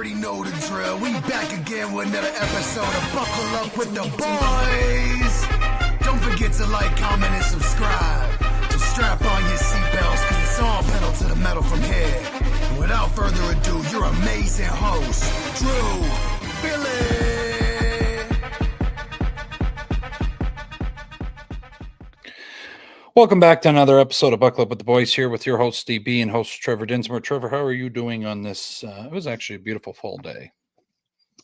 already know the drill. We back again with another episode of Buckle Up with the Boys. Don't forget to like, comment, and subscribe. So strap on your seatbelts, cause it's all pedal to the metal from here. And without further ado, your amazing host, Drew, Billy. Welcome back to another episode of Buckle Up with the Boys, here with your host DB and host Trevor Dinsmore. Trevor, how are you doing on this? It was actually a beautiful fall day.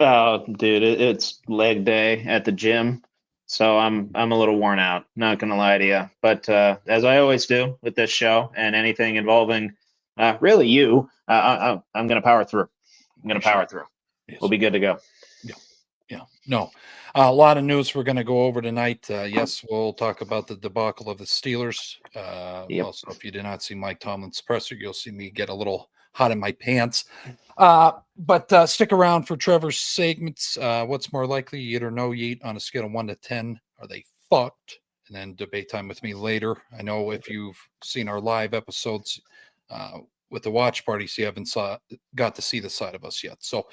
Oh, dude, it's leg day at the gym, so I'm a little worn out. Not gonna lie to you, but as I always do with this show and anything involving really you, I'm gonna power through. Yes. We'll be good to go. Yeah. No. A lot of news we're going to go over tonight. Yes, we'll talk about the debacle of the Steelers. Yep. Also, if you did not see Mike Tomlin's presser, you'll see me get a little hot in my pants. But stick around for Trevor's segments. What's more likely, yeet or no yeet on a scale of 1 to 10? Are they fucked? And then debate time with me later. I know if you've seen our live episodes with the watch parties, you haven't got to see the side of us yet. So,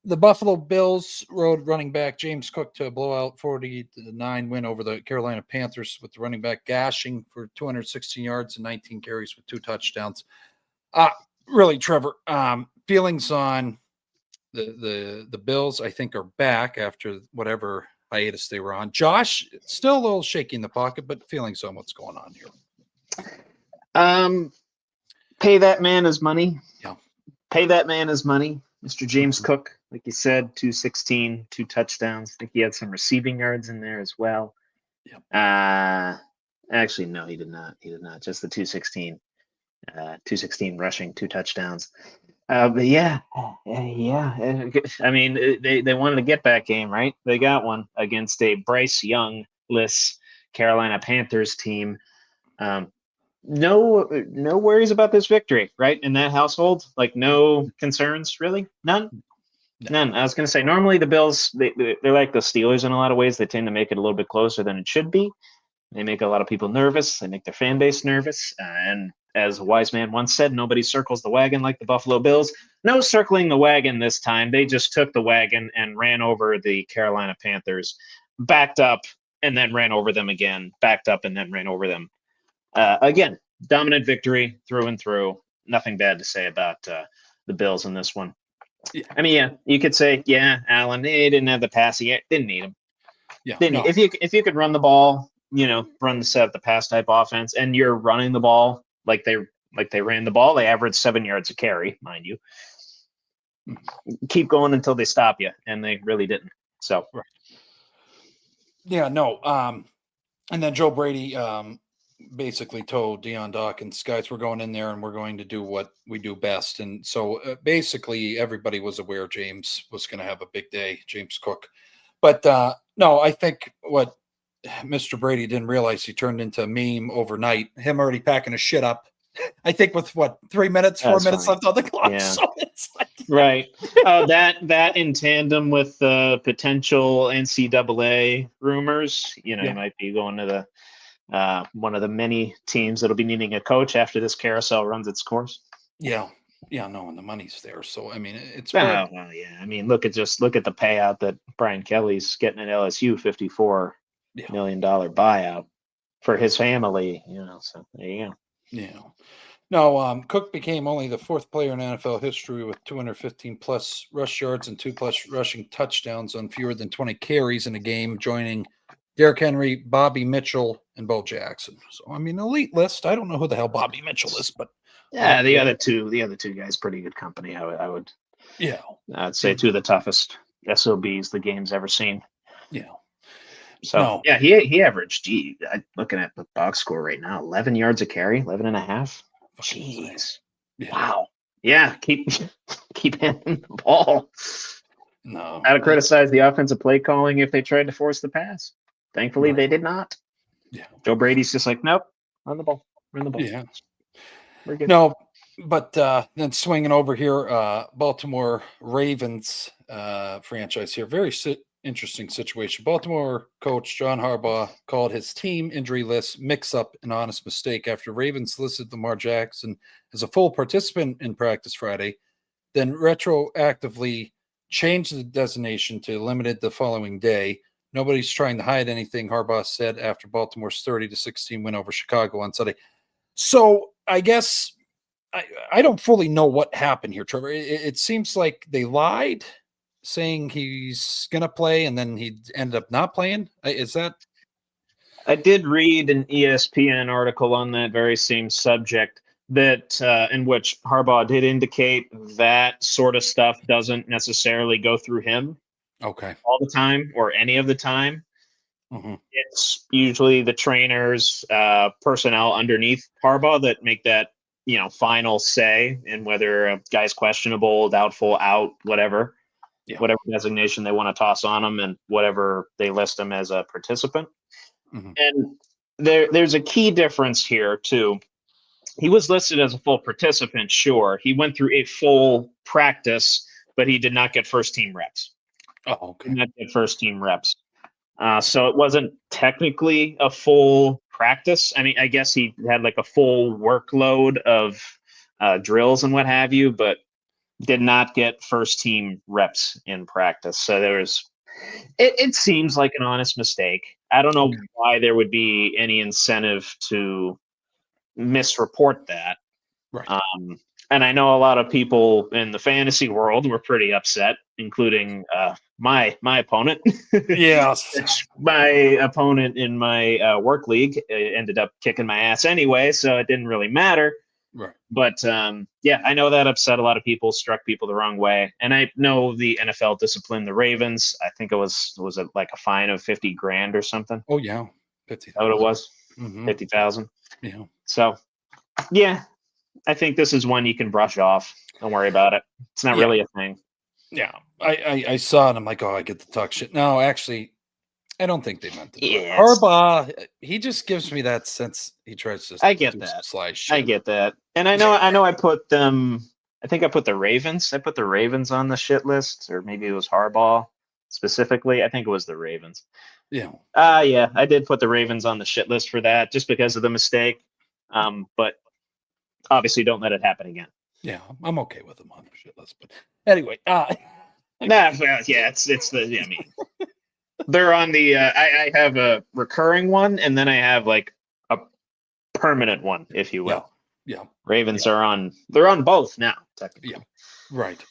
the Buffalo Bills rode running back James Cook to a blowout 40-9 win over the Carolina Panthers, with the running back gashing for 216 yards and 19 carries with 2 touchdowns. Really, Trevor, feelings on the Bills, I think, are back after whatever hiatus they were on. Josh, still a little shaky in the pocket, but feelings on what's going on here. Pay that man his money. Yeah. Pay that man his money. Mr. James Cook, like you said, 216, 2 touchdowns. I think he had some receiving yards in there as well. Yep. Actually, no, he did not. He did not. Just the 216. 216 rushing, 2 touchdowns. But yeah. I mean, they wanted a get-back game, right? They got one against a Bryce Young-less Carolina Panthers team. No worries about this victory, right? In that household, like no concerns, really, none. I was going to say, normally the Bills, they're like the Steelers in a lot of ways. They tend to make it a little bit closer than it should be. They make a lot of people nervous. They make their fan base nervous. And as a wise man once said, nobody circles the wagon like the Buffalo Bills. No circling the wagon this time. They just took the wagon and ran over the Carolina Panthers, backed up and then ran over them again, backed up and then ran over them. Again, dominant victory through and through. Nothing bad to say about the Bills in this one. Yeah. I mean, yeah, you could say, yeah, Allen, they didn't have the passing yet. Didn't need him. Yeah. If you could run the ball, run the pass type offense, and you're running the ball like they ran the ball, they averaged 7 yards a carry, mind you. Keep going until they stop you, and they really didn't. So, right. Yeah, no. And then Joe Brady basically told Deion Dawkins, guys, we're going in there and we're going to do what we do best. And so basically everybody was aware James was going to have a big day, James Cook. But no, I think what Mr. Brady didn't realize, he turned into a meme overnight, him already packing his shit up. I think with 4 minutes left on the clock. Yeah. So it's like, right. That in tandem with the potential NCAA rumors, you might be going to the one of the many teams that'll be needing a coach after this carousel runs its course. Yeah, no, and the money's there. So I mean, it's well, yeah. I mean, look at the payout that Brian Kelly's getting at LSU, $54 million buyout for his family. So there you go. Yeah. No, Cook became only the 4th player in NFL history with 215 plus rush yards and 2 plus rushing touchdowns on fewer than 20 carries in a game, joining Derrick Henry, Bobby Mitchell, and Bo Jackson. So, I mean, elite list. I don't know who the hell Bobby Mitchell is, but yeah, the other two guys, pretty good company. I'd say 2 of the toughest SOBs the game's ever seen. Yeah. So no. Yeah, he averaged. Looking at the box score right now, 11 yards a carry, 11 and a half. Jeez. Yeah. Wow. Yeah. Keep handing the ball. No. I'd criticize the offensive play calling if they tried to force the pass. Thankfully, They did not. Yeah. Joe Brady's just like, nope, run the ball. Yeah. We're good. No, but then swinging over here, Baltimore Ravens franchise here. Very interesting situation. Baltimore coach John Harbaugh called his team injury list mix-up an honest mistake after Ravens listed Lamar Jackson as a full participant in practice Friday. then retroactively changed the designation to limited the following day. Nobody's trying to hide anything, Harbaugh said after Baltimore's 30-16 win over Chicago on Sunday. So I guess I don't fully know what happened here, Trevor. It seems like they lied, saying he's going to play, and then he ended up not playing. Is that? I did read an ESPN article on that very same subject that in which Harbaugh did indicate that sort of stuff doesn't necessarily go through him all the time or any of the time. Mm-hmm. It's usually the trainers, personnel underneath Harbaugh that make that, final say in whether a guy's questionable, doubtful, out, whatever designation they want to toss on him and whatever they list him as a participant. Mm-hmm. And there's a key difference here too. He was listed as a full participant, sure. He went through a full practice, but he did not get first team reps. Oh, okay. Did not get first team reps. So it wasn't technically a full practice. I mean, I guess he had like a full workload of drills and what have you, but did not get first team reps in practice. So it seems like an honest mistake. I don't know why there would be any incentive to misreport that. Right. And I know a lot of people in the fantasy world were pretty upset, including my opponent. Yes. My opponent in my work league ended up kicking my ass anyway, so it didn't really matter. Right. But I know that upset a lot of people, struck people the wrong way. And I know the NFL disciplined the Ravens. I think it was it like a fine of $50,000 or something? Oh yeah, 50,000. Is that what it was? Mm-hmm. 50,000. Yeah. So, yeah, I think this is one you can brush off. Don't worry about it. It's not really a thing. Yeah, I saw it. I'm like, oh, I get to talk shit. No, actually, I don't think they meant to. Yeah, Harbaugh, he just gives me that sense. He tries to. I get that. Sly shit. I get that, and I know. I put them. I think I put the Ravens. I put the Ravens on the shit list, or maybe it was Harbaugh specifically. I think it was the Ravens. Yeah. Yeah, I did put the Ravens on the shit list for that, just because of the mistake. But obviously, don't let it happen again. Yeah, I'm okay with them on the shit list, but anyway, it's the. I mean, they're on the. I have a recurring one, and then I have like a permanent one, if you will. Yeah. Ravens are on. They're on both now, technically. Yeah. Right.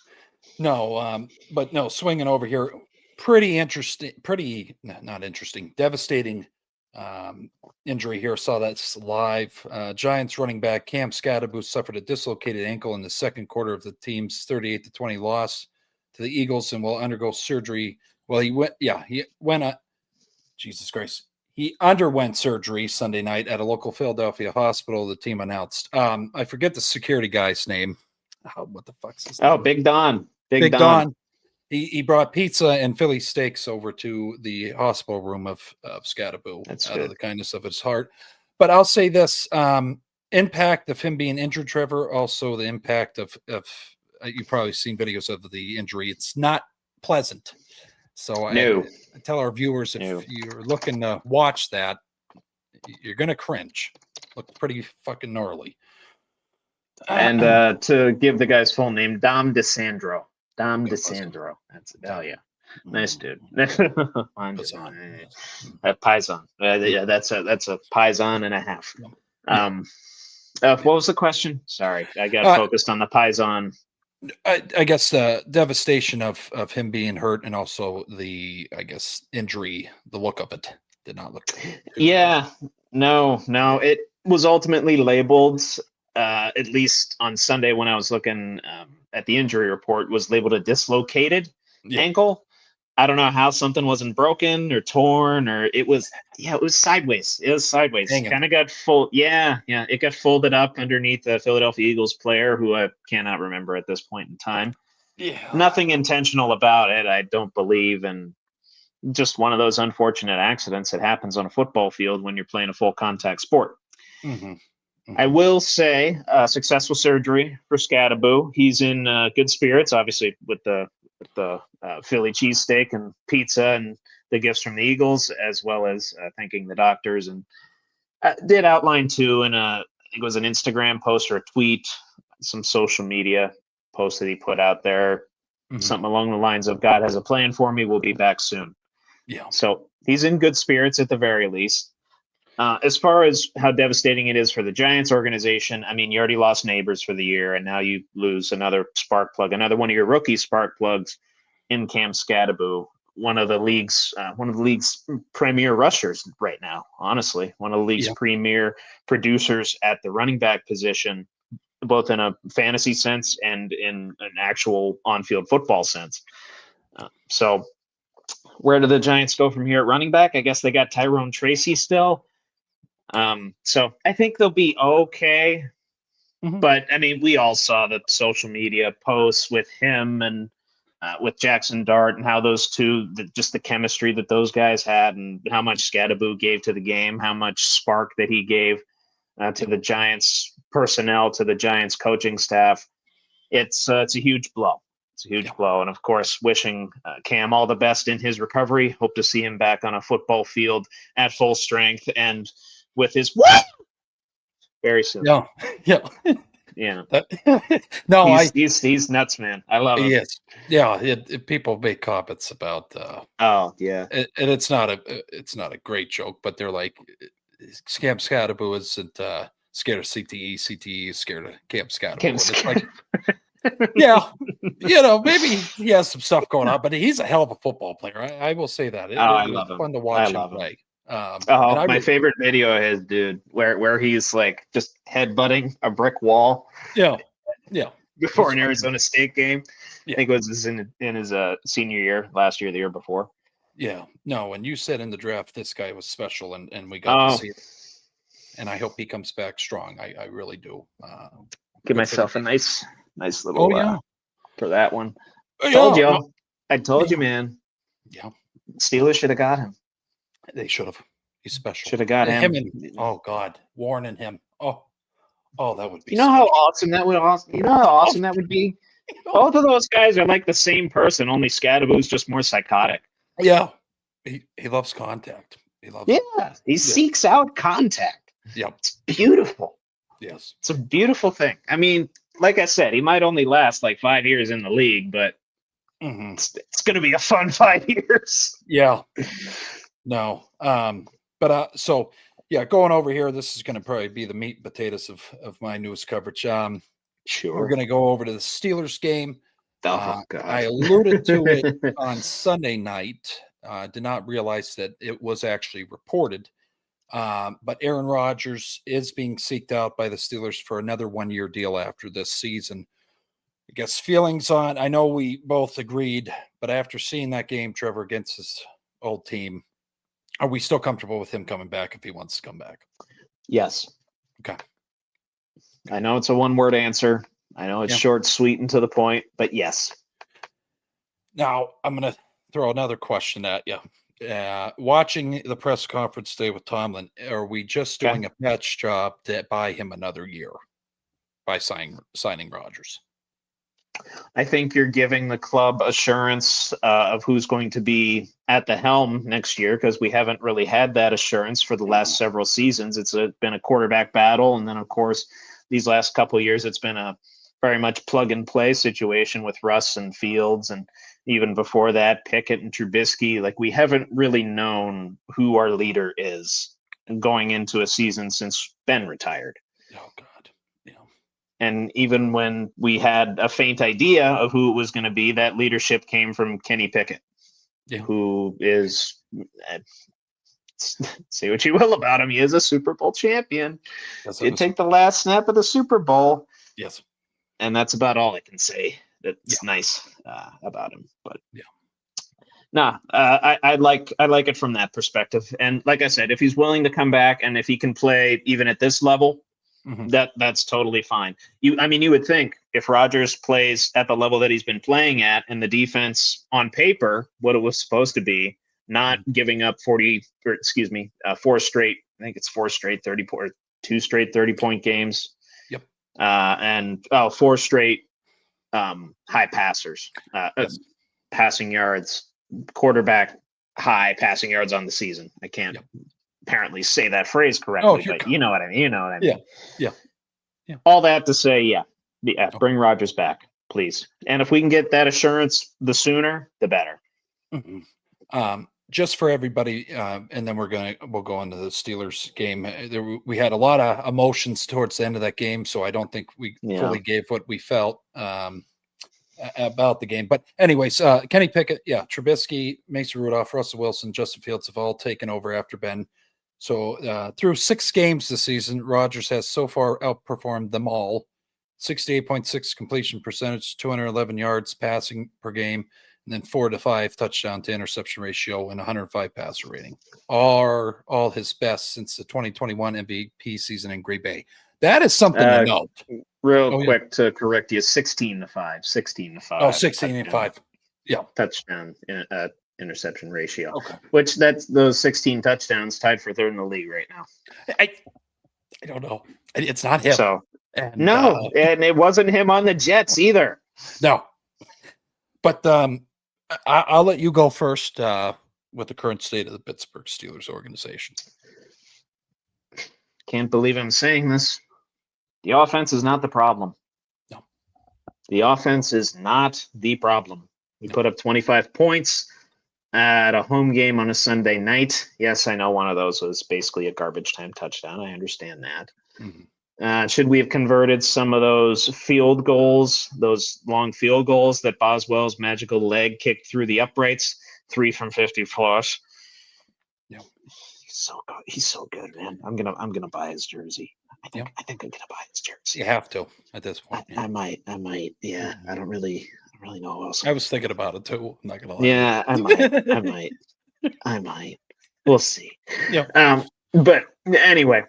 No, but no, swinging over here, pretty interesting. Not interesting. Devastating injury here. Saw that live. Giants running back Cam Scatterbo suffered a dislocated ankle in the second quarter of the team's 38-20 loss to the Eagles and will undergo surgery. Well, he went. Jesus Christ. He underwent surgery Sunday night at a local Philadelphia hospital, the team announced. I forget the security guy's name. What the fuck's his name? Oh, Big Don. Big Don. He brought pizza and Philly steaks over to the hospital room of Scatterbo out of the kindness of his heart. But I'll say this, impact of him being injured, Trevor, also the impact of you've probably seen videos of the injury. It's not pleasant. So I tell our viewers, if you're looking to watch that, you're going to cringe. Look pretty fucking gnarly. And to give the guy's full name, Dom DeSandro. Dom DeSandro. That's it. Oh, yeah. Nice dude. Paisan. Yeah, that's a Paisan and a half. What was the question? Sorry, I got focused on the Paisan. I guess the devastation of him being hurt and also the, I guess, injury, the look of it did not look good. Yeah, no. It was ultimately labeled, at least on Sunday when I was looking at the injury report, was labeled a dislocated ankle. I don't know how something wasn't broken or torn, or it was sideways. It was sideways. Kind of got full. Yeah. It got folded up underneath the Philadelphia Eagles player, who I cannot remember at this point in time. Yeah. Nothing intentional about it, I don't believe, and just one of those unfortunate accidents that happens on a football field when you're playing a full contact sport. Mm-hmm. Mm-hmm. I will say successful surgery for Scatterbo. He's in good spirits, obviously, with the Philly cheesesteak and pizza and the gifts from the Eagles, as well as thanking the doctors. And did outline too in it was an Instagram post or a tweet, some social media, post that he put out there. Something along the lines of God has a plan for me. We'll be back soon. Yeah. So he's in good spirits at the very least. As far as how devastating it is for the Giants organization, I mean, you already lost Neighbors for the year, and now you lose another spark plug, another one of your rookie spark plugs in Cam Scadaboo, one of the league's premier rushers right now. Honestly, one of the league's premier producers at the running back position, both in a fantasy sense and in an actual on-field football sense. So where do the Giants go from here at running back? I guess they got Tyrone Tracy still. So I think they'll be okay. But, I mean, we all saw the social media posts with him and with Jackson Dart and how those two, just the chemistry that those guys had and how much Scadaboo gave to the game, how much spark that he gave to the Giants personnel, to the Giants coaching staff. It's a huge blow. It's a huge blow. And, of course, wishing Cam all the best in his recovery. Hope to see him back on a football field at full strength and with his very soon. Yeah. No, he's nuts, man. I love him. Yes. Yeah. People make comments about. And it's not a great joke, but they're like, Cam Scadaboo isn't scared of CTE. CTE is scared of Cam Scadaboo. It's like, yeah, maybe he has some stuff going on, but he's a hell of a football player. I will say that. I love him. Fun to watch him play. My favorite video is, dude, where he's like just headbutting a brick wall. Yeah. Before an Arizona State game. I think it was in his senior year, last year, the year before. Yeah. No, when you said in the draft this guy was special, and we got to see it. And I hope he comes back strong. I really do. Give myself a nice little for that one. I told you, man. Yeah. Steelers should have got him. They should have. He's special. Should have got him. Oh God, Warren and him. Oh, that would be. You know how awesome that would be. Both of those guys are like the same person, only Scadaboo's just more psychotic. Yeah, he loves contact. He seeks out contact. Yeah, it's beautiful. Yes, it's a beautiful thing. I mean, like I said, he might only last like 5 years in the league, but it's going to be a fun 5 years. Yeah. No. So going over here, this is going to probably be the meat and potatoes of my news coverage. Sure. We're going to go over to the Steelers game. God. I alluded to it on Sunday night. Did not realize that it was actually reported. But Aaron Rodgers is being seeked out by the Steelers for another 1-year deal after this season. I guess feelings on, I know we both agreed, but after seeing that game, Trevor, against his old team, are we still comfortable with him coming back if he wants to come back? Yes. Okay. I know it's a one-word answer. I know it's short, sweet, and to the point, but yes. Now, I'm going to throw another question at you. Watching the press conference today with Tomlin, are we just doing a patch job to buy him another year by signing Rodgers? I think you're giving the club assurance of who's going to be at the helm next year, because we haven't really had that assurance for the last several seasons. It's been a quarterback battle. And then, of course, these last couple of years, it's been a very much plug and play situation with Russ and Fields. And even before that, Pickett and Trubisky. Like, we haven't really known who our leader is going into a season since Ben retired. Oh, God. And even when we had a faint idea of who it was going to be, that leadership came from Kenny Pickett, who is, say what you will about him, he is a Super Bowl champion. Did take the last snap of the Super Bowl. Yes. And that's about all I can say that's nice about him. But I like it from that perspective. And like I said, if he's willing to come back and if he can play even at this level, that's totally fine. You would think if Rodgers plays at the level that he's been playing at and the defense on paper, what it was supposed to be, not giving up 4 straight, I think it's 4 straight 30 or 2 straight 30-point games. Yep. And 4 straight high passers, passing yards, quarterback high passing yards on the season. I can't apparently say that phrase correctly, but you know what I mean. Yeah. All that to say, bring Rodgers back, please. And if we can get that assurance, the sooner, the better. Just for everybody, and then we'll go into the Steelers game. We had a lot of emotions towards the end of that game, so I don't think we fully gave what we felt about the game. But anyways, Kenny Pickett, Trubisky, Mason Rudolph, Russell Wilson, Justin Fields have all taken over after Ben. So through 6 games this season, Rodgers has so far outperformed them all. 68.6 completion percentage, 211 yards passing per game, and then 4 to 5 touchdown to interception ratio and 105 passer rating. Are all his best since the 2021 MVP season in Green Bay. That is something to note. Real quick to correct you, 16 to 5. 16 to 5. Oh, 16 to 5. Yeah. Touchdown interception ratio. Okay. Which that's those 16 touchdowns tied for third in the league right now. I don't know. It's not him. So and it wasn't him on the Jets either. No. But I'll let you go first with the current state of the Pittsburgh Steelers organization. Can't believe I'm saying this. The offense is not the problem. No. The offense is not the problem. We put up 25 points at a home game on a Sunday night. Yes, I know one of those was basically a garbage time touchdown. I understand that. Should we have converted some of those field goals, those long field goals that Boswell's magical leg kicked through the uprights, 3 from 50 plus? Yeah. He's so good, man. I'm gonna buy his jersey. I think I'm gonna buy his jersey. You have to at this point. I might. Yeah. I don't really know who else. I was thinking about it too. I'm not gonna lie. Yeah, I might. We'll see. Yeah. But anyway,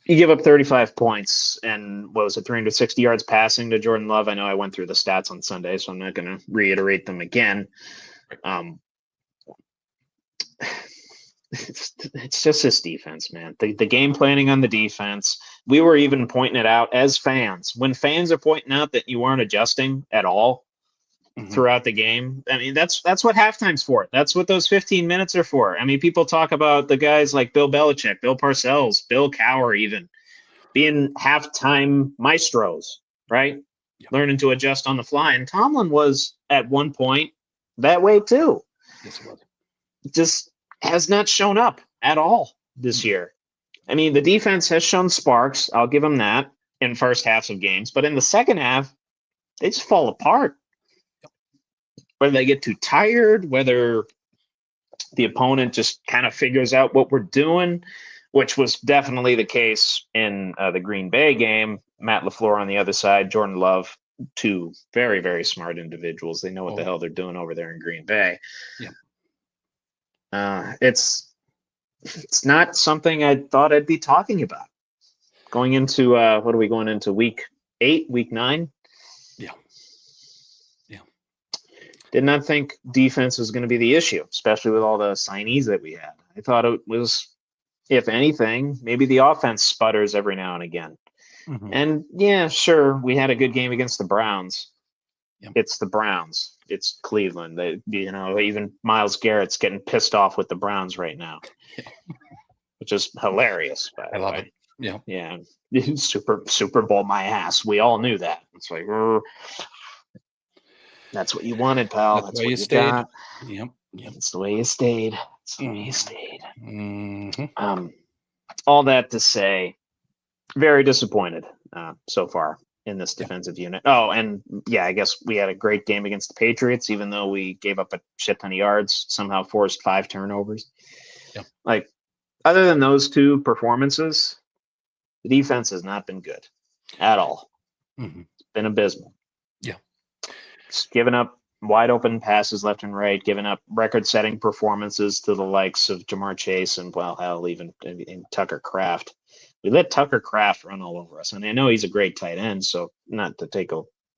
you give up 35 points and what was it, 360 yards passing to Jordan Love. I know I went through the stats on Sunday, so I'm not going to reiterate them again. It's just his defense, man. The game planning on the defense. We were even pointing it out as fans. When fans are pointing out that you aren't adjusting at all throughout the game, I mean, that's what halftime's for. That's what those 15 minutes are for. I mean, people talk about the guys like Bill Belichick, Bill Parcells, Bill Cowher even being halftime maestros, right? Learning to adjust on the fly. And Tomlin was at one point that way too. Yes, it was. Just has not shown up at all this year. I mean, the defense has shown sparks. I'll give them that in first halves of games. But in the second half, they just fall apart. Whether they get too tired, whether the opponent just kind of figures out what we're doing, which was definitely the case in the Green Bay game. Matt LaFleur on the other side, Jordan Love, 2 very, very smart individuals. They know what the hell they're doing over there in Green Bay. Yeah. It's not something I thought I'd be talking about. Going into, what are we going into, week 8, week 9? Did not think defense was going to be the issue, especially with all the signees that we had. I thought it was, if anything, maybe the offense sputters every now and again. And yeah, sure, we had a good game against the Browns. It's the Browns. It's Cleveland. Even Myles Garrett's getting pissed off with the Browns right now, which is hilarious. I love it. Yeah. Super Bowl my ass. We all knew that. It's like, that's what you wanted, pal. That's what you stayed. got. Yep. It's the way you stayed. It's the way you stayed. All that to say, very disappointed so far in this defensive unit. Oh, and yeah, I guess we had a great game against the Patriots, even though we gave up a shit ton of yards, somehow forced 5 turnovers. Like, other than those 2 performances, the defense has not been good at all. It's been abysmal. Just giving up wide open passes left and right, giving up record-setting performances to the likes of Jamar Chase and, well, hell, even Tucker Kraft. We let Tucker Kraft run all over us. And I know he's a great tight end, so not to take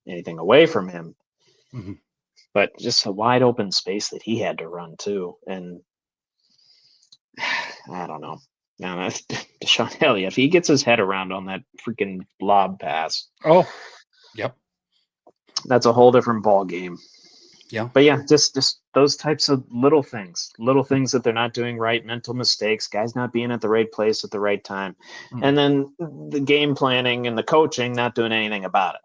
anything away from him. But just a wide open space that he had to run too. And I don't know. Now, Deshaun Elliott, if he gets his head around on that freaking lob pass. Oh, yep. That's a whole different ball game. Yeah. But yeah, just those types of little things that they're not doing right, mental mistakes, guys not being at the right place at the right time. And then the game planning and the coaching not doing anything about it.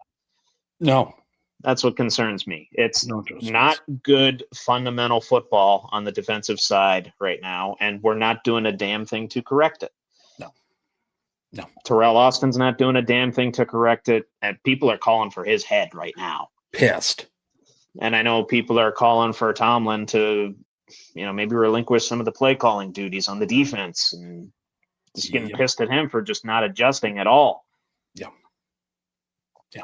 No. That's what concerns me. It's No adjustments. not good fundamental football on the defensive side right now, and we're not doing a damn thing to correct it. No. Terrell Austin's not doing a damn thing to correct it, and people are calling for his head right now. Pissed. And I know people are calling for Tomlin to, maybe relinquish some of the play calling duties on the defense, and just getting pissed at him for just not adjusting at all. Yeah.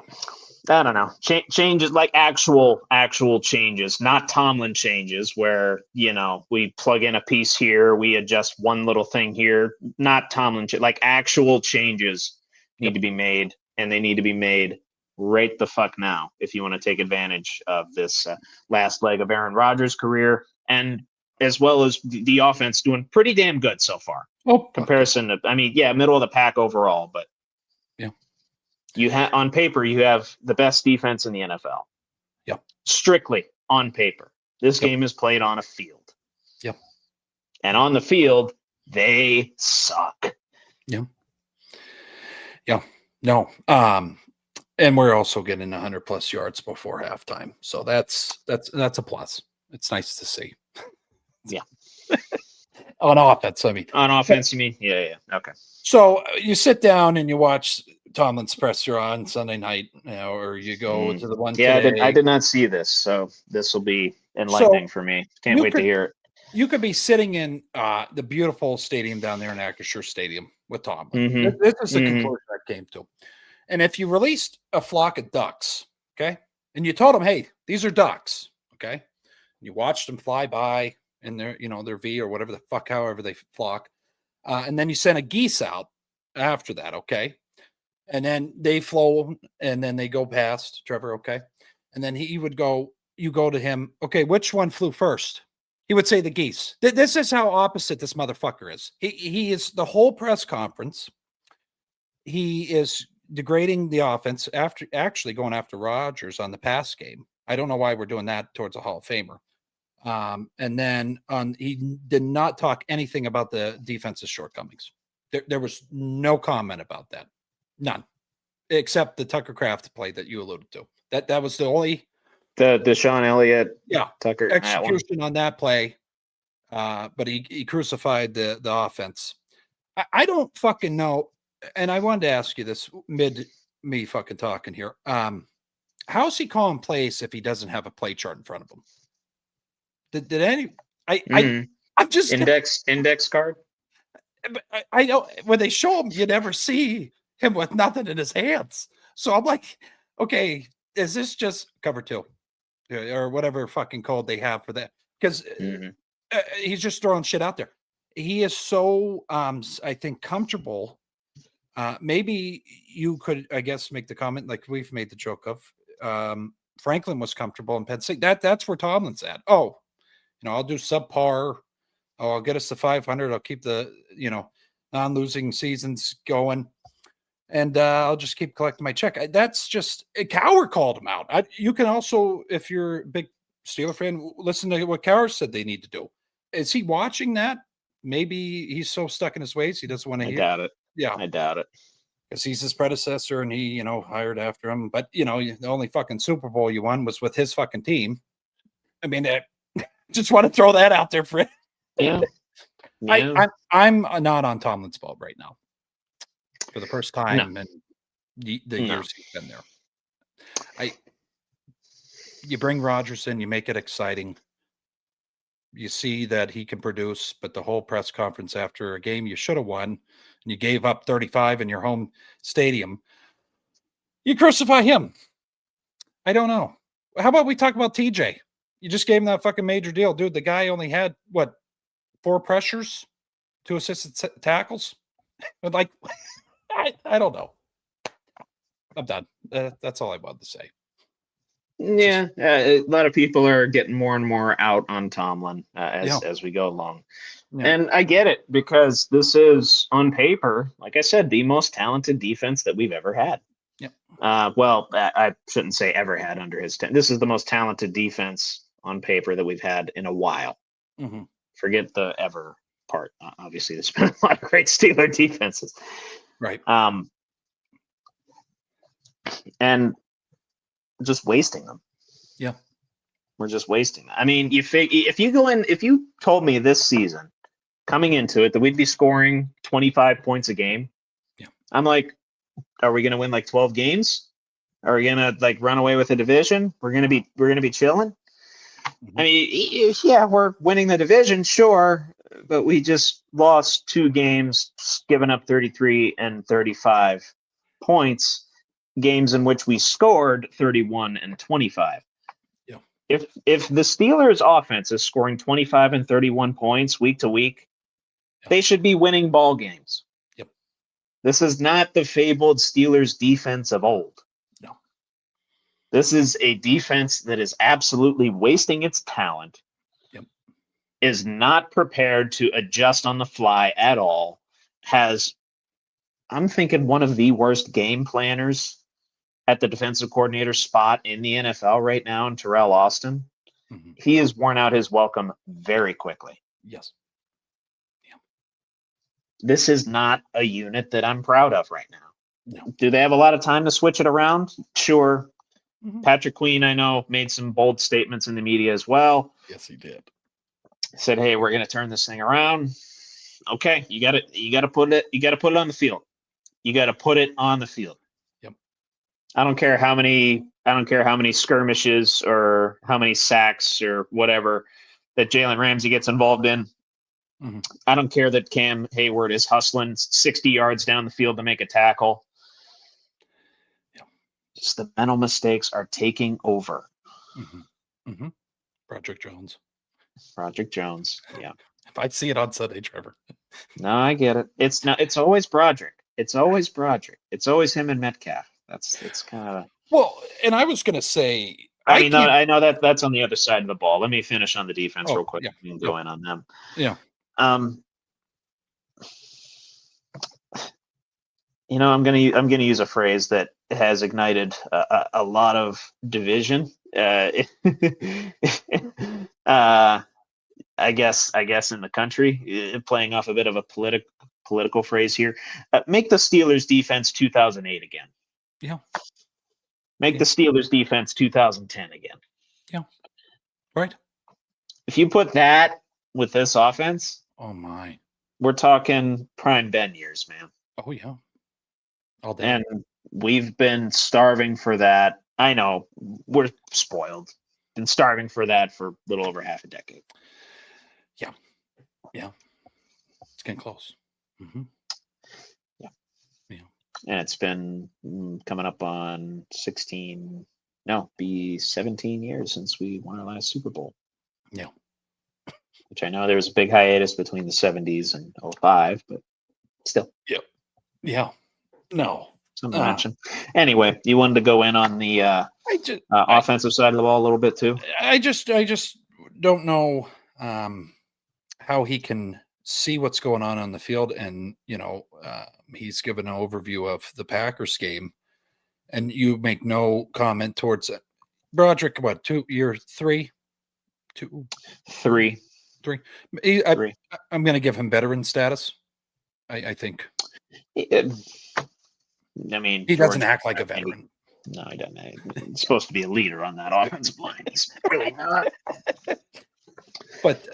I don't know. Changes, like actual changes, not Tomlin changes where, we plug in a piece here, we adjust one little thing here, not Tomlin, like actual changes need to be made, and they need to be made right the fuck now if you want to take advantage of this last leg of Aaron Rodgers' career, and as well as the offense doing pretty damn good so far. Comparison to, middle of the pack overall, but you have on paper, you have the best defense in the NFL. Yep. Strictly on paper. This game is played on a field. Yep. And on the field, they suck. Yeah. No. And we're also getting 100+ yards before halftime. So that's a plus. It's nice to see. Yeah. On offense, I mean. On offense, you mean? Yeah. Okay. So you sit down and you watch Tomlin's presser on Sunday night, or you go to the one today. I did not see this, so this will be enlightening for me. Can't wait to hear it. You could be sitting in the beautiful stadium down there in Acrisure Stadium with Tomlin. Mm-hmm. This is the conclusion I came to. And if you released a flock of ducks, okay, and you told them, hey, these are ducks, okay, and you watched them fly by in their, their V or whatever the fuck, however they flock, and then you sent a geese out after that, okay, and then they flow and then they go past Trevor, okay, and then you go to him, okay, which one flew first? He would say the geese. This is how opposite this motherfucker is. He is the whole press conference. He is degrading the offense after actually going after Rodgers on the pass game. I don't know why we're doing that towards a Hall of Famer. And then he did not talk anything about the defense's shortcomings. There was no comment about that. None. Except the Tucker Kraft play that you alluded to. That was the only the Sean Elliott Tucker execution on that play. But he crucified the offense. I don't fucking know. And I wanted to ask you this mid me fucking talking here. How's he calling plays if he doesn't have a play chart in front of him? Did any? I'm just index card. I know when they show him, you never see him with nothing in his hands. So I'm like, okay, is this just cover 2 or whatever fucking code they have for that? Because he's just throwing shit out there. He is so, I think, comfortable. Maybe you could, I guess, make the comment like we've made the joke of. Franklin was comfortable in Penn State. That's where Tomlin's at. Oh, I'll do subpar. Oh, I'll get us to 500. I'll keep the, non-losing seasons going. And I'll just keep collecting my check. That's just, Cowher called him out. You can also, if you're a big Steeler fan, listen to what Cowher said they need to do. Is he watching that? Maybe he's so stuck in his ways he doesn't want to hear. I doubt it. Yeah. I doubt it. Because he's his predecessor and he, hired after him. But, the only fucking Super Bowl you won was with his fucking team. I mean, just want to throw that out there for it. Yeah. I'm not on Tomlin's boat right now for the first time in the years he's been there. You bring Rodgers in, you make it exciting. You see that he can produce, but the whole press conference after a game you should have won, and you gave up 35 in your home stadium, you crucify him. I don't know. How about we talk about TJ? You just gave him that fucking major deal. Dude, the guy only had, 4 pressures, 2 assisted tackles? But I don't know. I'm done. That's all I wanted to say. Yeah, a lot of people are getting more and more out on Tomlin as we go along. Yeah. And I get it, because this is, on paper, like I said, the most talented defense that we've ever had. Yep. Well, I shouldn't say ever had under his tenure. This is the most talented defense on paper that we've had in a while. Mm-hmm. Forget the ever part. Obviously, there's been a lot of great Steeler defenses. Right. And just wasting them. Yeah. We're just wasting them. I mean, if you told me this season coming into it that we'd be scoring 25 points a game, yeah, I'm like, are we going to win like 12 games? Are we going to like run away with the division? We're going to be chilling. Mm-hmm. I mean, yeah, we're winning the division, sure, but we just lost 2 games, giving up 33 and 35 points, games in which we scored 31 and 25. Yeah. If the Steelers offense is scoring 25 and 31 points week to week, they should be winning ball games. Yep. This is not the fabled Steelers defense of old. No. This is a defense that is absolutely wasting its talent. Yep. Is not prepared to adjust on the fly at all. I'm thinking one of the worst game planners at the defensive coordinator spot in the NFL right now in Terrell Austin. Mm-hmm. He has worn out his welcome very quickly. Yes. Yeah. This is not a unit that I'm proud of right now. No. Do they have a lot of time to switch it around? Sure. Mm-hmm. Patrick Queen, I know, made some bold statements in the media as well. Yes, he did. Said, "Hey, we're going to turn this thing around." Okay, you got to put it on the field. You got to put it on the field. Yep. I don't care how many skirmishes or how many sacks or whatever that Jalen Ramsey gets involved in. Mm-hmm. I don't care that Cam Hayward is hustling 60 yards down the field to make a tackle. Yeah. Just the mental mistakes are taking over. Mm-hmm. Mm-hmm. Broderick Jones. Yeah. If I see it on Sunday, Trevor. No, I get it. It's always Broderick. It's always him and Metcalf. It's kind of well. And I was going to say, I know that's on the other side of the ball. Let me finish on the defense real quick. Yeah. And go in on them. Yeah. I'm gonna use a phrase that has ignited a lot of division. I guess in the country, playing off a bit of a political phrase here. Make the Steelers defense 2008 again. Yeah. Make the Steelers defense 2010 again. Yeah. Right. If you put that with this offense, oh my, we're talking prime Ben years, man. Oh yeah. All day. And we've been starving for that. I know we're spoiled. Been starving for that for a little over half a decade. Yeah. Yeah. It's getting close. Mm-hmm. Yeah. Yeah. And it's been coming up on 17 years since we won our last Super Bowl. Yeah. Which I know there was a big hiatus between the 70s and 05, but still. Yep. Yeah. No. Something to mention. Anyway, you wanted to go in on the offensive side of the ball a little bit too? I just don't know how he can see what's going on the field. And, he's given an overview of the Packers game and you make no comment towards it. Broderick, what, year three? Three. I'm going to give him veteran status. I think. I mean, he doesn't act like a veteran. No, he doesn't. He's supposed to be a leader on that offensive line. He's really not. But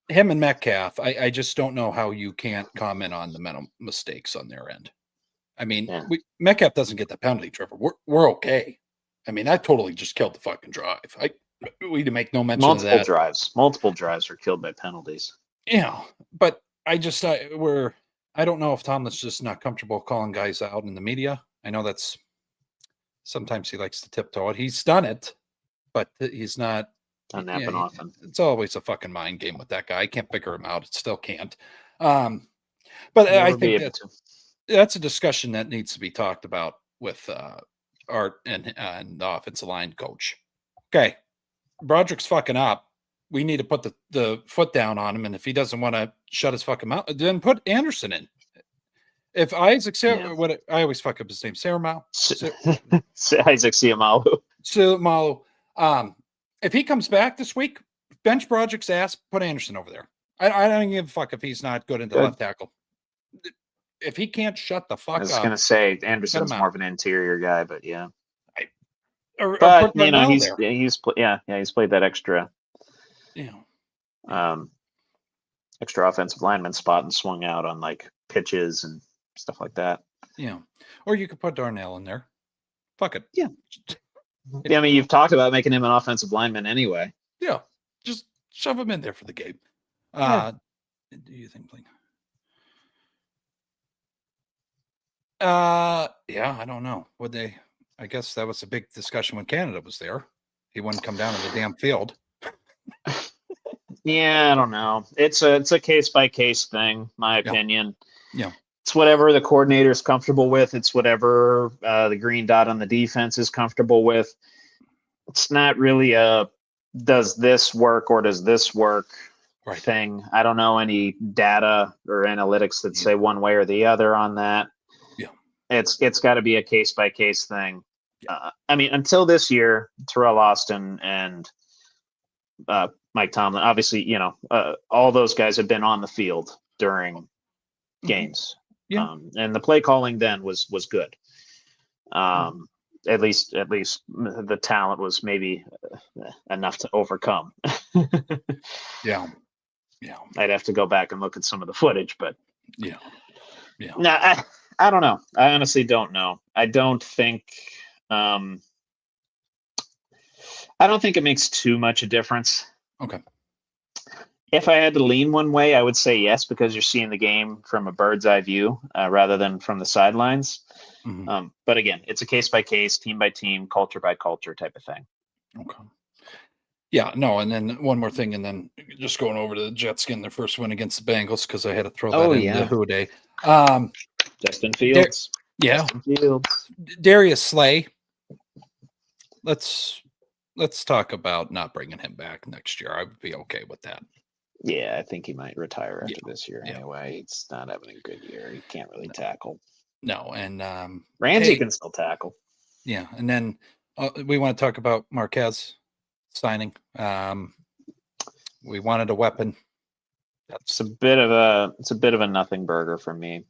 him and Metcalf, I just don't know how you can't comment on the mental mistakes on their end. I mean, Metcalf doesn't get the penalty, Trevor. We're okay. I mean, that totally just killed the fucking drive. We need to make no mention of that. Multiple drives were killed by penalties. Yeah, but I don't know if Tomlin's just not comfortable calling guys out in the media. I know that's sometimes he likes to tiptoe it. He's done it, but he's not. Doesn't happen often. It's always a fucking mind game with that guy. I can't figure him out. It still can't. But I think that's a discussion that needs to be talked about with Art and the offensive line coach. Okay, Broderick's fucking up. We need to put the foot down on him, and if he doesn't want to shut his fucking mouth, then put Anderson in. If Isaac, I always fuck up his name, Isaac Seumalo. If he comes back this week, bench Broderick's ass, put Anderson over there. I don't give a fuck if he's not good into left tackle. If he can't shut the fuck up. I was going to say Anderson's more of an interior guy, but yeah. or But put Darnell he's there. he's played that extra Yeah. extra offensive lineman spot and swung out on like pitches and stuff like that. Yeah. Or you could put Darnell in there. Fuck it. Yeah. I mean, you've talked about making him an offensive lineman anyway. Yeah. Just shove him in there for the game. Yeah. Do you think? Yeah, I don't know. Would they? I guess that was a big discussion when Canada was there. He wouldn't come down to the damn field. Yeah, I don't know. It's a case by case thing, my opinion. Yeah. It's whatever the coordinator is comfortable with. It's whatever the green dot on the defense is comfortable with. It's not really a does this work or does this work thing. I don't know any data or analytics that say one way or the other on that. Yeah. It's got to be a case by case thing. I mean, until this year, Terrell Austin and Mike Tomlin, obviously, all those guys have been on the field during games. Yeah. And the play calling then was good. At least the talent was maybe enough to overcome. Yeah. I'd have to go back and look at some of the footage, but yeah. No, I don't know. I honestly don't know. I don't think it makes too much a difference. Okay. If I had to lean one way, I would say yes, because you're seeing the game from a bird's eye view rather than from the sidelines. Mm-hmm. But again, it's a case by case, team by team, culture by culture type of thing. Okay. Yeah, no, and then one more thing, and then just going over to the Jets getting their first win against the Bengals because I had to throw that in the Who Day. Justin Fields. Justin Fields. Darius Slay. Let's talk about not bringing him back next year. I would be okay with that. Yeah, I think he might retire after this year anyway. He's not having a good year. He can't really tackle. No, and Ramsey can still tackle. Yeah, and then we want to talk about Marquez signing. We wanted a weapon. It's a bit of a nothing burger for me.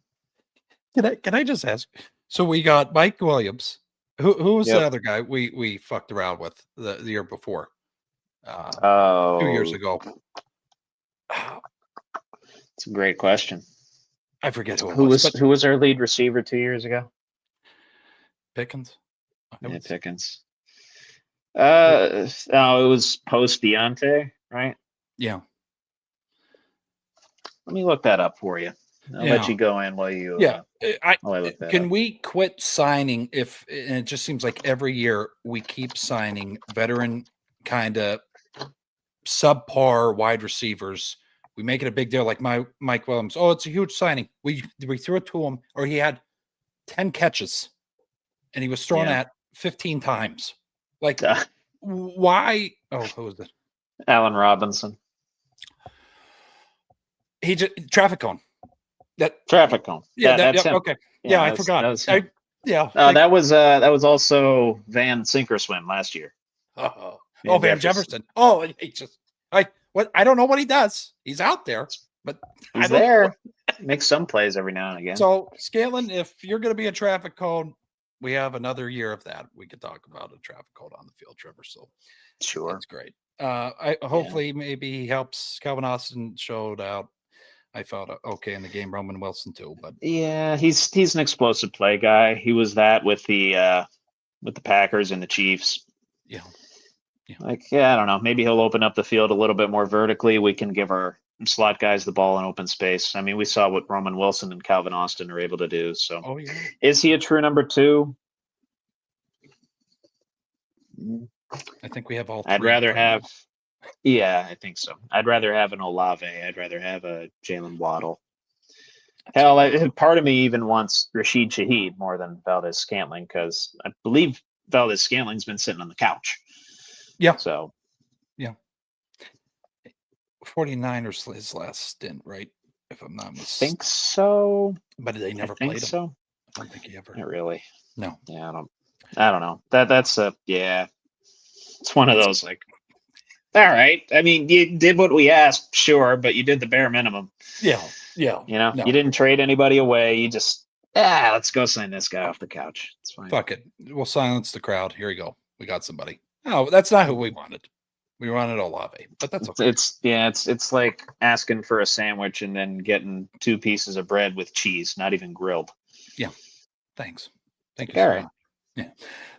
Can I just ask? So we got Mike Williams. Who was the other guy we fucked around with the year before? 2 years ago. It's a great question. I forget who was our lead receiver 2 years ago. Pickens. Yeah, Pickens. It was post Deontay, right? Yeah. Let me look that up for you. I'll let you go in while you. Can we quit signing and it just seems like every year we keep signing veteran kind of subpar wide receivers. We make it a big deal, like Mike Williams. Oh, it's a huge signing. We threw it to him, or he had 10 catches, and he was thrown at 15 times. Like, why? Oh, who was it? Allen Robinson. He just traffic cone. Traffic cone. Yeah, that's him. Okay. Yeah, I forgot. That was also Van Sinkerswim last year. Van Jefferson. Oh, I don't know what he does. He's out there, but he's there. Makes some plays every now and again. So, Scalen, if you're going to be a traffic cone, we have another year of that. We could talk about a traffic cone on the field, Trevor. So, sure, that's great. Hopefully, maybe he helps. Calvin Austin showed out. I felt okay in the game. Roman Wilson too, but yeah, he's an explosive play guy. He was that with the Packers and the Chiefs. Yeah. I don't know. Maybe he'll open up the field a little bit more vertically. We can give our slot guys the ball in open space. I mean, we saw what Roman Wilson and Calvin Austin are able to do. So, is he a true number 2? I think we have all 3. I'd rather have. Yeah, I think so. I'd rather have an Olave. I'd rather have a Jalen Waddle. Hell, part of me even wants Rashid Shaheed more than Valdez-Scantling because I believe Valdez-Scantling's been sitting on the couch. Yeah. So. Yeah. 49ers his last stint, right? If I'm not mistaken. I think so. But they never played him. So. I don't think he ever. Not really. No. Yeah, I don't know. That's it's one of those like. All right. I mean, you did what we asked, sure, but you did the bare minimum. Yeah. You didn't trade anybody away. You just let's go sign this guy off the couch. It's fine. Fuck it. We'll silence the crowd. Here you go. we got somebody. No, that's not who we wanted. We wanted Olave, but that's okay. It's like asking for a sandwich and then getting 2 pieces of bread with cheese, not even grilled. Yeah. Thanks. Thank you so right. much. Yeah.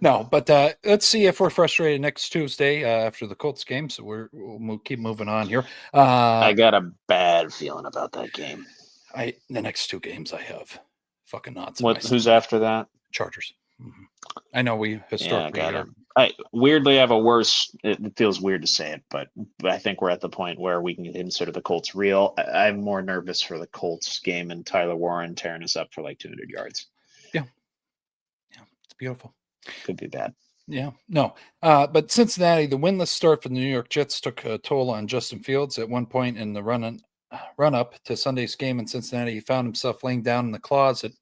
No, but let's see if we're frustrated next Tuesday after the Colts game. So we'll keep moving on here. I got a bad feeling about that game. The next 2 games I have fucking nuts. Who's after that? Chargers. Mm-hmm. I know we historically I weirdly have a worse. It feels weird to say it, but I think we're at the point where we can consider the Colts real. I'm more nervous for the Colts game and Tyler Warren tearing us up for like 200 yards. Yeah, it's beautiful. Could be bad. Yeah, no. But Cincinnati, the winless start for the New York Jets took a toll on Justin Fields. At one point in the run up to Sunday's game in Cincinnati, he found himself laying down in the closet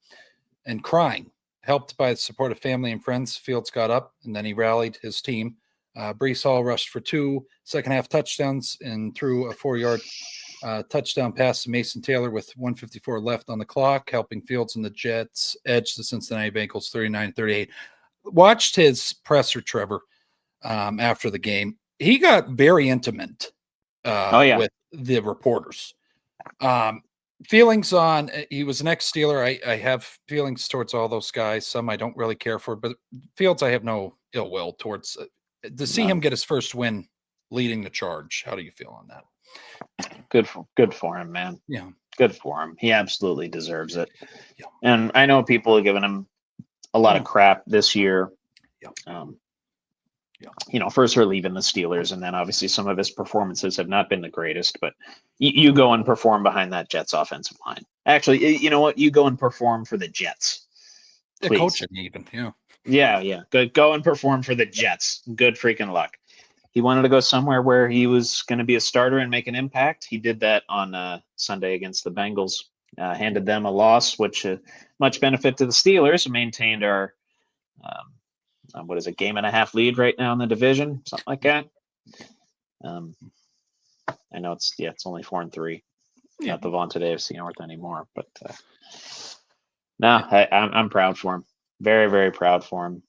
and crying. Helped by the support of family and friends, Fields got up and then he rallied his team. Breece Hall rushed for 2 second-half touchdowns and threw a 4-yard touchdown pass to Mason Taylor with 1:54 left on the clock, helping Fields and the Jets edge the Cincinnati Bengals 39-38. Watched his presser, Trevor, after the game. He got very intimate with the reporters. Feelings on he was an ex-Steeler. I have feelings towards all those guys. Some I don't really care for, but Fields I have no ill will towards. To see him get his first win leading the charge, how do you feel on that? Good for him, man. Yeah, good for him. He absolutely deserves it. Yeah. And I know people are giving him a lot of crap this year. Yeah. First for leaving the Steelers, and then obviously some of his performances have not been the greatest, but you go and perform behind that Jets offensive line. Actually, you know what? You go and perform for the Jets. The coaching even, Yeah. Go and perform for the Jets. Good freaking luck. He wanted to go somewhere where he was going to be a starter and make an impact. He did that on Sunday against the Bengals, handed them a loss, which much benefit to the Steelers, maintained our what is a 1.5 game lead right now in the division, something like that. I know it's only 4-3. Not the vaunted AFC North anymore, but I'm proud for him. Very, very proud for him.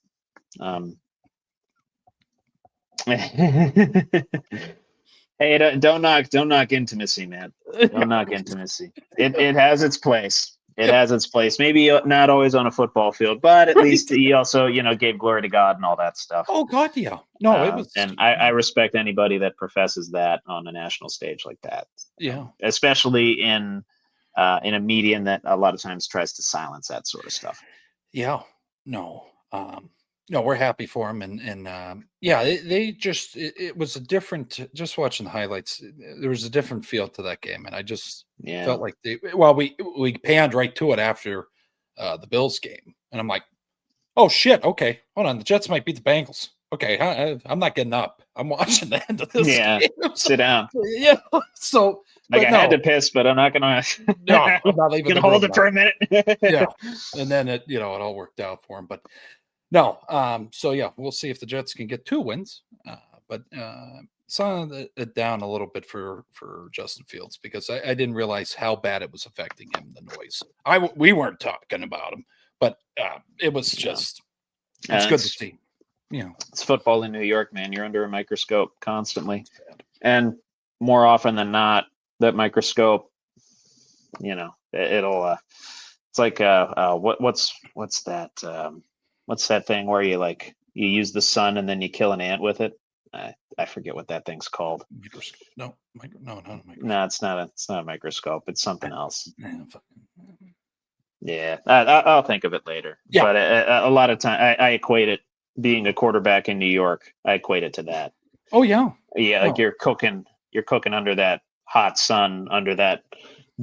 Hey, don't knock intimacy, man. Don't knock intimacy. It has its place. It has its place. Maybe not always on a football field, but at least he also, gave glory to God and all that stuff. Oh God, yeah. No, it was. And I respect anybody that professes that on a national stage like that. Yeah. Especially in a medium that a lot of times tries to silence that sort of stuff. Yeah. No. No, we're happy for him, and they just it was a different. Just watching the highlights, there was a different feel to that game, and I just felt like we panned right to it after the Bills game, and I'm like, oh shit, okay, hold on, the Jets might beat the Bengals. Okay, I'm not getting up. I'm watching the end of this. Yeah, game. Sit down. Yeah, so I had to piss, but I'm not gonna. No, I'm not leaving. Gonna hold it for a minute. Yeah, and then it all worked out for him, but. No, we'll see if the Jets can get 2 wins, but saw it down a little bit for Justin Fields because I didn't realize how bad it was affecting him, the noise. We weren't talking about him, but it was just it's good to see. It's football in New York, man. You're under a microscope constantly, and more often than not, that microscope, it'll. It's like what's that? What's that thing where you use the sun and then you kill an ant with it? I forget what that thing's called. Microscope. No, not a microscope. No, it's not a microscope. It's something else. Yeah, I'll think of it later. Yeah. But a lot of time I equate it, being a quarterback in New York, I equate it to that. Oh yeah. Yeah, like you're cooking under that hot sun, under that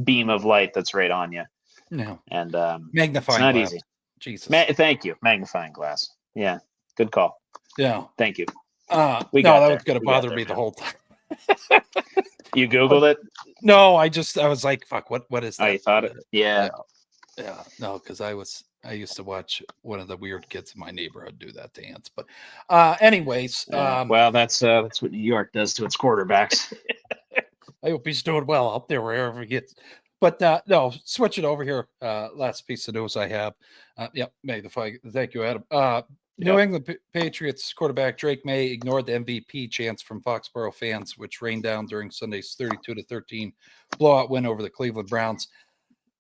beam of light that's right on you. No. And magnifying it's not glass. easy. Jesus. Thank you. Magnifying glass. Yeah. Good call. Yeah. Thank you. That was going to bother me the whole time. You Googled it? No, I was like, fuck, what is that? Oh, you thought it? Yeah. No, because I used to watch one of the weird kids in my neighborhood do that to ants. But anyways. Well, that's what New York does to its quarterbacks. I hope he's doing well out there wherever he gets. But no, switch it over here. Last piece of news I have. Thank you, Adam. New England Patriots quarterback Drake May ignored the MVP chants from Foxborough fans, which rained down during Sunday's 32-13 blowout win over the Cleveland Browns.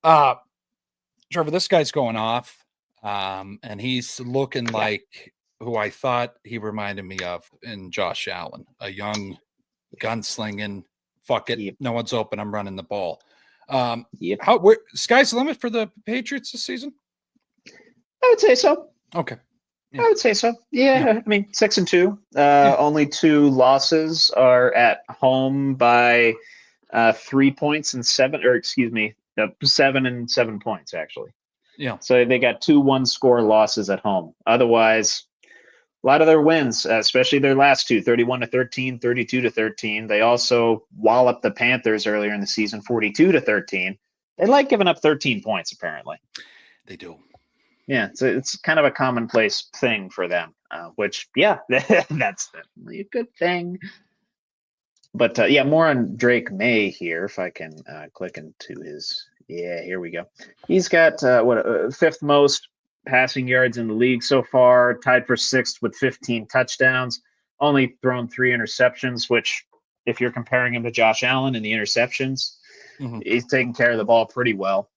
Trevor, this guy's going off, and he's looking like who I thought he reminded me of in Josh Allen, a young gunslinging, fuck it, no one's open, I'm running the ball. Sky's the limit for the Patriots this season? I would say so. Okay. Yeah. I would say so. Yeah. I mean, 6-2. Only 2 losses are at home by 3 points and 7 and 7 points, actually. Yeah. So they got 2 one-score losses at home. Otherwise, a lot of their wins, especially their last 2, 31-13, 32-13. They also walloped the Panthers earlier in the season, 42-13. They like giving up 13 points, apparently. They do. Yeah, so it's kind of a commonplace thing for them, which, that's definitely a good thing. But, more on Drake May here, if I can click into his – here we go. He's got, 5th most passing yards in the league so far, tied for 6th with 15 touchdowns, only thrown 3 interceptions, which, if you're comparing him to Josh Allen in the interceptions, he's taking care of the ball pretty well.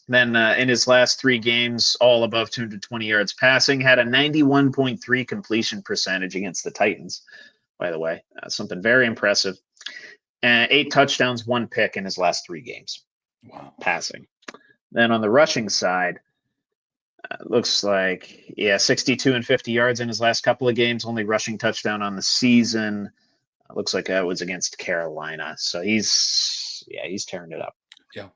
Then in his last 3 games, all above 220 yards passing, had a 91.3 completion percentage against the Titans, by the way. Something very impressive. 8 touchdowns, 1 pick in his last 3 games. Wow. Passing. Then on the rushing side, looks like, 62 and 50 yards in his last couple of games, only rushing touchdown on the season. Looks like it was against Carolina. So he's tearing it up. Yeah.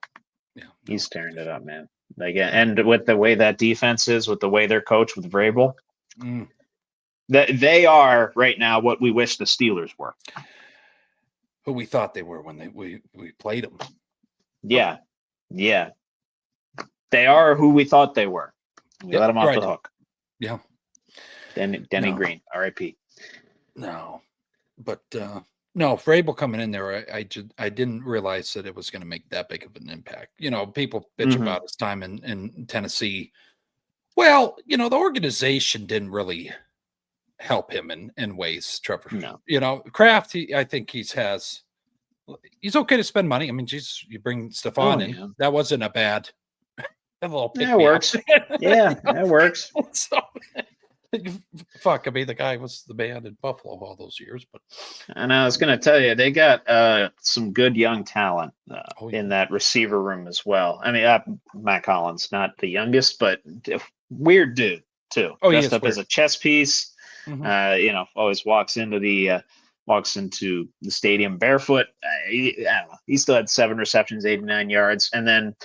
He's tearing it up, man. And with the way that defense is, with the way they're coached with Vrabel, they are right now what we wish the Steelers were. Who we thought they were when we played them. Yeah. They are who we thought they were. We let them off the hook. Yeah. Denny Green, R.I.P. No, but Vrabel coming in there, I didn't realize that it was going to make that big of an impact. People bitch about his time in Tennessee. Well, the organization didn't really help him in ways, Trevor. No. Kraft, I think he's okay to spend money. I mean, geez, you bring Stephon in. Yeah. That wasn't a bad little pick. That works. Yeah, that works. So, fuck, I mean, the guy was the man in Buffalo all those years. But and I was going to tell you, they got some good young talent in that receiver room as well. I mean, Matt Collins, not the youngest, but weird dude too. Dressed up as a chess piece. Always walks into the stadium barefoot. I don't know. He still had 7 receptions, 89 yards, and then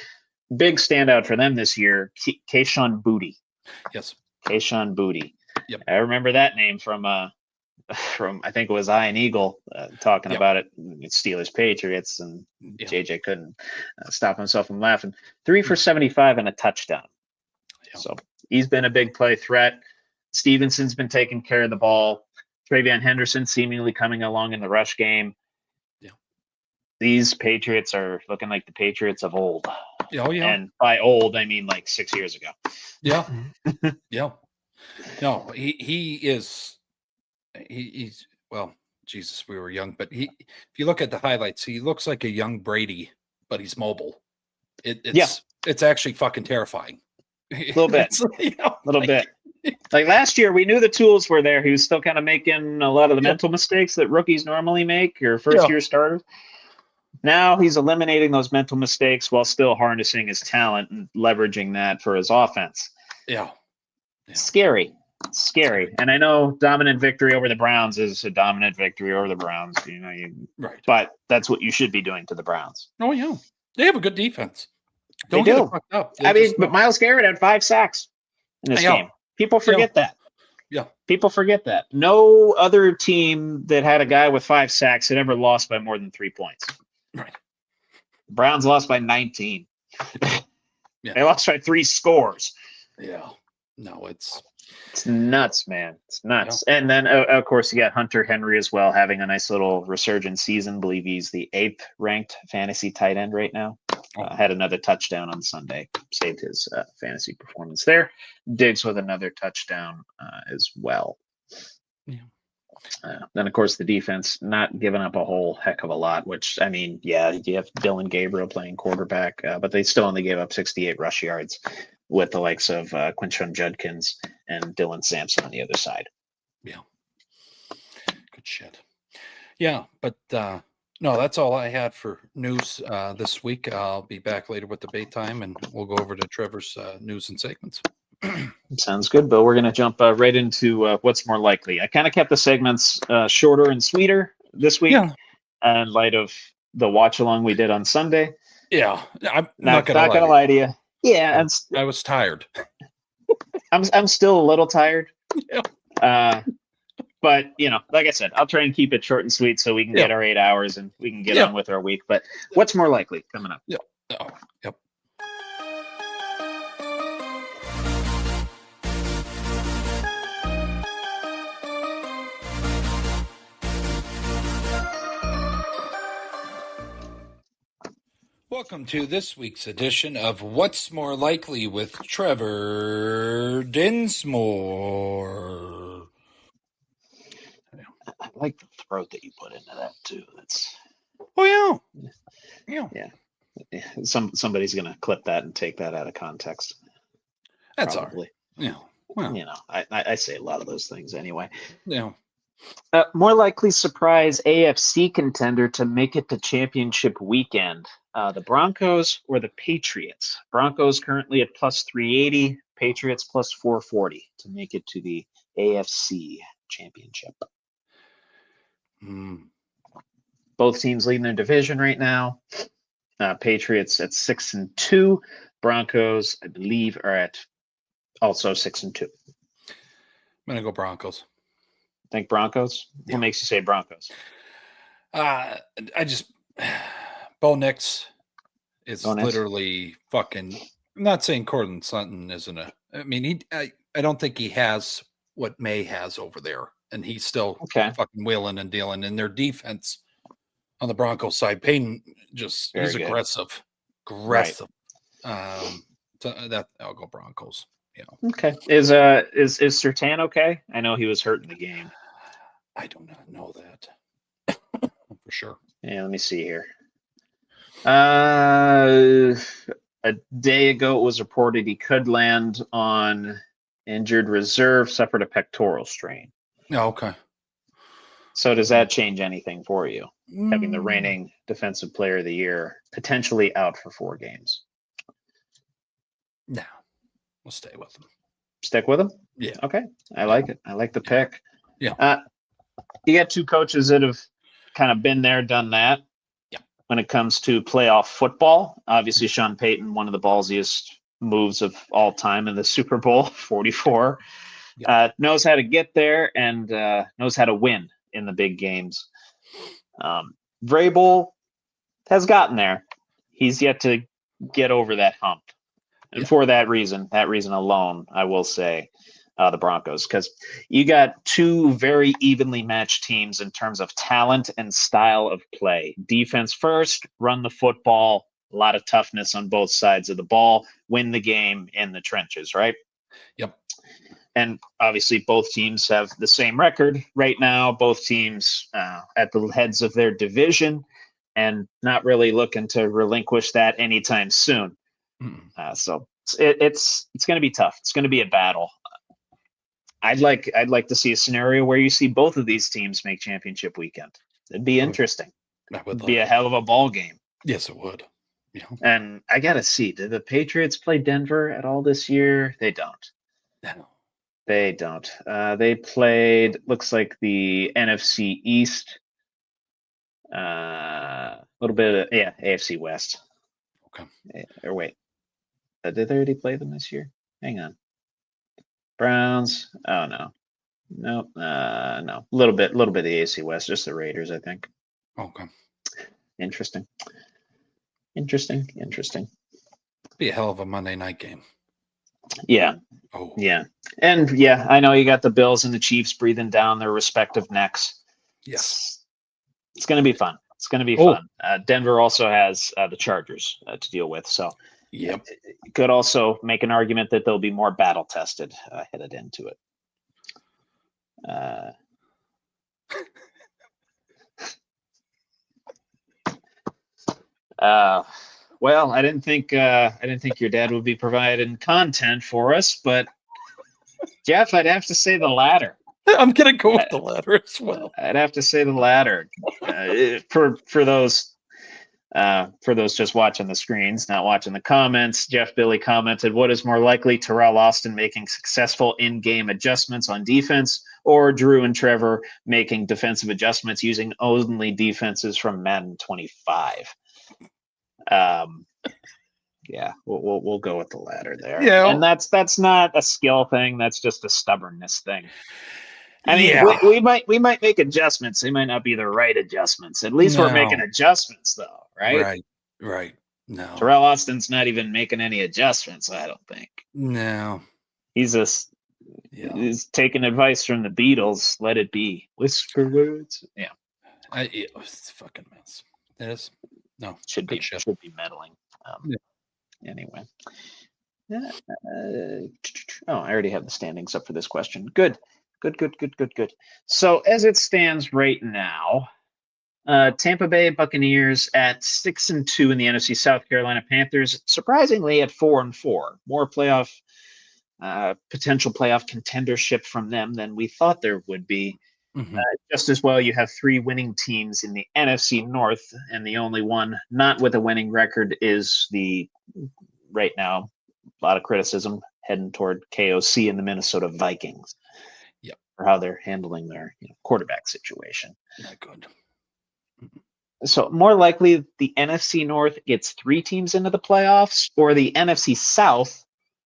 big standout for them this year, Kayshon Boutte. Yes. Kayshon Boutte. Yep. I remember that name from I think it was Ian Eagle talking about it. It's Steelers Patriots, and JJ couldn't stop himself from laughing. 3 for 75 and a touchdown. Yep. So he's been a big play threat. Stevenson's been taking care of the ball. Travion Henderson seemingly coming along in the rush game. Yeah. These Patriots are looking like the Patriots of old. Oh, yeah. And by old, I mean like 6 years ago. Yeah. Yeah. No, he's well, Jesus, we were young, but if you look at the highlights, he looks like a young Brady, but he's mobile. It's actually fucking terrifying. A little bit. Bit. Like last year, we knew the tools were there. He was still kind of making a lot of the mental mistakes that rookies normally make, or first-year starters. Now he's eliminating those mental mistakes while still harnessing his talent and leveraging that for his offense. Yeah. Scary. And I know dominant victory over the Browns is a dominant victory over the Browns. Right. But that's what you should be doing to the Browns. Oh, yeah. They have a good defense. They do. But Myles Garrett had 5 sacks in this game. People forget that. Yeah. People forget that. No other team that had a guy with 5 sacks had ever lost by more than 3 points. Right. Browns lost by 19. They lost by 3 scores. Yeah. No, it's nuts, man. It's nuts. Yeah. And then, of course, you got Hunter Henry as well, having a nice little resurgent season. I believe he's the 8th ranked fantasy tight end right now. had another touchdown on Sunday, saved his fantasy performance there. Diggs with another touchdown as well. Yeah. Then, of course, the defense not giving up a whole heck of a lot, which, I mean, yeah, you have Dylan Gabriel playing quarterback, but they still only gave up 68 rush yards with the likes of Quinshon Judkins and Dylan Sampson on the other side. Yeah. Good shit. Yeah, but no, that's all I had for news this week. I'll be back later with debate time, and we'll go over to Trevor's news and segments. Sounds good, Bill. We're going to jump right into what's more likely. I kind of kept the segments shorter and sweeter this week in light of the watch along we did on Sunday. Yeah, I'm not gonna lie to you. Yeah, I was tired. I'm still a little tired. Yeah. But like I said, I'll try and keep it short and sweet so we can get our 8 hours and we can get on with our week. But what's more likely coming up? Yep. Oh, yep. Welcome to this week's edition of What's More Likely with Trevor Dinsmore. I like the throat that you put into that too. That's yeah. Somebody's gonna clip that and take that out of context. That's probably. All right. Yeah. Well, I say a lot of those things anyway. Yeah. More likely surprise AFC contender to make it to championship weekend. The Broncos or the Patriots? Broncos currently at plus 380, Patriots plus 440 to make it to the AFC championship. Both teams leading their division right now. Patriots at 6-2. Broncos, I believe, are at also 6-2. I'm gonna go Broncos. Think Broncos? Yeah. What makes you say Broncos? I just Bo Nix is literally fucking. I'm not saying Cortland Sutton isn't a. I mean, I don't think he has what May has over there, and he's still fucking wheeling and dealing. And their defense on the Broncos side, Payton he's aggressive. Right. So that I'll go Broncos. Okay. Is Surtain okay? I know he was hurt in the game. I do not know that for sure. Yeah, let me see here. A day ago, it was reported he could land on injured reserve, suffered a pectoral strain. Oh, okay. So does that change anything for you? Having the reigning defensive player of the year potentially out for 4 games? No. We'll stay with him. Stick with him? Yeah. Okay. I like it. I like the pick. Yeah. You got 2 coaches that have kind of been there, done that. Yeah. When it comes to playoff football, obviously Sean Payton, one of the ballsiest moves of all time in the Super Bowl 44, knows how to get there and knows how to win in the big games. Vrabel has gotten there. He's yet to get over that hump. And for that reason alone, I will say the Broncos, because you got 2 very evenly matched teams in terms of talent and style of play. Defense first, run the football, a lot of toughness on both sides of the ball, win the game in the trenches, right? Yep. And obviously both teams have the same record right now. Both teams at the heads of their division and not really looking to relinquish that anytime soon. So it's going to be tough. It's going to be a battle. I'd like to see a scenario where you see both of these teams make championship weekend. It'd be interesting. It'd be a hell of a ball game. Yes, it would. Yeah. And I got to see, did the Patriots play Denver at all this year? They don't. No. They don't. They played, looks like the NFC East. A little bit of, AFC West. Okay. Or wait. Did they already play them this year? Hang on. Browns. Oh no. Nope. No. A little bit of the AFC West, just the Raiders, I think. Okay. Interesting. Be a hell of a Monday night game. Yeah. Oh. Yeah. And yeah, I know you got the Bills and the Chiefs breathing down their respective necks. Yes. It's going to be fun. It's going to be fun. Denver also has the Chargers to deal with, so Yep. you could also make an argument that they'll be more battle tested headed into it. Well, I didn't think your dad would be providing content for us, but Jeff, I'd have to say the latter. I'm gonna go with the latter as well. I'd have to say the latter. For those just watching the screens, not watching the comments, Jeff Billy commented, "What is more likely, Terrell Austin making successful in-game adjustments on defense, or Drew and Trevor making defensive adjustments using only defenses from Madden 25?" Yeah, we'll go with the latter there. Yeah, and that's not a skill thing. That's just a stubbornness thing. I mean, yeah. we might make adjustments. They might not be the right adjustments. At least we're making adjustments, though, right? Right. No, Terrell Austin's not even making any adjustments. I don't think. No, He's just he's taking advice from the Beatles. Let it be. Whisper words. Yeah, it's a fucking mess. It is. No, should be meddling. Anyway. I already have the standings up for this question. Good. So as it stands right now, Tampa Bay Buccaneers at 6-2 in the NFC. South Carolina Panthers surprisingly at 4-4. More playoff potential playoff contendership from them than we thought there would be. Mm-hmm. Just as well, you have 3 winning teams in the NFC North, and the only one not with a winning record is the right now a lot of criticism heading toward KOC and the Minnesota Vikings. Yep. For how they're handling their quarterback situation. Not good. So more likely the NFC North gets 3 teams into the playoffs, or the NFC South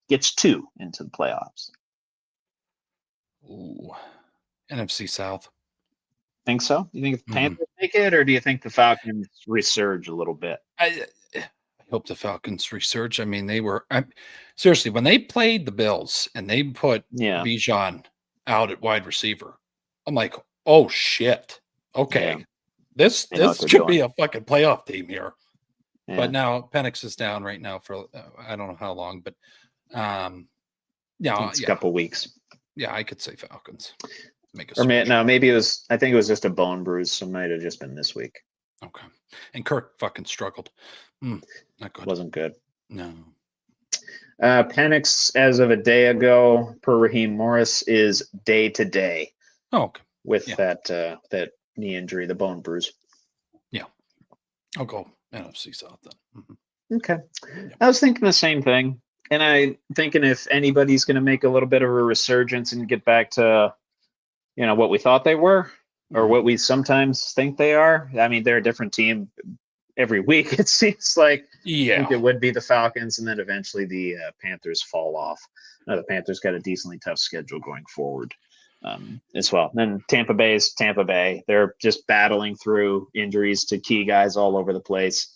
gets 2 into the playoffs. Ooh. NFC South. Think so? You think the Panthers make it, or do you think the Falcons resurge a little bit? I hope the Falcons resurge. I mean, they were seriously when they played the Bills and they put Bijan out at wide receiver. I'm like, oh shit. Okay, this could be a fucking playoff team here. Yeah. But now Penix is down right now for I don't know how long, but it's a couple weeks. Yeah, I could say Falcons. Maybe it was. I think it was just a bone bruise, so it might have just been this week. Okay. And Kirk fucking struggled. Not good. Wasn't good. No. Penix, as of a day ago, per Raheem Morris, is day to day. Oh, okay. With that knee injury, the bone bruise. Yeah. I'll go NFC South then. Mm-hmm. Okay. Yeah. I was thinking the same thing. And I'm thinking if anybody's going to make a little bit of a resurgence and get back to, what we thought they were, or what we sometimes think they are. I mean, they're a different team every week. It seems like. Yeah. I think it would be the Falcons, and then eventually the Panthers fall off. The Panthers got a decently tough schedule going forward as well. And then Tampa Bay is Tampa Bay. They're just battling through injuries to key guys all over the place.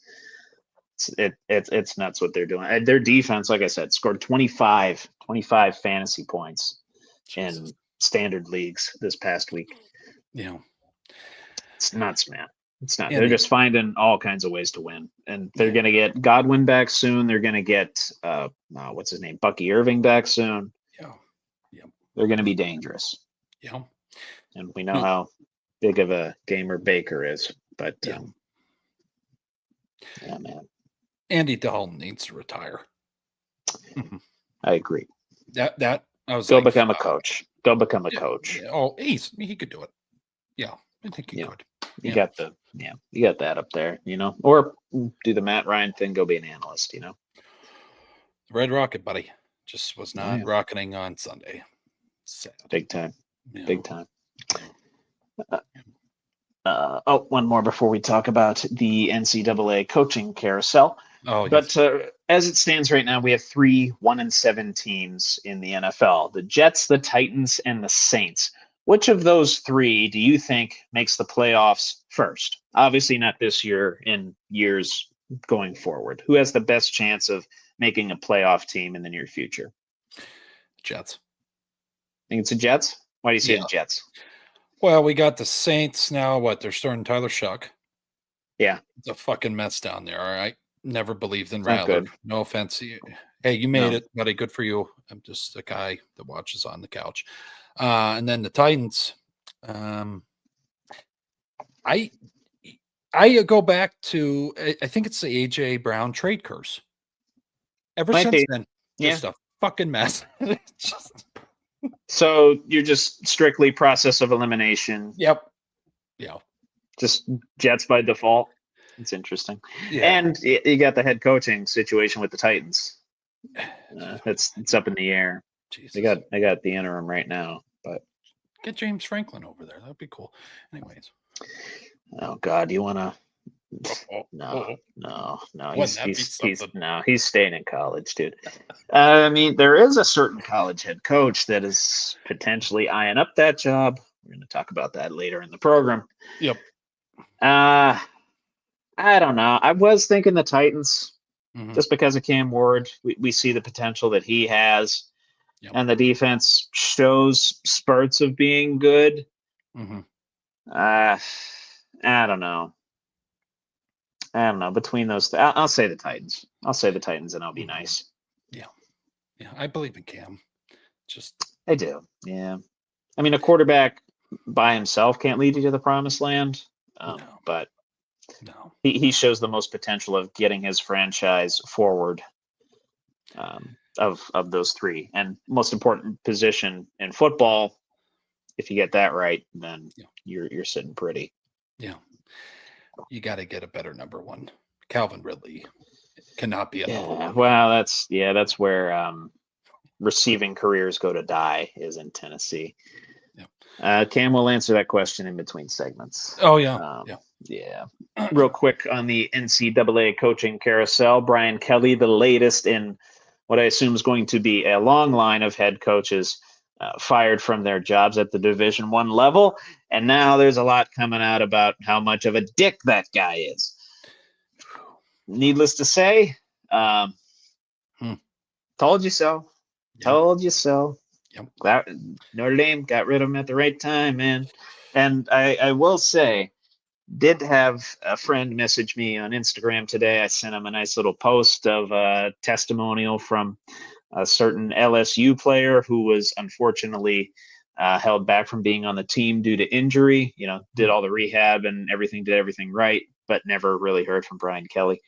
It's nuts what they're doing. Their defense, like I said, scored 25 fantasy points in standard leagues this past week. Yeah. It's nuts, man. It's not. They're just finding all kinds of ways to win, and they're going to get Godwin back soon. They're going to get what's his name, Bucky Irving back soon. Yeah. They're going to be dangerous. Yeah. And we know how big of a gamer Baker is, but man. Andy Dalton needs to retire. I agree. That I was go become a coach. Go become a coach. Oh, he could do it. Yeah, I think he could. You got that up there, or do the Matt Ryan thing, go be an analyst, The Red Rocket, buddy, just was not rocketing on Sunday. Sad. Big time. One more before we talk about the NCAA coaching carousel. But as it stands right now, we have 3 1-7 teams in the NFL: the Jets, the Titans, and the Saints. Which of those 3 do you think makes the playoffs first? Obviously not this year, in years going forward. Who has the best chance of making a playoff team in the near future? Jets. Think it's the Jets? Why do you say the Jets? Well, we got the Saints now. They're starting Tyler Shuck. Yeah. It's a fucking mess down there. All right. Never believed in It's not Rattler. good. No offense. Hey, you made No. it, buddy. Good for you. I'm just a guy that watches on the couch. And then the Titans. I go back to I think it's the AJ Brown trade curse. Ever Might since be. then, Yeah. just a fucking mess. So you're just strictly process of elimination. Yep. Yeah. Just Jets by default. It's interesting. Yeah. And you got the head coaching situation with the Titans. It's up in the air. Jesus. I got the interim right now, but get James Franklin over there. That'd be cool. Anyways. Oh God, you want to? No. He's staying in college, dude. I mean, there is a certain college head coach that is potentially eyeing up that job. We're going to talk about that later in the program. Yep. I don't know. I was thinking the Titans, just because of Cam Ward. We see the potential that he has, and the defense shows spurts of being good. I don't know. Between those, I'll say the Titans. And I'll be nice. Yeah. I believe in Cam. I do. Yeah. I mean, a quarterback by himself can't lead you to the promised land. But he shows the most potential of getting his franchise forward. Of those three, and most important position in football. If you get that right, then you're sitting pretty. Yeah. You got to get a better number one. Calvin Ridley cannot be a number one. Well, that's where receiving careers go to die, is in Tennessee. Cam will answer that question in between segments. Oh yeah. Yeah. Real quick on the NCAA coaching carousel, Brian Kelly, the latest in what I assume is going to be a long line of head coaches fired from their jobs at the Division I level. And now there's a lot coming out about how much of a dick that guy is. Needless to say, told you so. Told you so. Notre Dame got rid of him at the right time, man. And I will say, did have a friend message me on Instagram today. I sent him a nice little post of a testimonial from a certain LSU player who was unfortunately held back from being on the team due to injury. Did all the rehab and did everything right, but never really heard from Brian Kelly.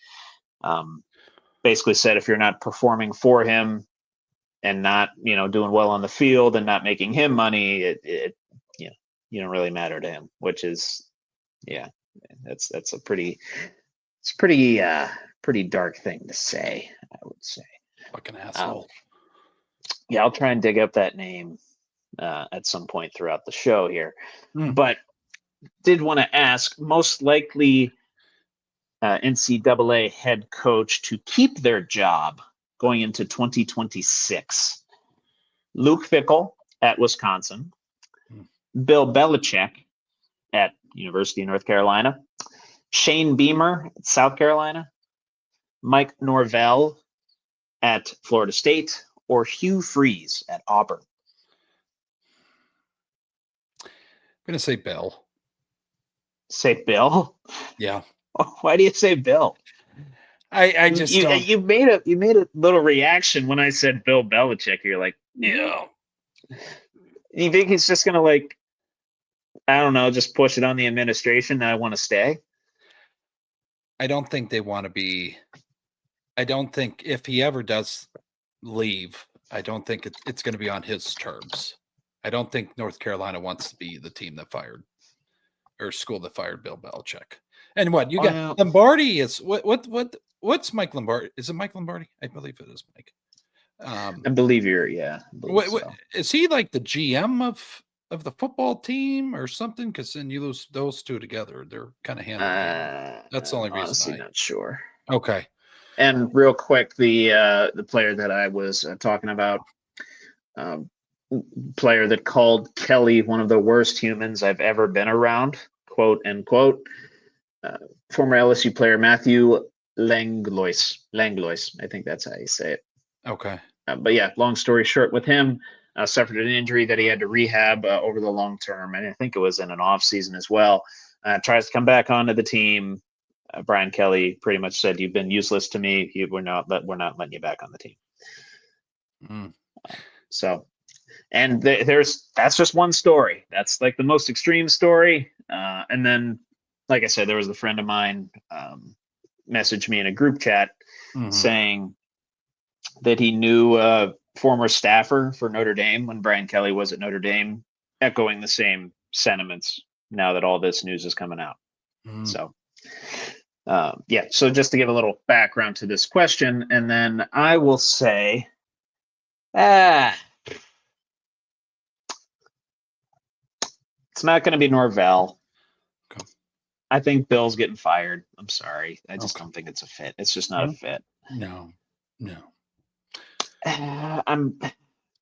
Basically said if you're not performing for him and not, doing well on the field and not making him money, you don't really matter to him, which is, that's a pretty dark thing to say, I would say. Fucking asshole. I'll try and dig up that name at some point throughout the show here. But did want to ask, most likely NCAA head coach to keep their job going into 2026. Luke Fickell at Wisconsin. Bill Belichick at University of North Carolina. Shane Beamer at South Carolina. Mike Norvell at Florida State, or Hugh Freeze at Auburn. I'm going to say Bill. Say Bill? Yeah. Why do you say Bill? I just you made a little reaction when I said Bill Belichick. You're like, yeah. You think he's just going to I don't know, just push it on the administration that I want to stay? I don't think they want to be. I don't think if he ever does leave, I don't think it's going to be on his terms. I don't think North Carolina wants to be the team that fired or school that fired Bill Belichick. And what you got? Lombardi is what's Mike Lombardi? Is it Mike Lombardi? I believe it is Mike. I believe you're. Yeah. Is he like the GM of the football team or something? Because then you lose those two together. They're kind of hand in hand. That's the only reason. Honestly, not sure. Okay. And real quick, the player that I was talking about, player that called Kelly one of the worst humans I've ever been around, quote unquote, former LSU player Matthew Langlois. I think that's how you say it. Okay. But yeah, long story short, with him, suffered an injury that he had to rehab over the long term, and I think it was in an off season as well. Tries to come back onto the team. Brian Kelly pretty much said, "You've been useless to me. We're not letting you back on the team." Mm. So, and that's just one story. That's like the most extreme story. And then, like I said, there was a friend of mine messaged me in a group chat saying that he knew a former staffer for Notre Dame when Brian Kelly was at Notre Dame, echoing the same sentiments now that all this news is coming out. So, so just to give a little background to this question, and then I will say, it's not going to be Norvell. Okay. I think Bill's getting fired. I'm sorry. I just don't think it's a fit. It's just not a fit. No.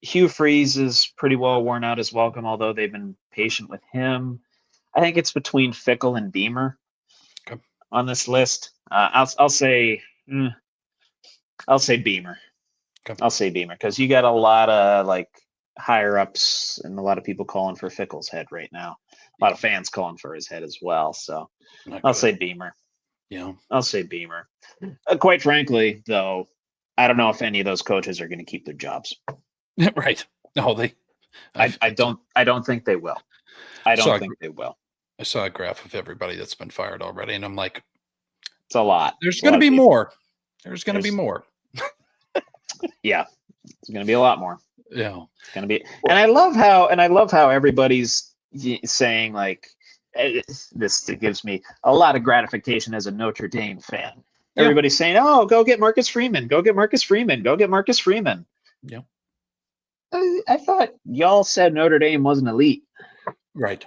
Hugh Freeze is pretty well worn out his welcome, although they've been patient with him. I think it's between Fickle and Beamer on this list. I'll say Beamer. I'll say Beamer because you got a lot of like higher ups and a lot of people calling for Fickle's head right now. A lot of fans calling for his head as well. So I'll say Beamer. Yeah, I'll say Beamer. Quite frankly, though, I don't know if any of those coaches are going to keep their jobs. Right. No, I don't think they will. I don't think they will. I saw a graph of everybody that's been fired already, and I'm like, it's a lot. There's going to be more. There's going to be more. Yeah, it's going to be a lot more. Yeah, it's going to be. And I love how everybody's saying like this. It gives me a lot of gratification as a Notre Dame fan. Yeah. Everybody's saying, "Oh, go get Marcus Freeman. Go get Marcus Freeman. Go get Marcus Freeman." Yeah. I thought y'all said Notre Dame wasn't elite. Right.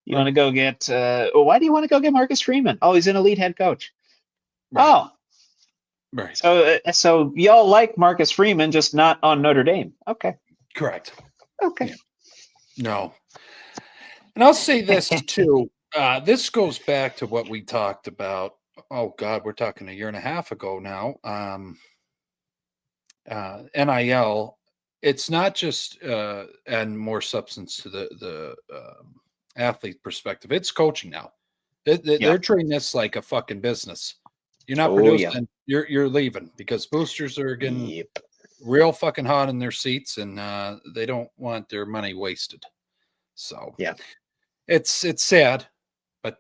You want to go get why do you want to go get Marcus Freeman? Oh, he's an elite head coach. Right. Oh. Right. So y'all like Marcus Freeman, just not on Notre Dame. Okay. Correct. Okay. Yeah. No. And I'll say this too. This goes back to what we talked about. Oh God, we're talking a year and a half ago now. NIL. It's not just adding more substance to the athlete perspective. It's coaching now. They're treating this like a fucking business. You're not producing. Yeah. You're leaving because boosters are getting real fucking hot in their seats, and they don't want their money wasted. So it's sad, but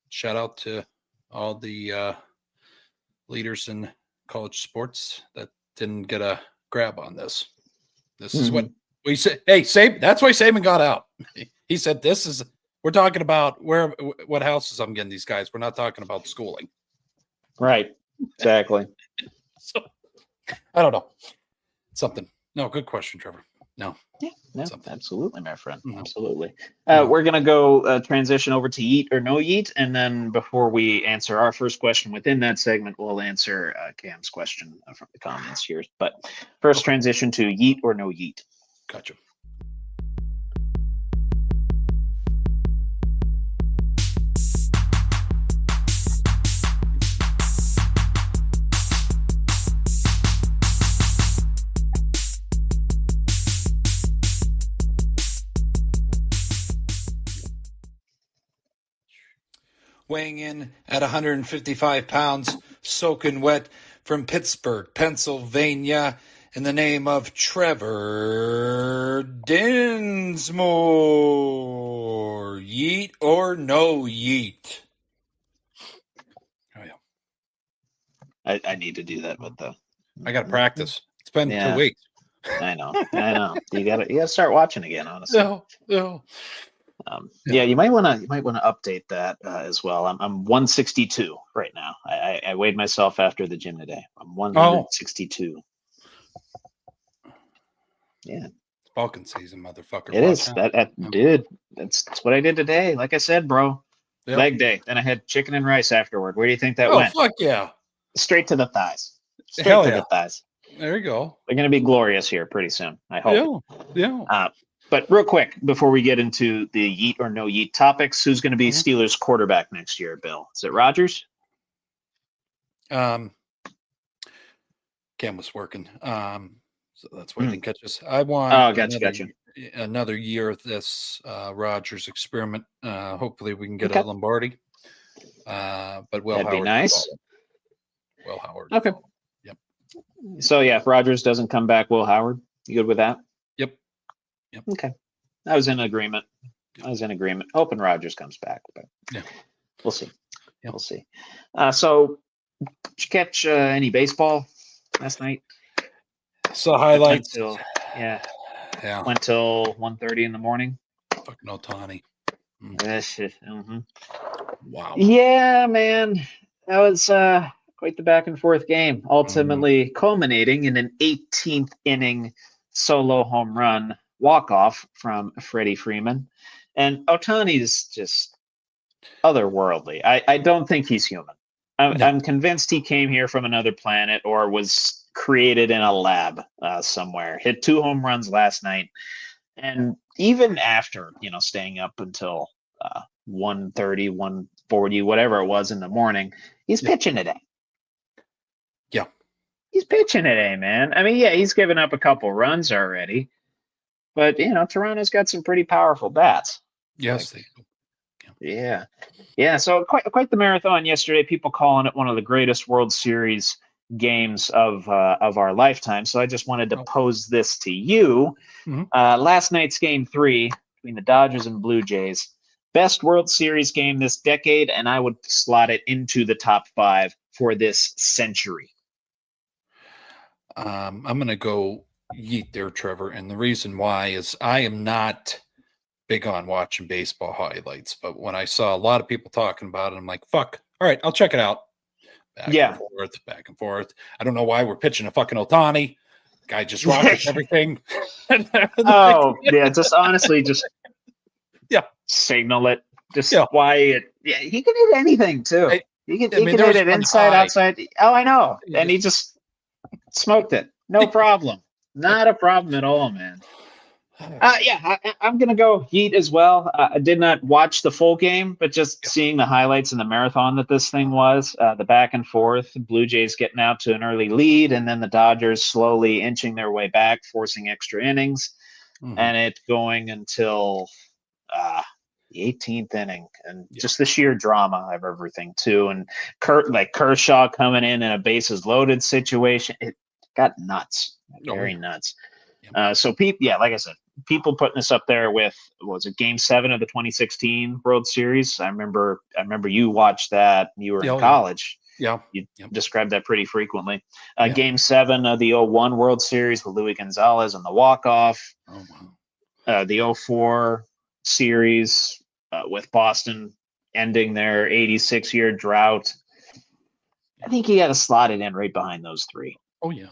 shout out to all the leaders in college sports that didn't get a grab on this. This is what we said. Hey, Saban, that's why Saban got out. He said, we're talking about what houses I'm getting these guys. We're not talking about schooling. Right. Exactly. So, I don't know. Something. No, good question, Trevor. No. Yeah, no, absolutely, my friend. No. Absolutely. We're going to go transition over to yeet or no yeet. And then before we answer our first question within that segment, we'll answer Cam's question from the comments here. But first, transition to yeet or no yeet. Gotcha. Weighing in at 155 pounds, soaking wet from Pittsburgh, Pennsylvania, in the name of Trevor Dinsmore. Yeet or no yeet? Oh, yeah. I need to do that with I got to practice. It's been 2 weeks. I know. You gotta start watching again, honestly. No. You might want to update that as well. I'm 162 right now. I weighed myself after the gym today. I'm 162. Yeah, it's Balkan season, motherfucker. It is dude. That's what I did today. Like I said, bro. Yep. Leg day. Then I had chicken and rice afterward. Where do you think that went? Fuck yeah! Straight to the thighs. The thighs. There you go. They're gonna be glorious here pretty soon. I hope. Yeah. But real quick, before we get into the yeet or no yeet topics, who's going to be Steelers quarterback next year, Bill? Is it Rodgers? Cam was working. So that's why I didn't catch this. I want another year of this Rodgers experiment. Hopefully we can get a Lombardi. But Will That'd be Howard. nice. Will Howard. Okay. Yep. So yeah, if Rodgers doesn't come back, Will Howard. You good with that? Yep. Okay. I was in agreement. Hoping Rodgers comes back, but we'll see. Yep. We'll see. So, did you catch any baseball last night? So highlights. Went till 1:30 in the morning. Fucking Ohtani. Mm-hmm. Wow. Yeah, man. That was quite the back and forth game, ultimately culminating in an 18th inning solo home run walk-off from Freddie Freeman. And Ohtani is just otherworldly. I don't think he's human. I'm convinced he came here from another planet or was created in a lab somewhere. Hit 2 home runs last night. And even after, staying up until 1:30, 1:40, whatever it was in the morning, he's pitching today. Yeah. He's pitching today, man. I mean, yeah, he's given up a couple runs already. But, Toronto's got some pretty powerful bats. Yes, they do. Yeah. Yeah, so quite the marathon yesterday. People calling it one of the greatest World Series games of our lifetime. So I just wanted to pose this to you. Last night's game 3 between the Dodgers and Blue Jays. Best World Series game this decade, and I would slot it into the top 5 for this century. I'm going to go yeet there, Trevor. And the reason why is I am not big on watching baseball highlights, but when I saw a lot of people talking about it, I'm like, fuck, all right, I'll check it out. Back and forth. I don't know why we're pitching a fucking Ohtani. Guy just rockets everything. Just honestly, signal it. Why it? Yeah, he can hit anything too. He can hit it inside, outside. Oh, I know. And he just smoked it. No problem. Not a problem at all, man. I'm going to go Heat as well. I did not watch the full game, but just seeing the highlights in the marathon that this thing was, the back and forth, Blue Jays getting out to an early lead, and then the Dodgers slowly inching their way back, forcing extra innings, and it going until the 18th inning. And just the sheer drama of everything, too. And Kershaw coming in a bases loaded situation. It got nuts. Very nuts. So like I said, people putting this up there with, was it Game 7 of the 2016 World Series? I remember you watched that. You were in college. Yeah. You described that pretty frequently. Game 7 of the 01 World Series with Luis Gonzalez and the walk-off. Oh, wow. The 04 series with Boston ending their 86-year drought. I think you got to slot it in right behind those 3. Oh, yeah.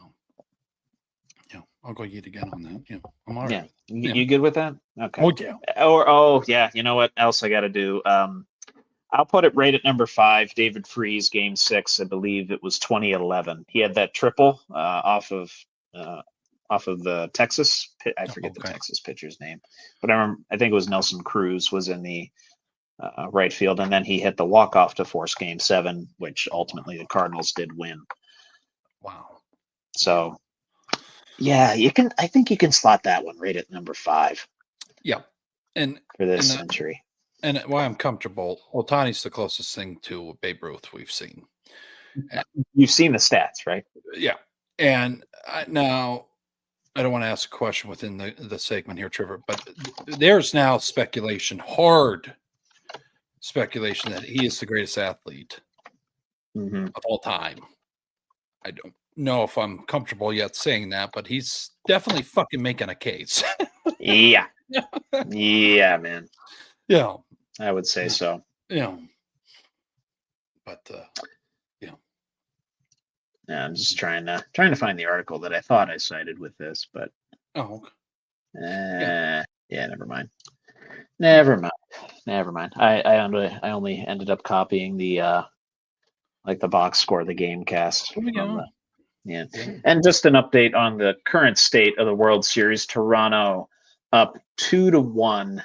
I'll go yeet again on that. Yeah, I'm all right. You good with that? Okay. Oh, yeah. You know what else I got to do? I'll put it right at number 5. David Freese, Game 6. I believe it was 2011. He had that triple off of the Texas. I forget the Texas pitcher's name, but I think it was Nelson Cruz was in the right field, and then he hit the walk-off to force Game 7, which ultimately the Cardinals did win. Wow. So. Yeah, you can. I think you can slot that one right at number 5. Yeah, and for this century. And why I'm comfortable, Ohtani's the closest thing to Babe Ruth we've seen. You've seen the stats, right? Yeah, and now I don't want to ask a question within the segment here, Trevor, but there's now hard speculation that he is the greatest athlete of all time. I don't know if I'm comfortable yet saying that, but he's definitely fucking making a case. Yeah, man. Yeah, I would say so. Yeah, but yeah, I'm just trying to find the article that I thought I cited with this, but never mind. I only ended up copying the the box score, the game cast. Yeah. And just an update on the current state of the World Series. Toronto up 2-1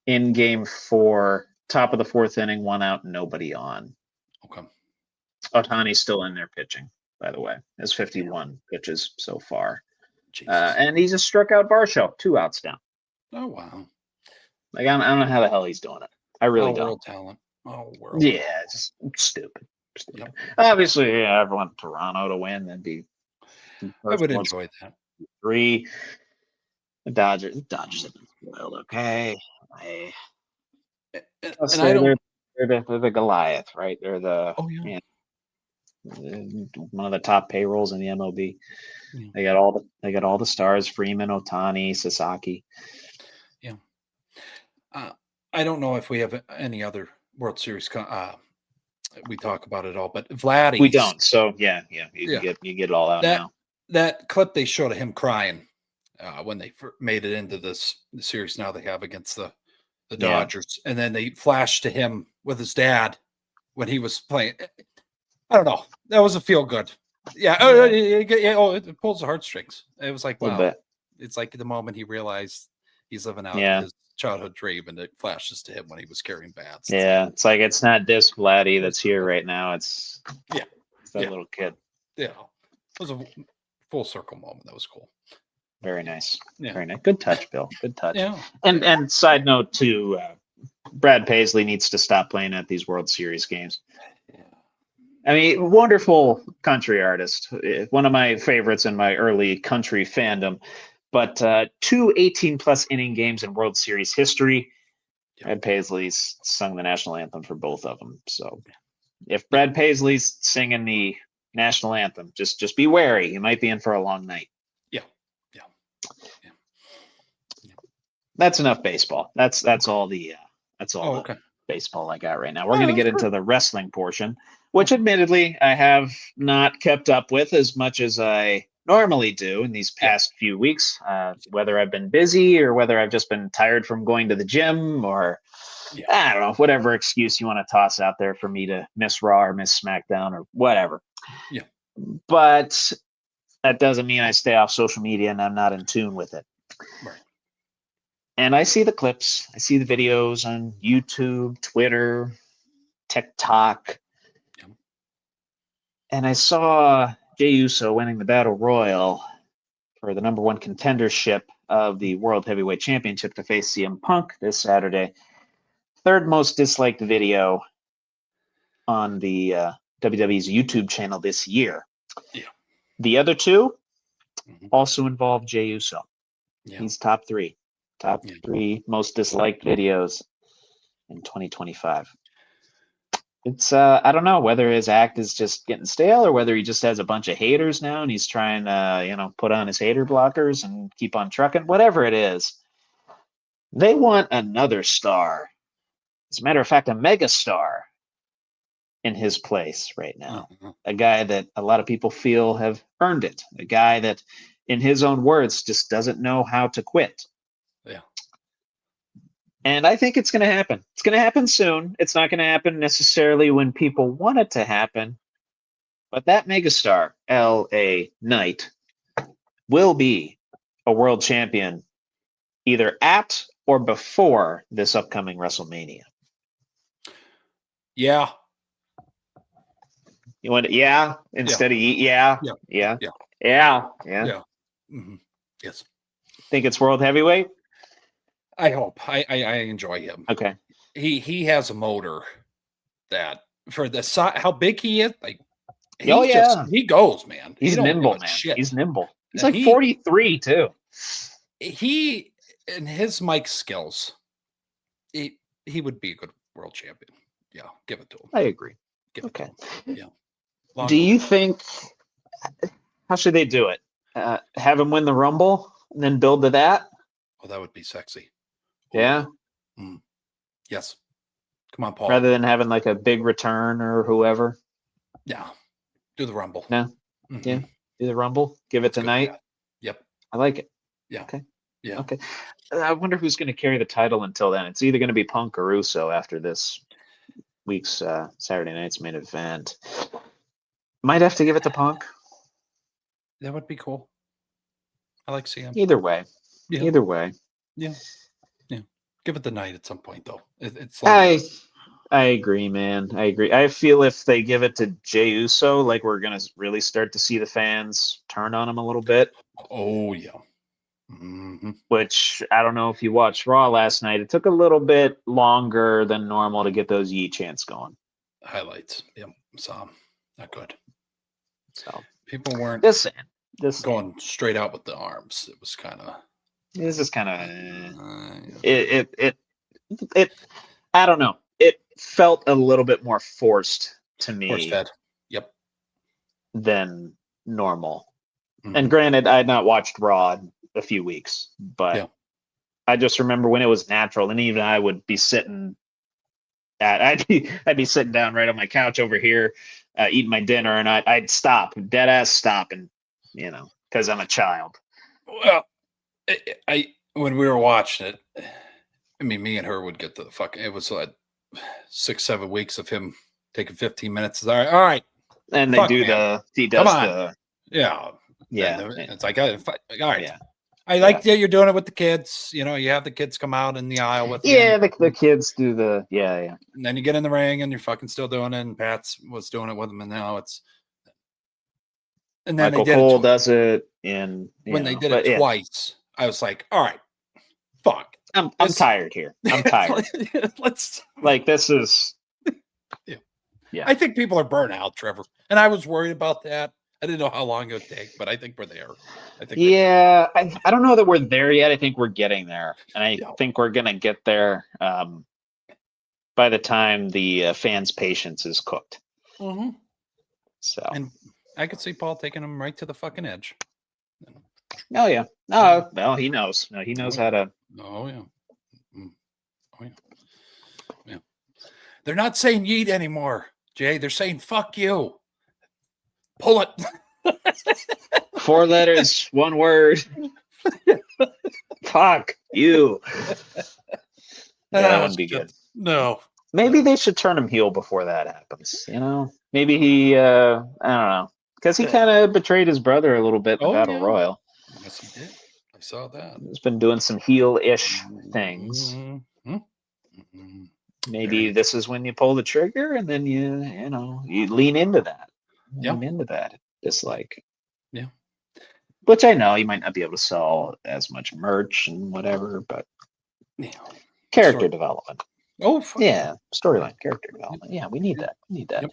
in Game 4, top of the 4th inning, 1 out, nobody on. Okay. Ohtani's still in there pitching, by the way. Has 51 pitches so far. And he just struck out Barshow, 2 outs down. Oh, wow. I don't know how the hell he's doing it. I really don't. World talent. Oh, world. Yeah, it's stupid. Yep. Obviously, yeah, I want Toronto to win. That'd be I would World enjoy that. 3. The Dodgers have been spoiled. Okay, Plus, And I don't. they're the Goliath, right? They're the Oh yeah. one of the top payrolls in the MLB. Yeah. They got all the stars: Freeman, Otani, Sasaki. Yeah. I don't know if we have any other World Series. We talk about it all, but Vladdy. We don't. So yeah, you get it all out now. That clip they showed of him crying when they made it into the series. Now they have against the Dodgers, and then they flashed to him with his dad when he was playing. I don't know. That was a feel good. Yeah. It pulls the heartstrings. It was like, wow. It's like the moment he realized he's living out his childhood dream, and it flashes to him when he was carrying bats. It's like it's not Disc Vladdy that's here right now. It's that little kid. Yeah. It was a full circle moment. That was cool. Very nice. Yeah. Very nice. Good touch, Bill. Good touch. Yeah. And side note too, Brad Paisley needs to stop playing at these World Series games. Yeah. I mean, wonderful country artist. One of my favorites in my early country fandom. But 2 18-plus inning games in World Series history. Brad Paisley's sung the national anthem for both of them. So if Brad Paisley's singing the national anthem, just be wary. You might be in for a long night. That's enough baseball. That's all the baseball I got right now. We're going to get into the wrestling portion, which admittedly I have not kept up with as much as I normally do in these past few weeks, whether I've been busy or whether I've just been tired from going to the gym or I don't know, whatever excuse you want to toss out there for me to miss Raw or miss SmackDown or whatever. Yeah. But that doesn't mean I stay off social media and I'm not in tune with it. Right. And I see the clips, I see the videos on YouTube, Twitter, TikTok. Yeah. And I saw Jey Uso winning the Battle Royal for the number 1 contendership of the World Heavyweight Championship to face CM Punk this Saturday. 3rd most disliked video on the WWE's YouTube channel this year. Yeah. The other 2 also involve Jey Uso. Yeah. He's top 3 most disliked videos in 2025. It's I don't know whether his act is just getting stale or whether he just has a bunch of haters now and he's trying to put on his hater blockers and keep on trucking. Whatever it is, they want another star. As a matter of fact, a mega star in his place right now. A guy that a lot of people feel have earned it. A guy that, in his own words, just doesn't know how to quit. Yeah. And I think it's going to happen. It's going to happen soon. It's not going to happen necessarily when people want it to happen. But that megastar, L.A. Knight, will be a world champion either at or before this upcoming WrestleMania. Yeah. You want instead of Yeah. Mm-hmm. Yes. Think it's world heavyweight? I hope. I enjoy him. Okay. He has a motor that for the size, how big he is, like he goes, man. He's nimble, man. Shit. He's nimble. He's like 43 too. He and his mic skills, he would be a good world champion. Yeah, give it to him. I agree. Give it to him. Yeah. Do you think? How should they do it? Have him win the Rumble and then build to that? Oh, that would be sexy. Yeah. Yes. Come on, Paul. Rather than having like a big return or whoever. Yeah. Do the Rumble. No. Mm-hmm. Yeah. Do the Rumble. Give it tonight. Yep. I like it. Yeah. Okay. Yeah. Okay. I wonder who's going to carry the title until then. It's either going to be Punk or Uso after this week's Saturday night's main event. Might have to give it to Punk. That would be cool. I like seeing him. Either way. Yeah. Either way. Yeah. Yeah. Give it the night at some point, though. It's like I agree, man. I agree. I feel if they give it to Jey Uso, like we're going to really start to see the fans turn on him a little bit. Oh, yeah. which I don't know if you watched Raw last night. It took a little bit longer than normal to get those yeet chants going. Highlights. Yep. So not good. So people weren't this going straight out with the arms. It was kind of. This is kind of it. I don't know. It felt a little bit more forced to me. Force fed. Yep. Than normal. And granted, I had not watched Raw in a few weeks, but I just remember when it was natural, and even I would be sitting I'd be sitting down right on my couch over here, eating my dinner, and I'd stop, dead ass stop, and because I'm a child. Well, I when we were watching it, I mean, me and her would get the fucking. It was like 6-7 weeks of him taking 15 minutes. All right, and they do man. He does the yeah. It's like all right. Yeah. I like that you're doing it with the kids. You have the kids come out in the aisle with you. Yeah, the kids do the yeah. And then you get in the ring and you're fucking still doing it. And Pat's was doing it with them, and now it's. And then Michael Cole does it, and when they did it twice, I was like, all right, fuck. I'm tired here. I'm tired. Let's this is. Yeah. I think people are burnt out, Trevor, and I was worried about that. I didn't know how long it would take, but I think we're there. I don't know that we're there yet. I think we're getting there, and I think we're gonna get there by the time the fans' patience is cooked. Mm-hmm. So, and I could see Paul taking him right to the fucking edge. Oh yeah. Oh well, he knows. No, he knows how to. Oh yeah. Oh yeah. Yeah. They're not saying yeet anymore, Jay. They're saying fuck you. Pull it. 4 letters, 1 word. Fuck you. That wouldn't be good. No. Maybe they should turn him heel before that happens. Maybe he. I don't know, because he kind of betrayed his brother a little bit in the Battle Royal. Yes, he did. I saw that. He's been doing some heel-ish things. Maybe this is when you pull the trigger, and then you lean into that. Lean into that dislike. Yeah. Which I know you might not be able to sell as much merch and whatever, but character development. Oh, yeah, storyline, character development. Yeah, we need that. Yep.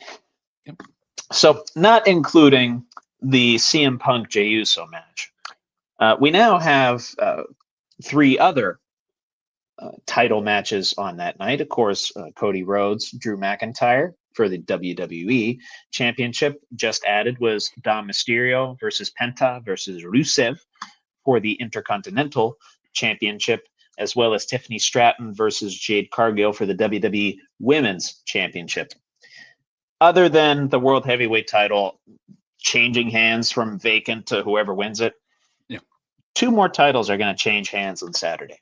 So, not including the CM Punk Jey Uso match, we now have 3 other title matches on that night. Of course, Cody Rhodes, Drew McIntyre for the WWE Championship. Just added was Dom Mysterio versus Penta versus Rusev for the Intercontinental Championship, as well as Tiffany Stratton versus Jade Cargill for the WWE Women's Championship. Other than the World Heavyweight title changing hands from vacant to whoever wins it, 2 more titles are going to change hands on Saturday.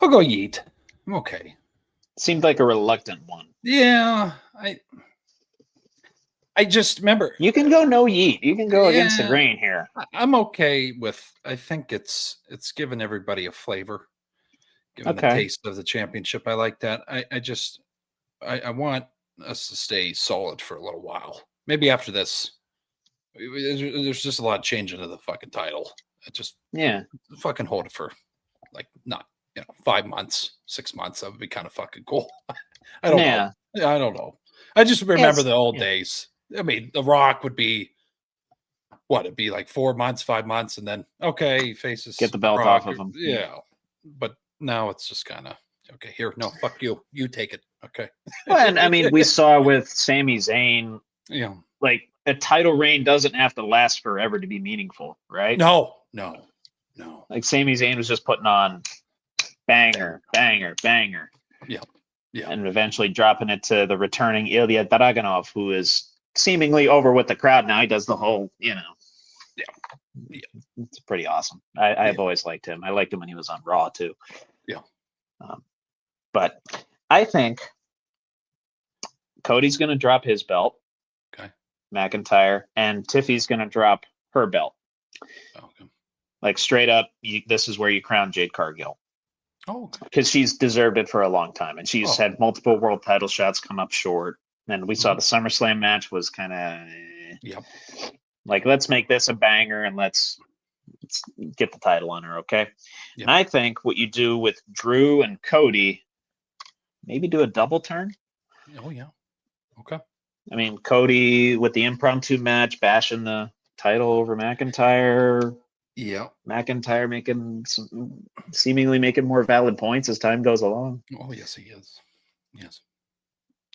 I'll go yeet. I'm okay. Seemed like a reluctant one. Yeah, I just remember you can go no yeet. You can go against the grain here. I'm okay with. I think it's giving everybody a flavor, giving the taste of the championship. I like that. I want us to stay solid for a little while. Maybe after this, there's just a lot of change into the fucking title. Fucking hold it for not 5 months, 6 months. That would be kind of fucking cool. I don't know. I don't know. I just remember the old days. I mean, The Rock would be it'd be like 4 months, 5 months, and then he faces get the belt off of him. Yeah. But now it's just kind of here. No, fuck you. You take it. Okay. Well, and I mean, we saw with Sami Zayn, a title reign doesn't have to last forever to be meaningful, right? No. Like Sami Zayn was just putting on banger. Yeah. And eventually dropping it to the returning Ilya Dragunov, who is seemingly over with the crowd now. He does the whole, Yeah. It's pretty awesome. I've always liked him. I liked him when he was on Raw too. Yeah. But I think Cody's going to drop his belt. Okay. McIntyre, and Tiffy's going to drop her belt. Okay. Straight up, this is where you crown Jade Cargill. Oh, because she's deserved it for a long time, and she's had multiple world title shots come up short. And we saw the SummerSlam match was kind of Yep. Like, let's make this a banger and let's get the title on her, okay? Yep. And I think what you do with Drew and Cody, maybe do a double turn. Oh yeah. Okay. I mean, Cody with the impromptu match, bashing the title over McIntyre. Yeah. McIntyre seemingly making more valid points as time goes along. Oh yes, he is. Yes.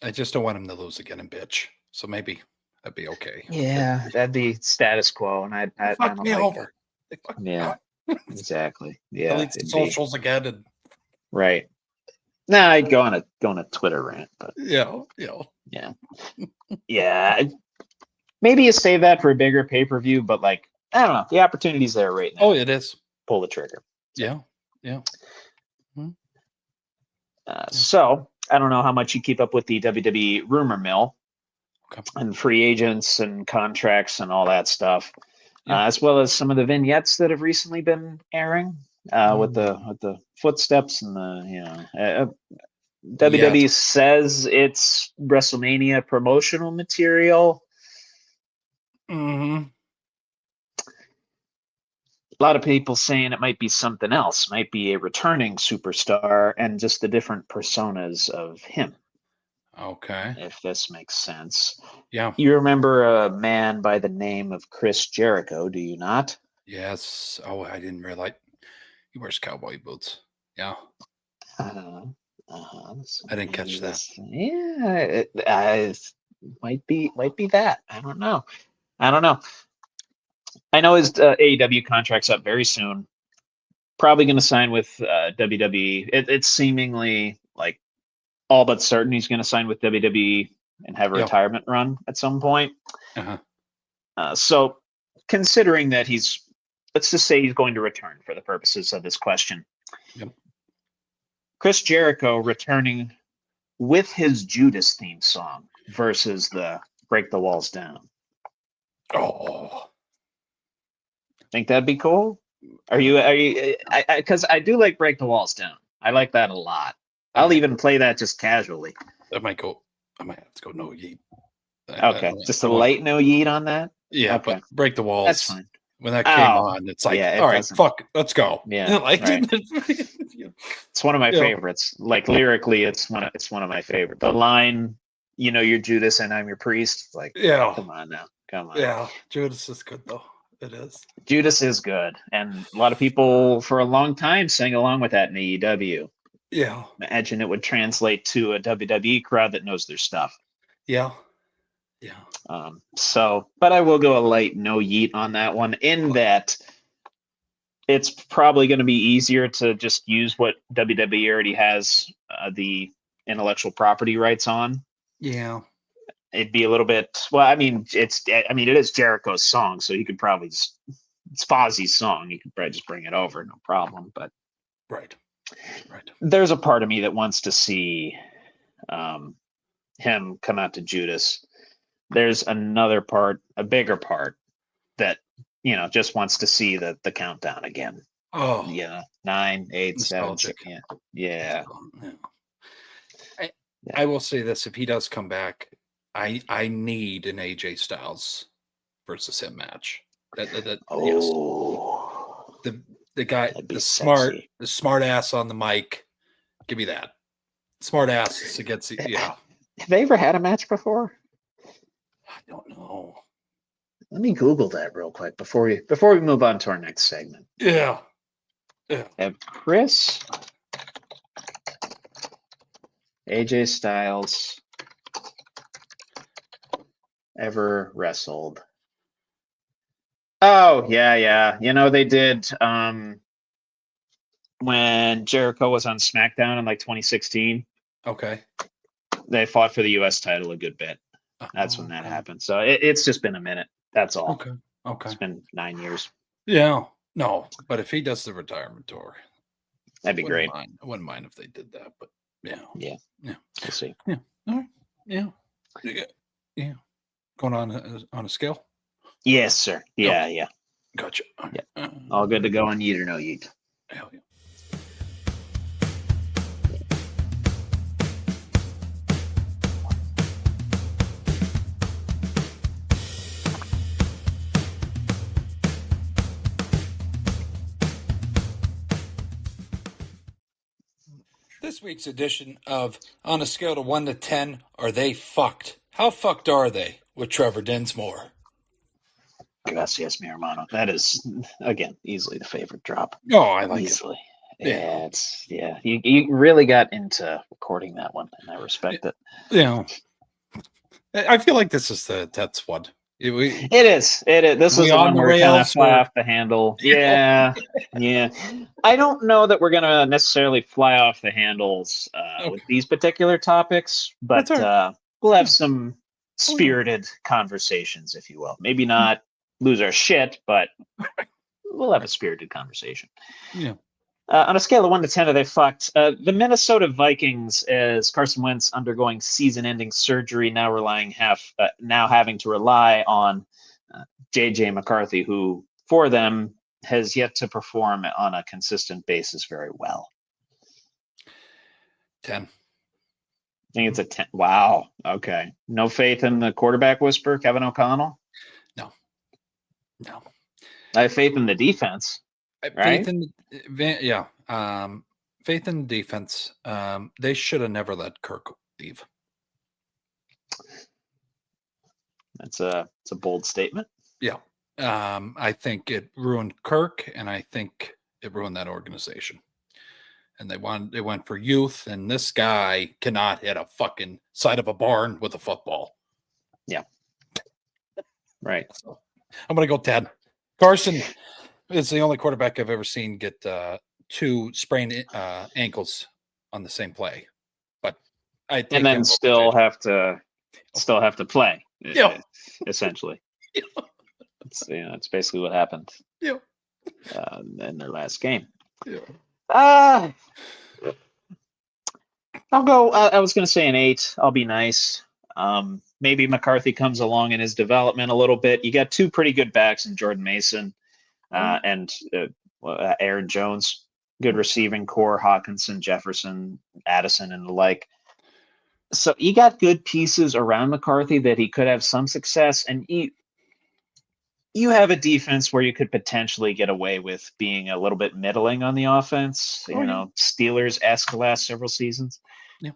I just don't want him to lose again and bitch. So maybe that'd be okay. Yeah, that'd be status quo, and I Fuck don't me like over. that. Yeah, exactly. Yeah, Delete the socials again and right. Nah, I'd go on a Twitter rant, but yeah. yeah. Maybe you save that for a bigger pay-per-view, but like, I don't know, the opportunity's there right now. Oh, it is. Pull the trigger. Yeah. So I don't know how much you keep up with the WWE rumor mill and free agents and contracts and all that stuff, as well as some of the vignettes that have recently been airing with the footsteps and the WWE says it's WrestleMania promotional material. Mm-hmm. A lot of people saying it might be something else, might be a returning superstar and just the different personas of him. Okay. If this makes sense. Yeah. You remember a man by the name of Chris Jericho, do you not? Yes. Oh, I didn't realize he wears cowboy boots. Yeah. I didn't catch that. Yeah, it might be that. I don't know. I know his AEW contract's up very soon. Probably going to sign with WWE. It's seemingly like all but certain he's going to sign with WWE and have a retirement run at some point. So considering that let's just say he's going to return for the purposes of this question. Yep. Chris Jericho returning with his Judas theme song versus the Break the Walls Down. Oh. Think that'd be cool? Are you, because I do like Break the Walls Down. I like that a lot. I'll even play that just casually. I might have to go no yeet. Okay, just a light no yeet on that? Yeah, okay. But Break the Walls. That's fine. When that came on, it's like, all right, fuck, let's go. Yeah, like, right. It's one of my favorites. Like lyrically, it's one of my favorites. The line, you're Judas and I'm your priest. Like, come on now, come on. Yeah, Judas is good though. It is. Judas is good, and a lot of people for a long time sang along with that in AEW. Yeah. Imagine it would translate to a WWE crowd that knows their stuff. Yeah. But I will go a light no yeet on that one, in that it's probably going to be easier to just use what WWE already has the intellectual property rights on. Yeah. It'd be a little bit, it is Jericho's song, so you could probably it's Fozzie's song. You could probably just bring it over, no problem. But right. There's a part of me that wants to see him come out to Judas. There's another part, a bigger part, that just wants to see the countdown again. Oh, 9, 8, 7, 6. Yeah. I will say this: if he does come back, I need an AJ Styles versus him match. Yes. The guy, the smart ass on the mic. Give me that. Smart ass against Have they ever had a match before? I don't know. Let me Google that real quick before we move on to our next segment. Yeah. Have Chris, AJ Styles ever wrestled? Oh, yeah. They did when Jericho was on SmackDown in like 2016. Okay. They fought for the US title a good bit. That's when that happened. So it's just been a minute. That's all. Okay. It's been 9 years. Yeah. No, but if he does the retirement tour, that'd be great. I wouldn't mind if they did that, but yeah. We'll see. Yeah. All right. Yeah. Going on a scale? Yes, sir. Yeah. Gotcha. Yeah. All good to go on yeet or no yeet. Hell yeah. This week's edition of On a Scale of 1 to 10, Are They Fucked? How fucked are they? With Trevor Dinsmore. Gracias, mi hermano. That is, again, easily the favorite drop. Oh, I like easily. it. Yeah, You really got into recording that one, and I respect it. Yeah. I feel like this is the 10th one. It is. This is the one where we kind of fly off the handle. Yeah. I don't know that we're going to necessarily fly off the handles with these particular topics, but we'll have some spirited conversations, if you will. Maybe not lose our shit, but we'll have a spirited conversation. Yeah. On a scale of 1 to 10, are they fucked? The Minnesota Vikings, as Carson Wentz undergoing season-ending surgery, now having to rely on J.J. McCarthy, who for them has yet to perform on a consistent basis very well. 10. I think it's a 10. Wow. Okay. No faith in the quarterback whisperer, Kevin O'Connell? No. I have faith in the defense. Right? Faith in faith in the defense. They should have never let Kirk leave. It's a bold statement. Yeah. I think it ruined Kirk, and I think it ruined that organization. And they went for youth, and this guy cannot hit a fucking side of a barn with a football. Yeah. Right. So I'm gonna go 10. Carson is the only quarterback I've ever seen get 2 sprained ankles on the same play, but and then still have to play. Yeah, essentially. Yeah. It's basically what happened. Yeah. In their last game. Yeah. I'll go. I was going to say an 8. I'll be nice. Maybe McCarthy comes along in his development a little bit. You got 2 pretty good backs in Jordan Mason. And Aaron Jones, good receiving core, Hawkinson, Jefferson, Addison, and the like. So you got good pieces around McCarthy that he could have some success, and you have a defense where you could potentially get away with being a little bit middling on the offense. Steelers-esque the last several seasons. Yeah.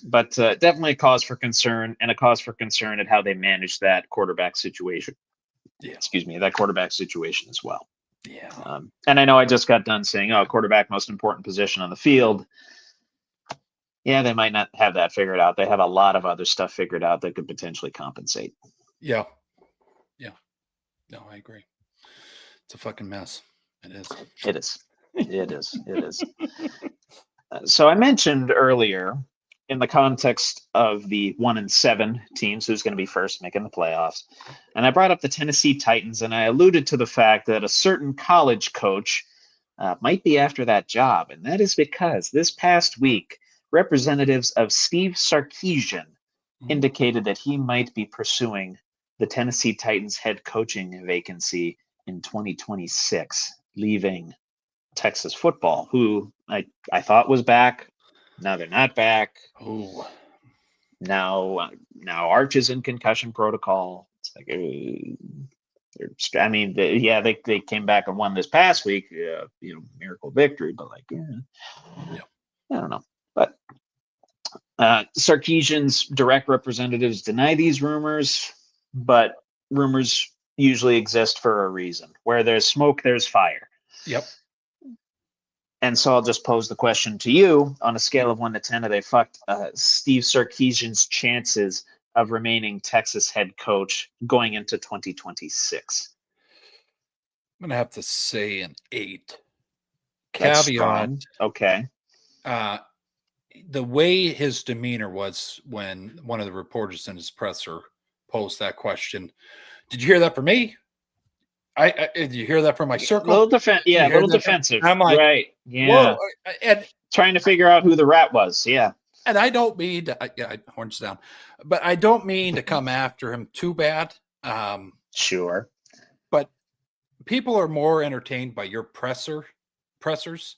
But definitely a cause for concern, and a cause for concern at how they manage that quarterback situation. Yeah. Excuse me, that quarterback situation as well. Yeah. And I know I just got done saying, quarterback, most important position on the field. Yeah, they might not have that figured out. They have a lot of other stuff figured out that could potentially compensate. Yeah. No, I agree. It's a fucking mess. It is. So I mentioned earlier, in the context of the 1-7 teams, who's going to be first making the playoffs. And I brought up the Tennessee Titans, and I alluded to the fact that a certain college coach might be after that job. And that is because this past week, representatives of Steve Sarkisian indicated that he might be pursuing the Tennessee Titans head coaching vacancy in 2026, leaving Texas football, who I thought was back. Now they're not back. Oh, now Arch is in concussion protocol. It's like, they came back and won this past week. Miracle victory, but I don't know. But Sarkisian's direct representatives deny these rumors, but rumors usually exist for a reason. Where there's smoke, there's fire. Yep. And so I'll just pose the question to you on a scale of 1 to 10. Are they fucked? Steve Sarkisian's chances of remaining Texas head coach going into 2026. I'm going to have to say an 8. That's Caveat. strong. Okay. The way his demeanor was when one of the reporters in his presser posed that question. Did you hear that from me? Did you hear that from my circle? A little defensive. I'm like, right. Yeah. Whoa. And trying to figure out who the rat was. Yeah. And I don't mean to, horns down, but I don't mean to come after him too bad. Sure. But people are more entertained by your pressers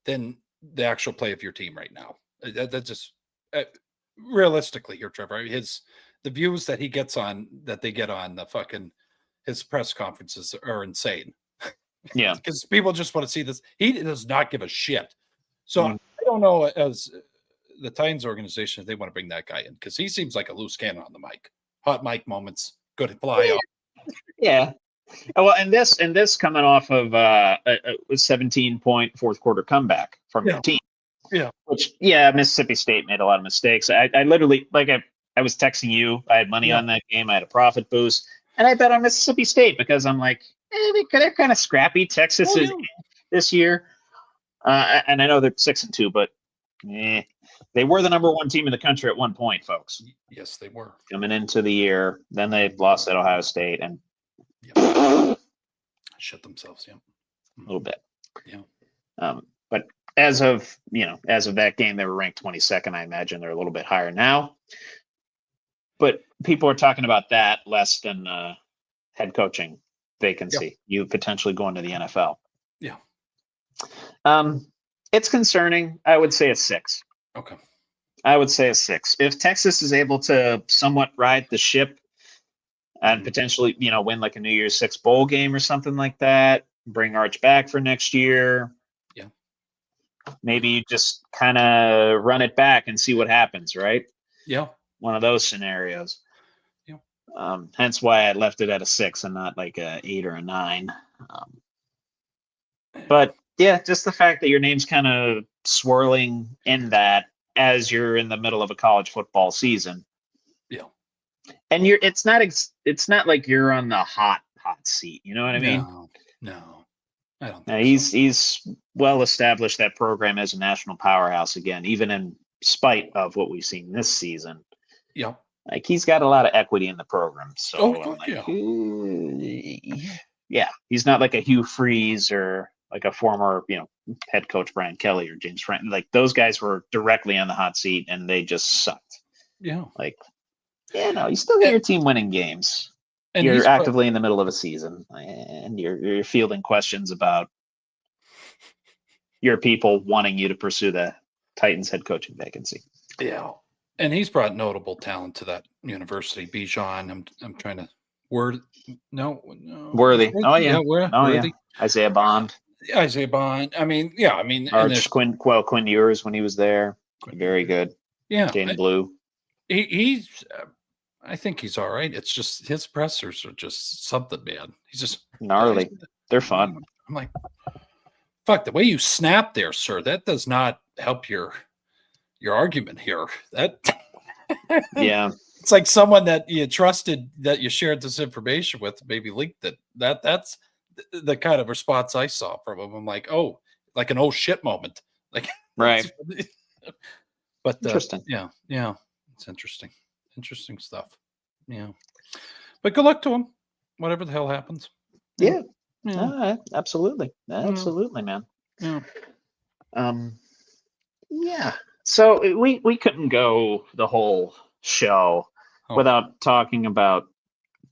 than the actual play of your team right now. That's just realistically here, Trevor. The views that they get on the fucking his press conferences are insane. Yeah, because people just want to see this. He does not give a shit. So I don't know as the Titans organization if they want to bring that guy in because he seems like a loose cannon on the mic. Hot mic moments, good fly off. Yeah. Well, and this coming off of a 17-point fourth quarter comeback from your team. Yeah. Which, Mississippi State made a lot of mistakes. I literally, I was texting you. I had money on that game. I had a profit boost. And I bet on Mississippi State because I'm like, they're kind of scrappy. Texas is this year. And I know they're 6-2, but they were the number one team in the country at one point, folks. Yes, they were. Coming into the year. Then they lost at Ohio State and shut themselves, a little bit. Yeah. But as of that game, they were ranked 22nd. I imagine they're a little bit higher now. But people are talking about that less than head coaching vacancy. You potentially going to the NFL. Yeah. It's concerning. I would say a 6. Okay. I would say a 6. If Texas is able to somewhat ride the ship and potentially, win like a New Year's Six bowl game or something like that, bring Arch back for next year. Yeah. Maybe you just kind of run it back and see what happens, right? Yeah. One of those scenarios. Yeah. Hence why I left it at a 6 and not like a 8 or a 9. But yeah, just the fact that your name's kind of swirling in that as you're in the middle of a college football season. Yeah. And it's not like you're on the hot seat. You know what I mean? No, I don't think he's well established that program as a national powerhouse again, even in spite of what we've seen this season. Yeah. Like he's got a lot of equity in the program. So he's not like a Hugh Freeze or like a former, head coach Brian Kelly or James Franklin. Like those guys were directly on the hot seat and they just sucked. Yeah. Like, you still get your team winning games. And you're actively in the middle of a season and you're fielding questions about your people wanting you to pursue the Titans head coaching vacancy. Yeah. And he's brought notable talent to that university. Bijan, I'm trying to Worthy. Oh yeah. Worthy. Isaiah Bond. I mean, Quinn Ewers when he was there. Very good. Yeah. Jaden Blue. He's I think he's all right. It's just his pressers are just something, man. He's just gnarly. They're fun. I'm like, fuck, the way you snap there, sir, that does not help your argument here. That yeah. It's like someone that you trusted that you shared this information with maybe leaked it. That's the kind of response I saw from him. I'm like, oh, like an oh shit moment. Like right. But interesting. Yeah. It's interesting. Interesting stuff. Yeah. But good luck to him. Whatever the hell happens. Yeah. Absolutely. Absolutely, man. Yeah. Yeah. So we couldn't go the whole show without talking about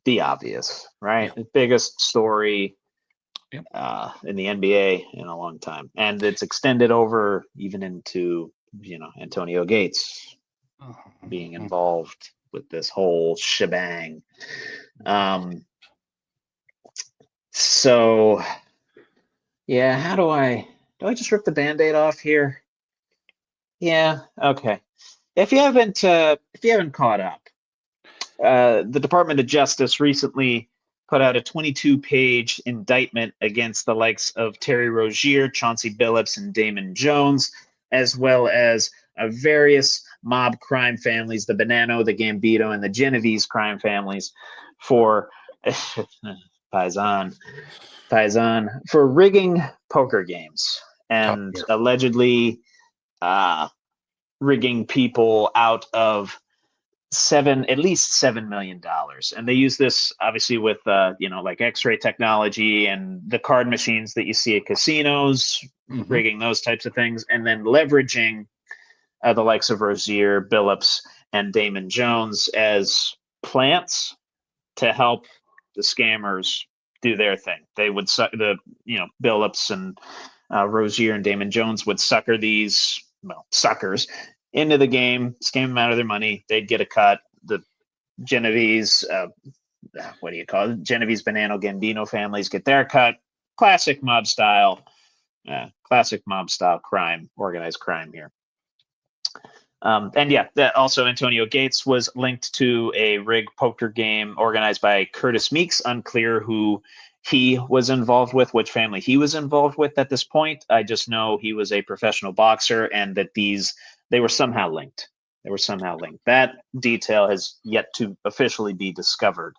the obvious, right? The biggest story in the NBA in a long time. And it's extended over even into, Antonio Gates being involved with this whole shebang. So yeah, how do I just rip the Band-Aid off here? Yeah, okay. If you haven't caught up, the Department of Justice recently put out a 22-page indictment against the likes of Terry Rozier, Chauncey Billups, and Damon Jones, as well as various mob crime families, the Bonanno, the Gambino, and the Genovese crime families for Paisan for rigging poker games and allegedly rigging people out of at least $7 million. And they use this obviously with like X-ray technology and the card machines that you see at casinos, rigging those types of things, and then leveraging the likes of Rozier, Billups, and Damon Jones as plants to help the scammers do their thing. They would Billups and Rozier and Damon Jones would sucker these suckers into the game, scam them out of their money. They'd get a cut. The Genovese, Genovese, Bonanno, Gambino families get their cut. Classic mob style. classic mob style crime, organized crime here. And yeah, that also Antonio Gates was linked to a rigged poker game organized by Curtis Meeks. Unclear who he was involved with, which family he was involved with at this point. I just know he was a professional boxer and that they were somehow linked. They were somehow linked. That detail has yet to officially be discovered.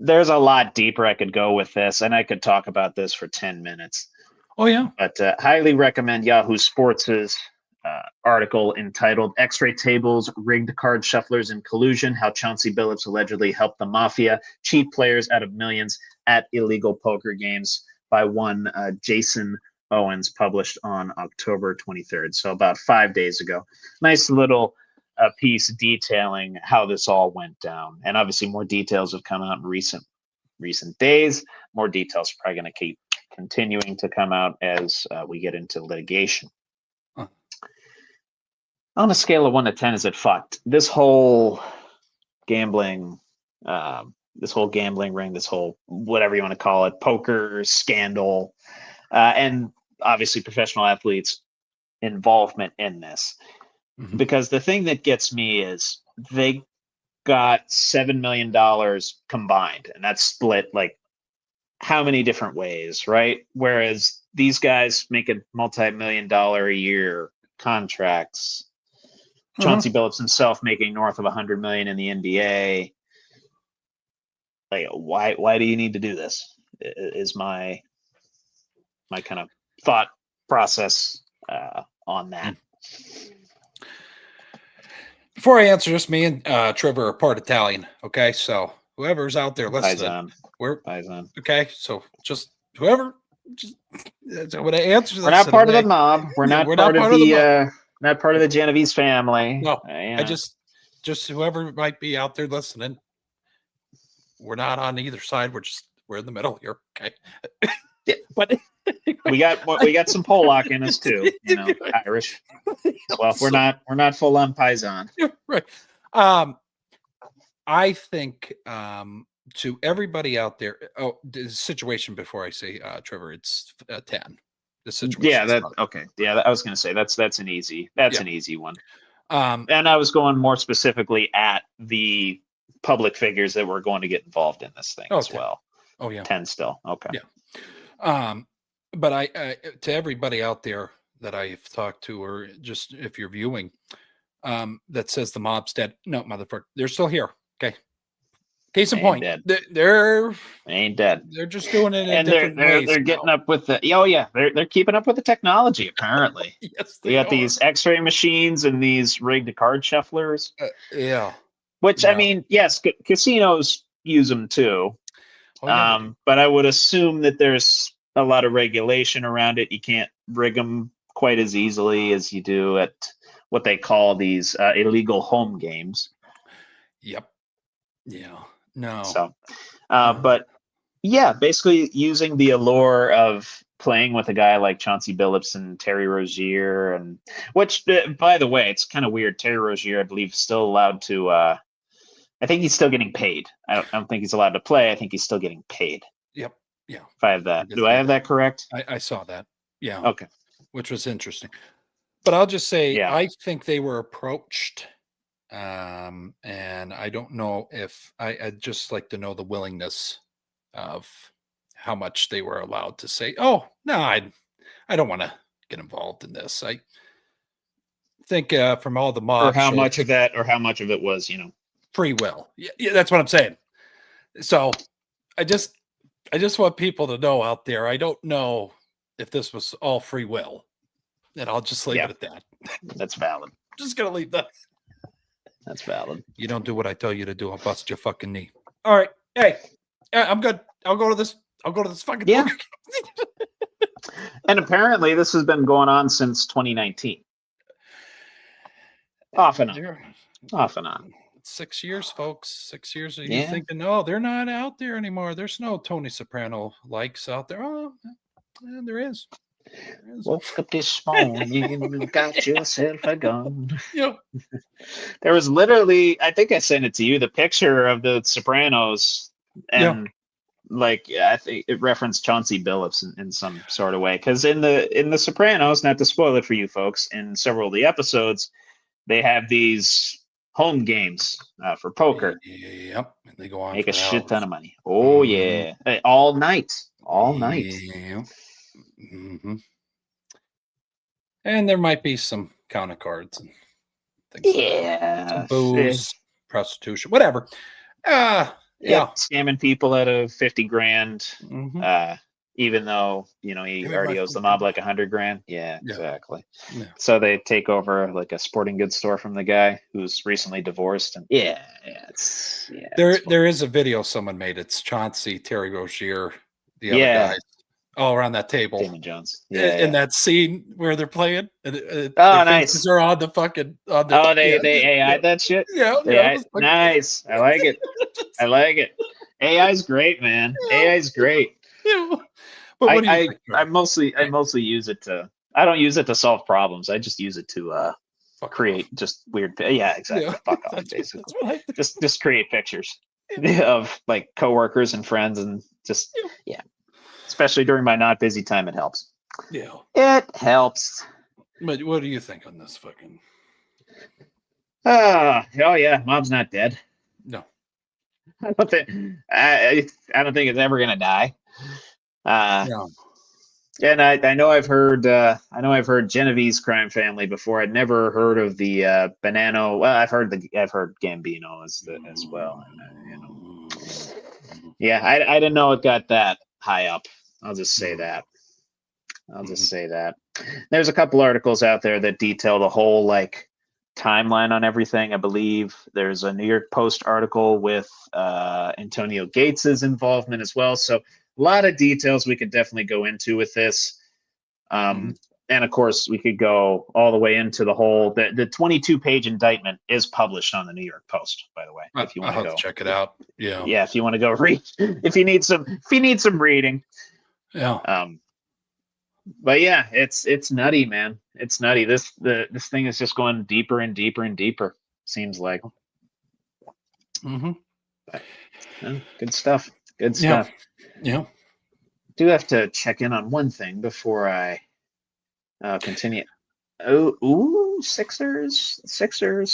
There's a lot deeper I could go with this, and I could talk about this for 10 minutes. Oh, yeah. But highly recommend Yahoo Sports' article entitled X-Ray Tables, Rigged Card Shufflers and Collusion, How Chauncey Billups Allegedly Helped the Mafia Cheat Players Out of Millions at Illegal Poker Games by one Jason Owens, published on October 23rd, so about 5 days ago. Nice little piece detailing how this all went down. And obviously more details have come out in recent days. More details are probably going to keep continuing to come out as we get into litigation. On a scale of 1 to 10, is it fucked? This whole gambling ring, this whole whatever you want to call it, poker scandal, and obviously professional athletes' involvement in this. Mm-hmm. Because the thing that gets me is they got $7 million combined, and that's split like how many different ways, right? Whereas these guys make a multi-million-dollar a year contracts. Chauncey Billups himself making north of $100 million in the NBA. Like, why do you need to do this? Is my kind of thought process on that. Before I answer this, me and Trevor are part Italian. Okay, so whoever's out there listening, we're okay. So just whoever, when I answer, we're not part of the mob. We're not part of the not part of the Genovese family. No, I just whoever might be out there listening. We're not on either side. We're in the middle here. Okay, yeah. But we got some Polak in us too. You know, Irish. Well, we're not full on Paisan. Right. I think to everybody out there. Oh, the situation before I say Trevor, it's 10. The situation. Yeah. Okay. Yeah. I was going to say that's an easy one. And I was going more specifically at the public figures that were going to get involved in this thing as 10. Well. Oh yeah. 10 still. Okay. Yeah. But I to everybody out there that I've talked to, or just if you're viewing, that says the mob's dead. No, motherfucker, they're still here. Okay. Case in point, they're ain't dead. They're just doing it in and different ways. They're getting up with the they're keeping up with the technology apparently. Yes, they got these X-ray machines and these rigged card shufflers. Yeah. Which I mean, yes, casinos use them too. Oh, but I would assume that there's a lot of regulation around it. You can't rig them quite as easily as you do at what they call these illegal home games. Yep. Yeah. No. So, but yeah, basically using the allure of playing with a guy like Chauncey Billups and Terry Rozier, and which, by the way, it's kind of weird. Terry Rozier, I believe, is still allowed to. I think he's still getting paid. I don't think he's allowed to play. I think he's still getting paid. Yep. Yeah. If I have that, do I have that correct? I saw that. Yeah. Okay. Which was interesting, but I'll just say I think they were approached. And I don't know if I'd just like to know the willingness of how much they were allowed to say, oh, no, I don't want to get involved in this. I think from all the mob, or how much of it was, free will. Yeah, that's what I'm saying. So I just want people to know out there, I don't know if this was all free will, and I'll just leave it at that. That's valid. Just going to leave that. That's valid. You don't do what I tell you to do, I'll bust your fucking knee. All right. Hey, I'm good. I'll go to this fucking And apparently this has been going on since 2019. Off and on. 6 years, folks. 6 years. Are you thinking, no, they're not out there anymore. There's no Tony Soprano likes out there. Oh, yeah, there is. Woke up this morning, you got yourself a gun. Yep. There was literally, I think I sent it to you, the picture of the Sopranos and like I think it referenced Chauncey Billups in some sort of way, because in the Sopranos, not to spoil it for you folks, in several of the episodes, they have these home games for poker. Yep. And they go on Make for a shit hours. ton of money. Oh yeah, all night, all night. Yeah. And there might be some counter cards and things like that. Some booze, prostitution, whatever. Yeah. Scamming people out of 50 grand. Even though he already owes the mob like 100 grand. Yeah, exactly. Yeah. So they take over like a sporting goods store from the guy who's recently divorced, and there is a video someone made. It's Chauncey, Terry Rozier, the other guys all around that table. Damon Jones. In that scene where they're playing. Nice. They're on the fucking. They AI'd that shit. Yeah. Nice. I like it. I like it. AI's great, man. AI's great. Yeah. But I mostly use it to. I don't use it to solve problems. I just use it to create just weird. Yeah, exactly. Fuck off, basically. Just create pictures of like coworkers and friends, and just especially during my not busy time, it helps. Yeah, it helps. But what do you think on this fucking? Oh yeah, Mom's not dead. No, I don't think it's ever gonna die. No. And I know I've heard Genevieve's crime family before. I'd never heard of the Bonanno. Well, I've heard Gambino as well. Yeah, I didn't know it got that high up. I'll just say that. There's a couple articles out there that detail the whole like timeline on everything. I believe there's a New York Post article with Antonio Gates's involvement as well. So a lot of details we could definitely go into with this. And of course, we could go all the way into the whole. The 22-page indictment is published on the New York Post, by the way. If you want to go check it out, yeah. If you want to go read, if you need some reading, yeah. But yeah, it's nutty, man. It's nutty. This thing is just going deeper and deeper and deeper. Seems like. But, good stuff. Good stuff. Yeah. Do have to check in on one thing before I continue. Sixers.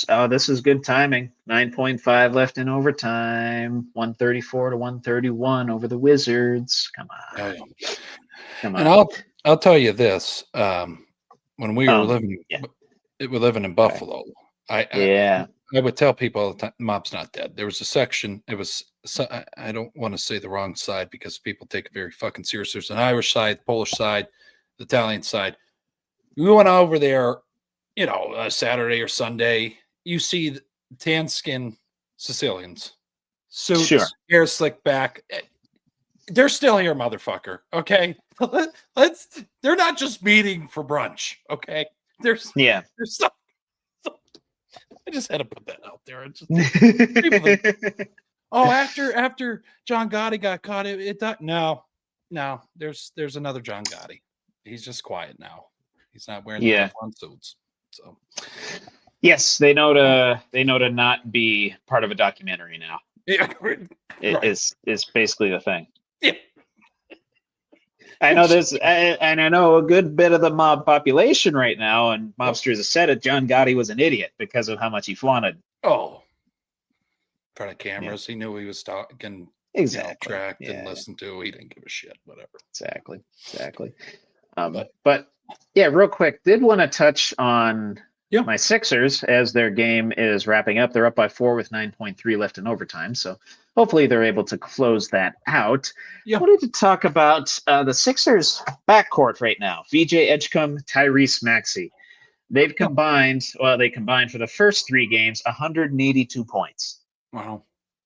Oh, this is good timing. 9.5 left in overtime. 134 to 131 over the Wizards. Come on. Come on. And I'll tell you this. When we were living in Buffalo, I would tell people all the time, Mob's not dead. There was a section. It was, I don't want to say the wrong side because people take it very fucking serious. There's an Irish side, Polish side, the Italian side. We went over there, a Saturday or Sunday. You see the tan skin Sicilians, suits, hair slicked back. They're still here, motherfucker. Okay, they're not just meeting for brunch. Okay, there's some. I just had to put that out there. After John Gotti got caught, it died. No, there's another John Gotti. He's just quiet now. He's not wearing the suits. So yes, they know to not be part of a documentary now. Yeah, is basically the thing. Yeah. I know this, and I know a good bit of the mob population right now, and mobsters have said it. John Gotti was an idiot because of how much he flaunted. Oh, in front of cameras, he knew he was talking. Exactly. Tracked and listened to. He didn't give a shit. Whatever. Exactly. But yeah, real quick, did want to touch on my Sixers as their game is wrapping up. They're up by 4 with 9.3 left in overtime. So hopefully they're able to close that out. I wanted to talk about the Sixers backcourt right now. VJ Edgecombe, Tyrese Maxey. They've combined, they combined for the first 3 games, 182 points. Wow.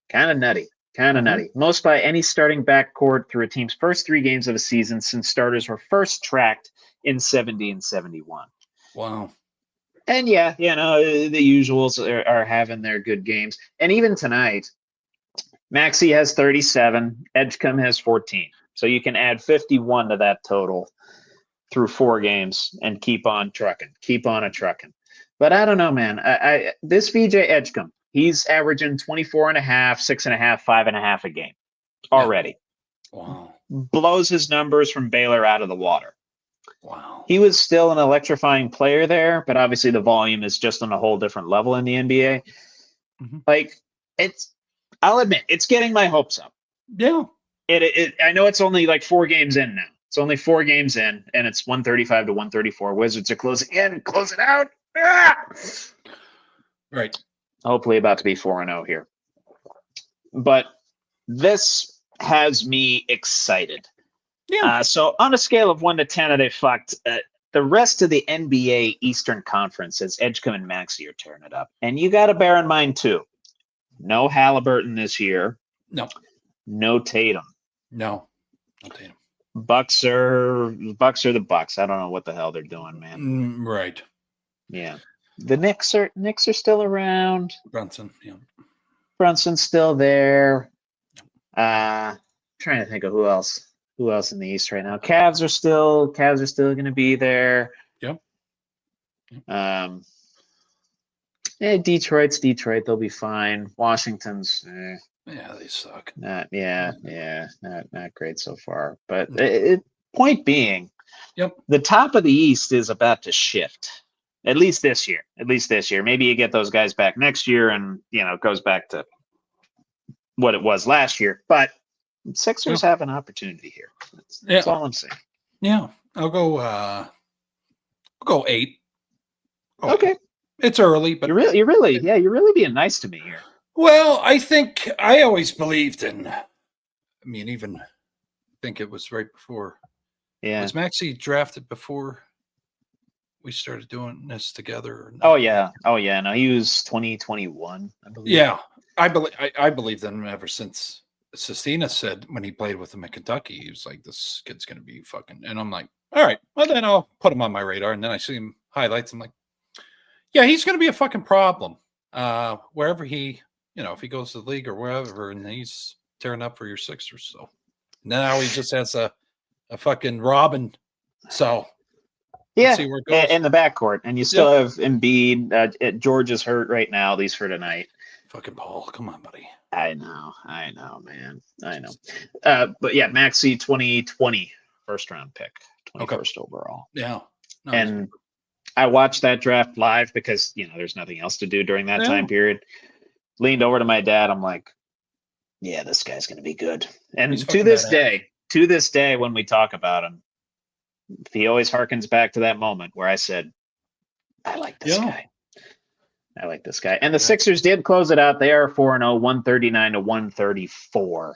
Kind of nutty. Nutty. Most by any starting backcourt through a team's first 3 games of a season since starters were first tracked in 70 and 71. Wow. And the usuals are having their good games. And even tonight, Maxey has 37, Edgecombe has 14. So you can add 51 to that total through 4 games and keep on trucking. But I don't know, man. This VJ Edgecombe, he's averaging 24.5, 6.5, 5.5 a game already. Wow. blows his numbers from Baylor out of the water. Wow. He was still an electrifying player there, but obviously the volume is just on a whole different level in the NBA. Mhm. Like, I'll admit, it's getting my hopes up. Yeah. I know it's only like 4 games in now. It's only 4 games in, and it's 135 to 134. Wizards are closing in, close it out. Ah! Right. Hopefully about to be 4-0 here. But this has me excited. Yeah. So on a scale of 1 to 10, are they fucked? The rest of the NBA Eastern Conference, as Edgecombe and Maxey are tearing it up. And you got to bear in mind, too, no Halliburton this year. No. No Tatum. No. No Tatum. Bucks are the Bucks. I don't know what the hell they're doing, man. Right. Yeah. The Knicks are still around. Brunson. Yeah. Brunson's still there. Trying to think of who else in the East right now. Cavs are still going to be there. Yep. Detroit's Detroit. They'll be fine. Washington's Yeah, they suck. not great so far. But point being, Yep. the top of the East is about to shift. At least this year. Maybe you get those guys back next year, and it goes back to what it was last year. But Sixers have an opportunity here. That's all I'm saying. Yeah, I'll go 8. Okay. It's early, but you're really being nice to me here. Well, I think I always believed in. I mean, even I think it was right before. Yeah. Was Maxey drafted before we started doing this together? Or not? Oh yeah. No, he was 2021, I believe. Yeah, I believed in him ever since. Sestina said when he played with him in Kentucky, he was like, "This kid's going to be fucking." And I'm like, "All right, well then I'll put him on my radar." And then I see him highlights. I'm like, "Yeah, he's going to be a fucking problem wherever he, if he goes to the league or wherever." And he's tearing up for your Sixers. So now he just has a fucking Robin. So yeah, see where it goes. In the backcourt, and you still have Embiid. George is hurt right now, at least for tonight. Fucking Paul, come on, buddy. I know, man. I know. But yeah, Maxey 2020 first round pick, 21st overall. Yeah. No, and I watched that draft live because there's nothing else to do during that time period. Leaned over to my dad. I'm like, yeah, this guy's gonna be good. And to this day, when we talk about him, he always harkens back to that moment where I said, I like this guy. I like this guy. And the Sixers did close it out. They are 4-0, 139 to 134.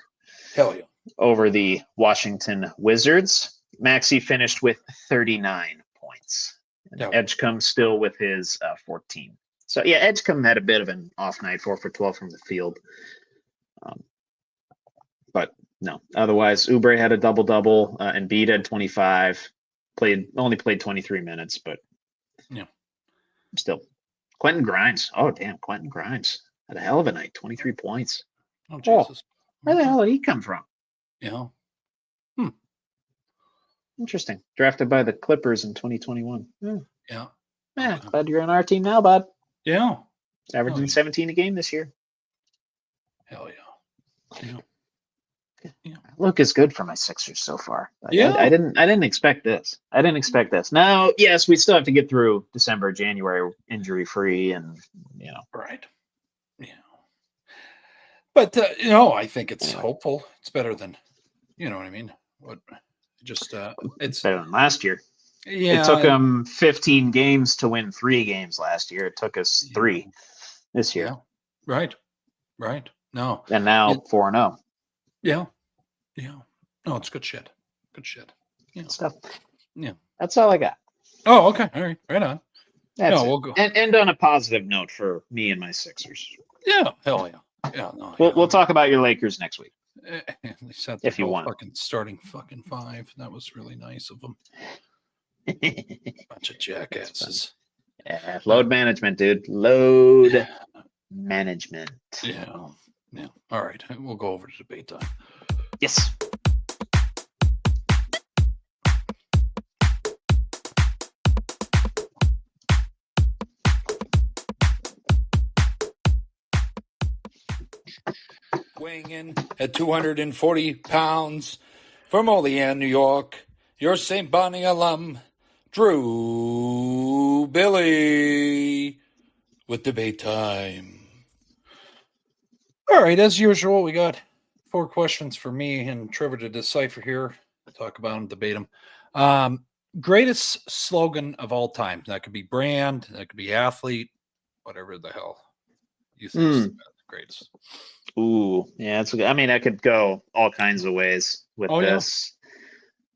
Hell yeah. Over the Washington Wizards. Maxey finished with 39 points. Edgecombe still with his 14. So, yeah, Edgecombe had a bit of an off night, 4 for 12 from the field. But, no. Otherwise, Oubre had a double-double. Embiid had 25. Only played 23 minutes, but still. Quentin Grimes. Oh, damn. Quentin Grimes had a hell of a night. 23 points. Oh, Jesus. Where the hell did he come from? Yeah. Interesting. Drafted by the Clippers in 2021. Yeah. Glad you're on our team now, bud. Yeah. It's averaging 17 a game this year. Hell yeah. Look is good for my Sixers so far. Yeah. I didn't expect this. Now, yes, we still have to get through December, January injury free, and Right. Yeah. But I think it's hopeful. It's better than, you know what I mean. It's better than last year. Yeah. It took them 15 games to win 3 games last year. It took us 3 this year. Yeah. Right. No. And now 4-0. Yeah. No, it's good shit. Yeah. Stuff. Yeah. That's all I got. Oh, okay. All right. Right on. We'll go. And end on a positive note for me and my Sixers. Yeah. Hell yeah. Yeah. No. We'll talk about your Lakers next week. If you want. Fucking starting fucking 5. That was really nice of them. Bunch of jackasses. Yeah. Load management, dude. Load management. Yeah. All right. We'll go over to debate time. Yes. Weighing in at 240 pounds from Olean, New York, your St. Bonnie alum, Drew Billy, with debate time. All right, as usual, we got 4 questions for me and Trevor to decipher here. Talk about them, debate them. Greatest slogan of all time. That could be brand, that could be athlete, whatever the hell you think is the greatest. Ooh, yeah, I mean, I could go all kinds of ways with this.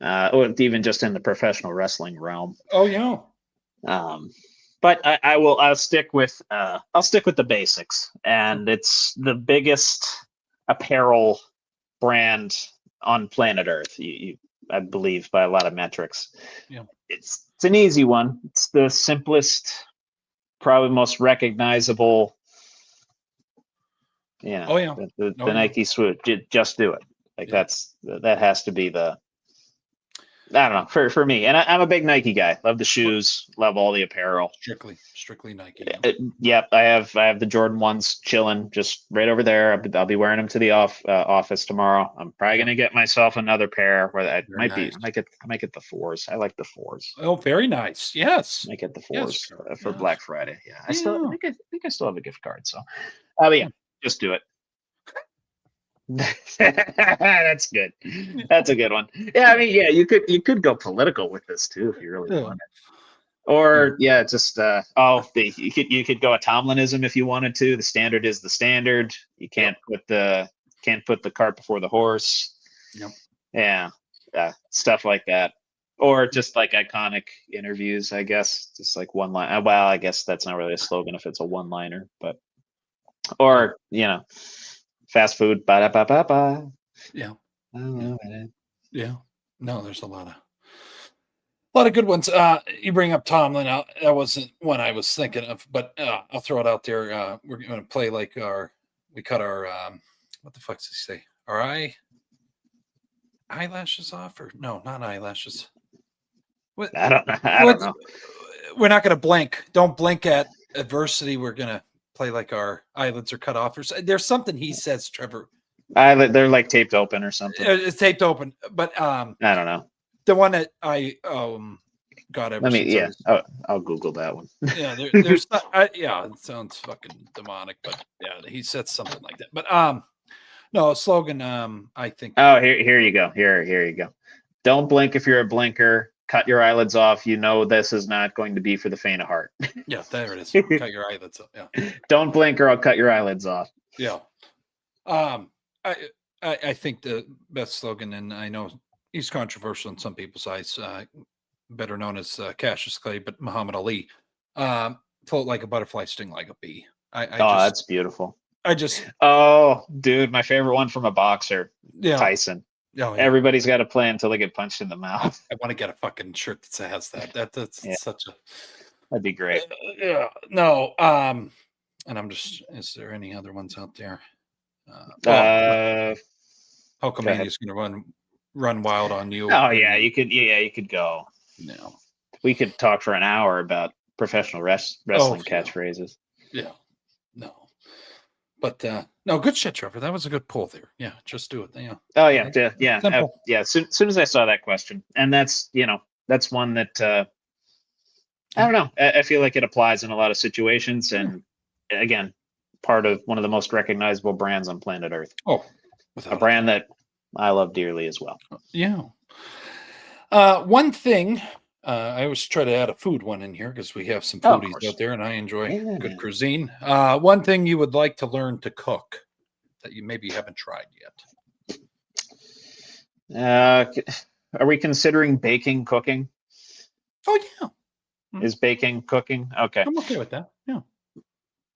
Or even just in the professional wrestling realm. Oh yeah. But I'll stick with the basics, and it's the biggest apparel brand on planet Earth. I believe by a lot of metrics. Yeah. It's an easy one. It's the simplest, probably most recognizable. Yeah. Oh yeah. The Nike swoosh. Just do it. Like that has to be the. I don't know, for me, and I'm a big Nike guy. Love the shoes, love all the apparel. Strictly Nike. Yep, I have the Jordan 1s chilling just right over there. I'll be wearing them to the office tomorrow. I'm probably gonna get myself another pair. Where I might get the 4s. I like the 4s. Oh, very nice. Yes, I might get the 4s for yes. Black Friday. Yeah, I think I still have a gift card. So, but yeah, just do it. That's good. That's a good one. Yeah, I mean, yeah, you could go political with this too if you really wanted. Or just you could go a Tomlinism if you wanted to. The standard is the standard. You can't put the cart before the horse. Yep. Yeah, stuff like that. Or just like iconic interviews, I guess. Just like one line. Well, I guess that's not really a slogan if it's a one-liner, but or fast food, ba-da-ba-ba-ba. Yeah. Yeah. No, there's a lot of good ones. You bring up Tomlin. That wasn't one I was thinking of, but I'll throw it out there. We're going to play like we cut our, what the fuck does he say? Our eyelashes off, or no, not eyelashes. What? I don't know. We're not going to blink. Don't blink at adversity. We're going to play like our eyelids are cut off, or there's something he says, Trevor. They're like taped open or something. It's taped open, but I don't know. The one that I got ever since. I'll Google that one. Yeah, there's not, it sounds fucking demonic, but yeah, he said something like that. But no, slogan. I think. Oh, here you go. Here you go. Don't blink if you're a blinker. Cut your eyelids off. You know this is not going to be for the faint of heart. Yeah, there it is. Cut your eyelids off. Yeah. Don't blink or I'll cut your eyelids off. Yeah. I think the best slogan, and I know he's controversial in some people's eyes, better known as Cassius Clay, but Muhammad Ali, float like a butterfly, sting like a bee. That's beautiful. Dude, my favorite one from a boxer, Tyson. Oh, yeah. Everybody's got to play until they get punched in the mouth. I want to get a fucking shirt that says that. That's such a. That'd be great. No. And I'm just. Is there any other ones out there? Hulkamania's going to run wild on you. Oh yeah, you could. Yeah, you could go. No. We could talk for an hour about professional wrestling catchphrases. Yeah. No. But no, good shit, Trevor. That was a good pull there. Yeah, just do it. Yeah. Oh yeah, yeah. Soon as I saw that question, and that's one that I don't know. I feel like it applies in a lot of situations, and again, part of one of the most recognizable brands on planet Earth. Oh, a brand that I love dearly as well. Yeah. One thing. I always try to add a food one in here because we have some foodies out there, and I enjoy good cuisine. One thing you would like to learn to cook that you maybe haven't tried yet. Are we considering baking cooking? Oh yeah. Is baking cooking? Okay. I'm okay with that. Yeah.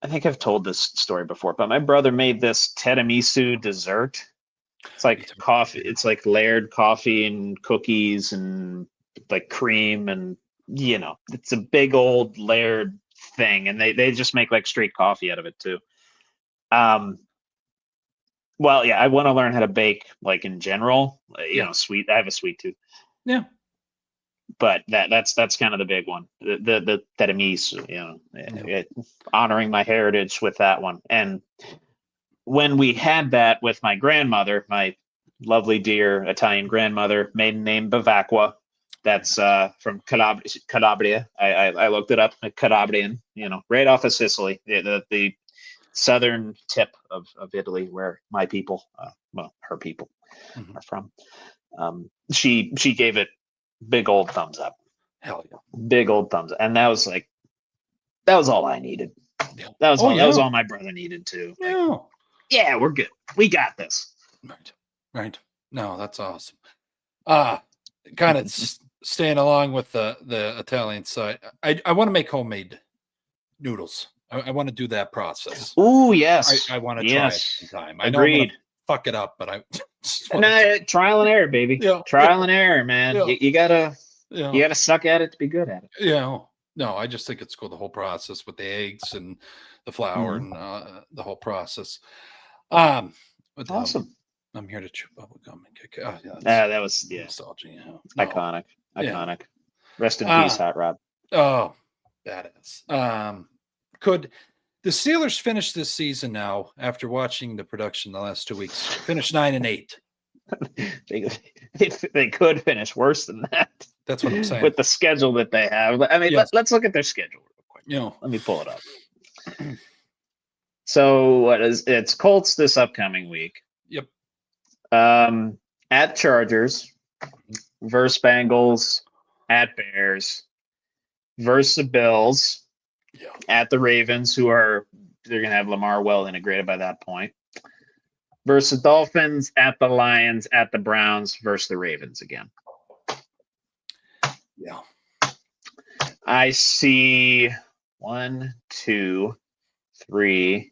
I think I've told this story before, but my brother made this tiramisu dessert. It's like coffee. It's like layered coffee and cookies and like cream, and it's a big old layered thing, and they just make like straight coffee out of it too. Well, yeah, I want to learn how to bake, like in general. Sweet. I have a sweet tooth. Yeah. But that's kind of the big one. The tiramisu, honoring my heritage with that one. And when we had that with my grandmother, my lovely dear Italian grandmother, maiden name Bavacqua. That's from Calabria. I looked it up. Calabrian, right off of Sicily, the southern tip of Italy, where my people, her people, are from. She gave it big old thumbs up. Hell yeah. Big old thumbs up. And that was all I needed. Yeah. That was all my brother needed too. Yeah, we're good. We got this. Right. No, that's awesome. Kind of staying along with the Italian side. I want to make homemade noodles. I want to do that process. Oh, yes. I want to try it sometime. I Agreed. know I'm gonna fuck it up, but I trial and error, baby. Yeah. Trial and error, man. Yeah. You gotta suck at it to be good at it. Yeah. No, I just think it's cool, the whole process with the eggs and the flour and the whole process. But, awesome. I'm here to chew bubble gum and kick. That was nostalgia. Yeah. No. Iconic. Yeah. Rest in peace, Hot Rod. Oh, badass. Could the Steelers finish this season now after watching the production the last 2 weeks? Finish 9-8. They could finish worse than that. That's what I'm saying. With the schedule that they have. I mean, let's look at their schedule real quick. Let me pull it up. So it's Colts this upcoming week. Yep. At Chargers, versus Bengals, at Bears, versus the Bills, at the Ravens, they're going to have Lamar well integrated by that point, versus the Dolphins, at the Lions, at the Browns, versus the Ravens again. Yeah. I see 1, 2, 3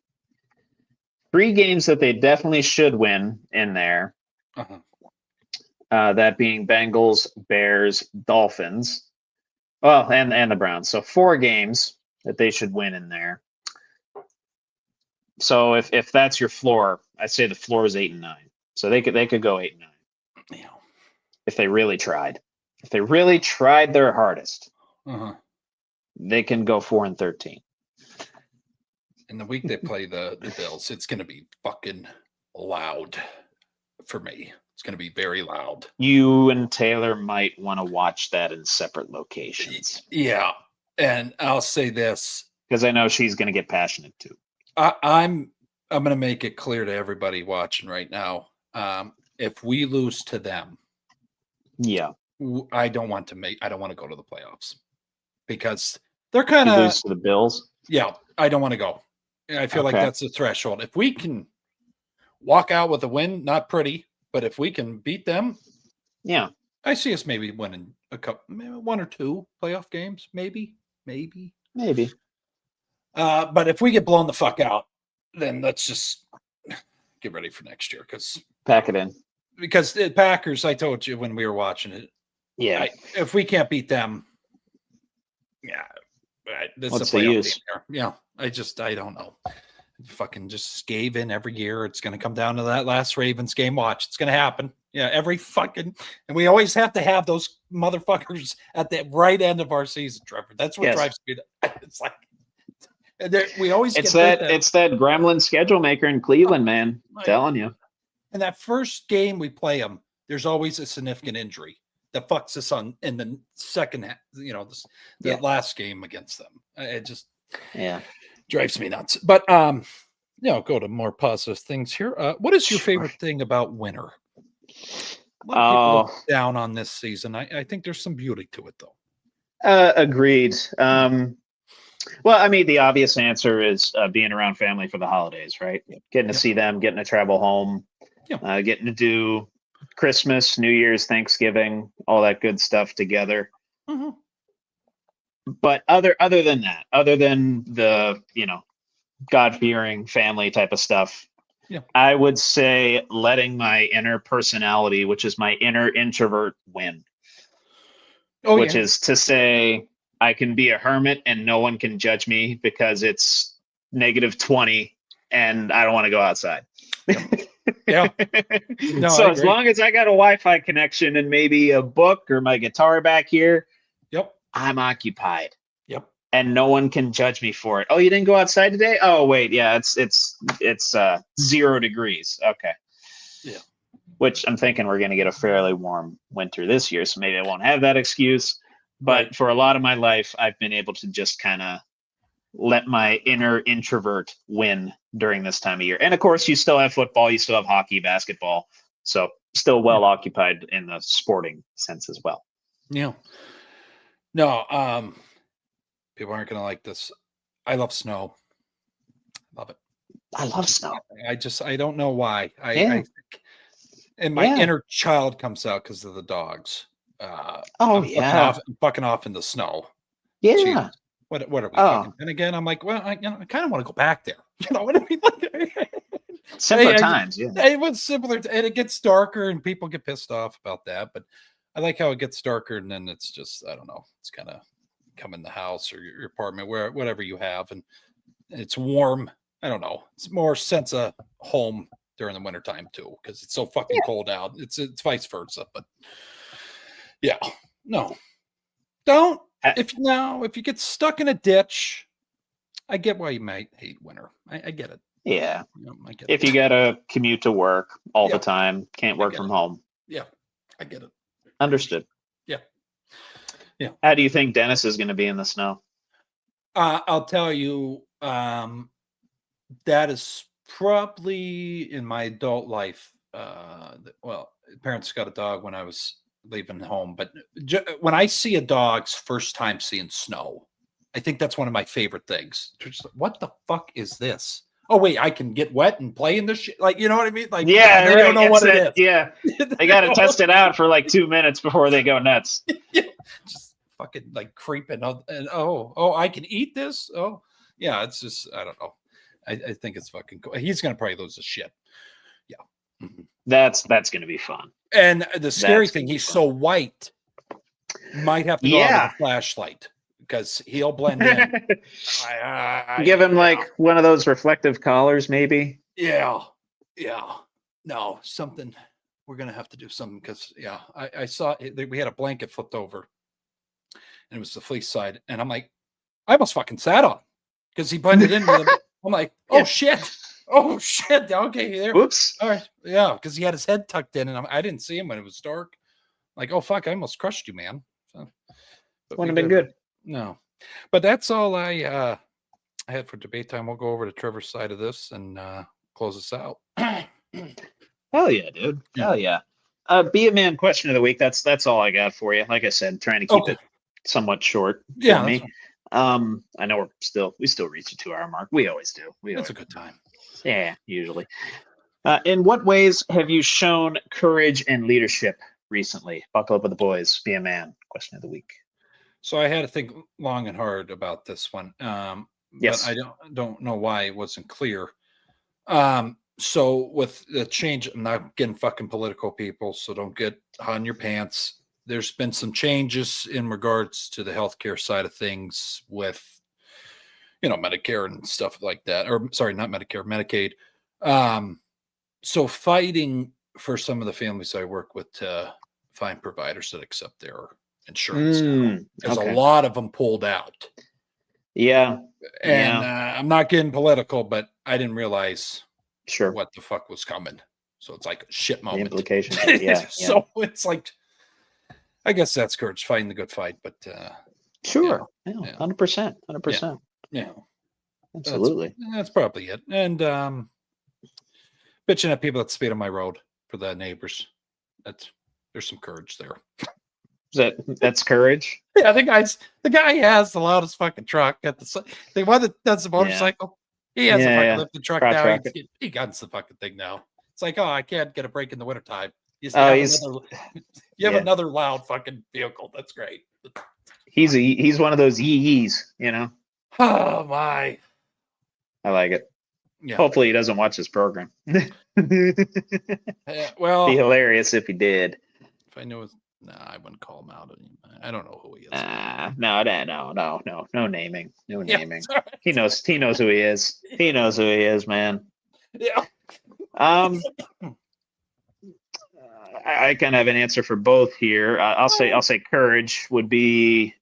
games that they definitely should win in there. That being Bengals, Bears, Dolphins, and the Browns. So 4 games that they should win in there. So if that's your floor, I'd say the floor is 8-9. So they could go 8-9. Yeah. If they really tried. If they really tried their hardest, they can go 4-13. And the week they play the Bills, it's going to be fucking loud for me. It's going to be very loud. You and Taylor might want to watch that in separate locations. Yeah. And I'll say this, because I know she's going to get passionate too. I'm going to make it clear to everybody watching right now. If we lose to them, I don't want to go to the playoffs because they're kind of lose to the Bills. Yeah, I don't want to go. I feel like that's the threshold. If we can walk out with a win, not pretty, but if we can beat them, I see us maybe winning a couple, maybe 1 or 2 playoff games, maybe. But if we get blown the fuck out, then let's just get ready for next year because pack it in. Because the Packers, I told you when we were watching it. Yeah. If we can't beat them, this what's is a the playoff use? game here. Yeah, I don't know. Fucking just gave in every year. It's going to come down to that last Ravens game. Watch, it's going to happen. Yeah, and we always have to have those motherfuckers at the right end of our season, Trevor. That's what drives me. It's like we always. It's that gremlin schedule maker in Cleveland, man. I'm telling you. And that first game we play them, there's always a significant injury that fucks us in the second half. The last game against them. It just drives me nuts. But go to more positive things here. What is your favorite thing about winter? A lot of people look down on this season. I think there's some beauty to it, though. Agreed. Well, I mean, the obvious answer is being around family for the holidays, right? Getting to see them, getting to travel home, getting to do Christmas, New Year's, Thanksgiving, all that good stuff together. Mm-hmm. But other than that, other than the, God-fearing family type of stuff, I would say letting my inner personality, which is my inner introvert, win. Which is to say I can be a hermit and no one can judge me because it's -20 and I don't want to go outside. No, so as long as I got a Wi-Fi connection and maybe a book or my guitar back here, I'm occupied. and no one can judge me for it. Oh, you didn't go outside today? Oh, wait, yeah, it's 0 degrees. Okay. Yeah. Which I'm thinking we're going to get a fairly warm winter this year, so maybe I won't have that excuse. But Right. for a lot of my life, I've been able to just kind of let my inner introvert win during this time of year. And of course, you still have football, you still have hockey, basketball, so still well occupied in the sporting sense as well. Yeah. No, people aren't gonna like this. I love snow. Love it. I love snow. I don't know why. I think, and my Yeah. inner child comes out because of the dogs. Oh, I'm fucking off in the snow. Yeah. Jeez. What are we fucking? And again, I'm like, well, I kind of want to go back there. You know what I mean? Simpler times, yeah. It was simpler, and it gets darker, and people get pissed off about that. But I like how it gets darker, and then it's just, I don't know, it's kind of come in the house or your apartment, whatever you have, and it's warm. I don't know. It's more sense of home during the wintertime too, because it's so fucking cold out. It's vice versa. But yeah, no, don't. If you get stuck in a ditch, I get why you might hate winter. I get it. Yeah. I get if it. you got to commute to work all the time, can't work from home. Yeah, I get it. Understood. Yeah. Yeah. How do you think Dennis is going to be in the snow? I'll tell you, that is probably in my adult life. Well, parents got a dog when I was leaving home, but when I see a dog's first time seeing snow, I think that's one of my favorite things. Just, what the fuck is this? Oh wait, I can get wet and play in this shit. Like, you know what I mean? Like, yeah, they don't know what it is. Yeah, they got to test it out for like 2 minutes before they go nuts. Just fucking like creeping. And oh, I can eat this. Oh, yeah. It's just, I don't know. I think it's fucking cool. He's gonna probably lose his shit. Yeah, that's going to be fun. And the scary thing, he's so white. Might have to go out with a flashlight because he'll blend in. Give him like one of those reflective collars, maybe. Yeah. No, something. We're gonna have to do something because I saw we had a blanket flipped over, and it was the fleece side, and I'm like, I almost fucking sat on because he blended in with it. I'm like, oh shit. Okay, there. Oops. All right. Yeah, because he had his head tucked in, and I didn't see him when it was dark. Like, oh fuck, I almost crushed you, man. So, wouldn't have been good. No, but that's all I had for debate time. We'll go over to Trevor's side of this and close this out. Hell yeah, dude. Hell yeah. Be a man question of the week. That's all I got for you. Like I said, trying to keep it somewhat short. Yeah. For me. I know we still reach the 2-hour mark. We always do. That's a good time. Yeah, usually. In what ways have you shown courage and leadership recently? Buckle up with the boys. Be a man. Question of the week. So I had to think long and hard about this one. Yes. But I don't know why it wasn't clear. So with the change, I'm not getting fucking political, people, so don't get hot in your pants. There's been some changes in regards to the healthcare side of things with, Medicare and stuff like that. Or sorry, not Medicare, Medicaid. So fighting for some of the families I work with to find providers that accept their insurance. Because a lot of them pulled out. Yeah. And I'm not getting political, but I didn't realize what the fuck was coming. So it's like a shit moment. The implications. So it's like, I guess that's courage, fighting the good fight. But sure. 100%. Yeah. Absolutely. That's probably it. And bitching at people that speed on my road for the neighbors. There's some courage there. That's courage. Yeah, the guy has the loudest fucking truck at the one that does the motorcycle. He has a fucking lifted truck now. He guns the fucking thing now. It's like, I can't get a break in the wintertime. You have another loud fucking vehicle. That's great. He's one of those yees, Oh my. I like it. Yeah. Hopefully he doesn't watch this program. Well, be hilarious if he did. If I knew I wouldn't call him out. I don't know who he is. No naming. No naming. Right. He knows who he is. He knows who he is, man. Yeah. I kind of have an answer for both here. I'll say courage would be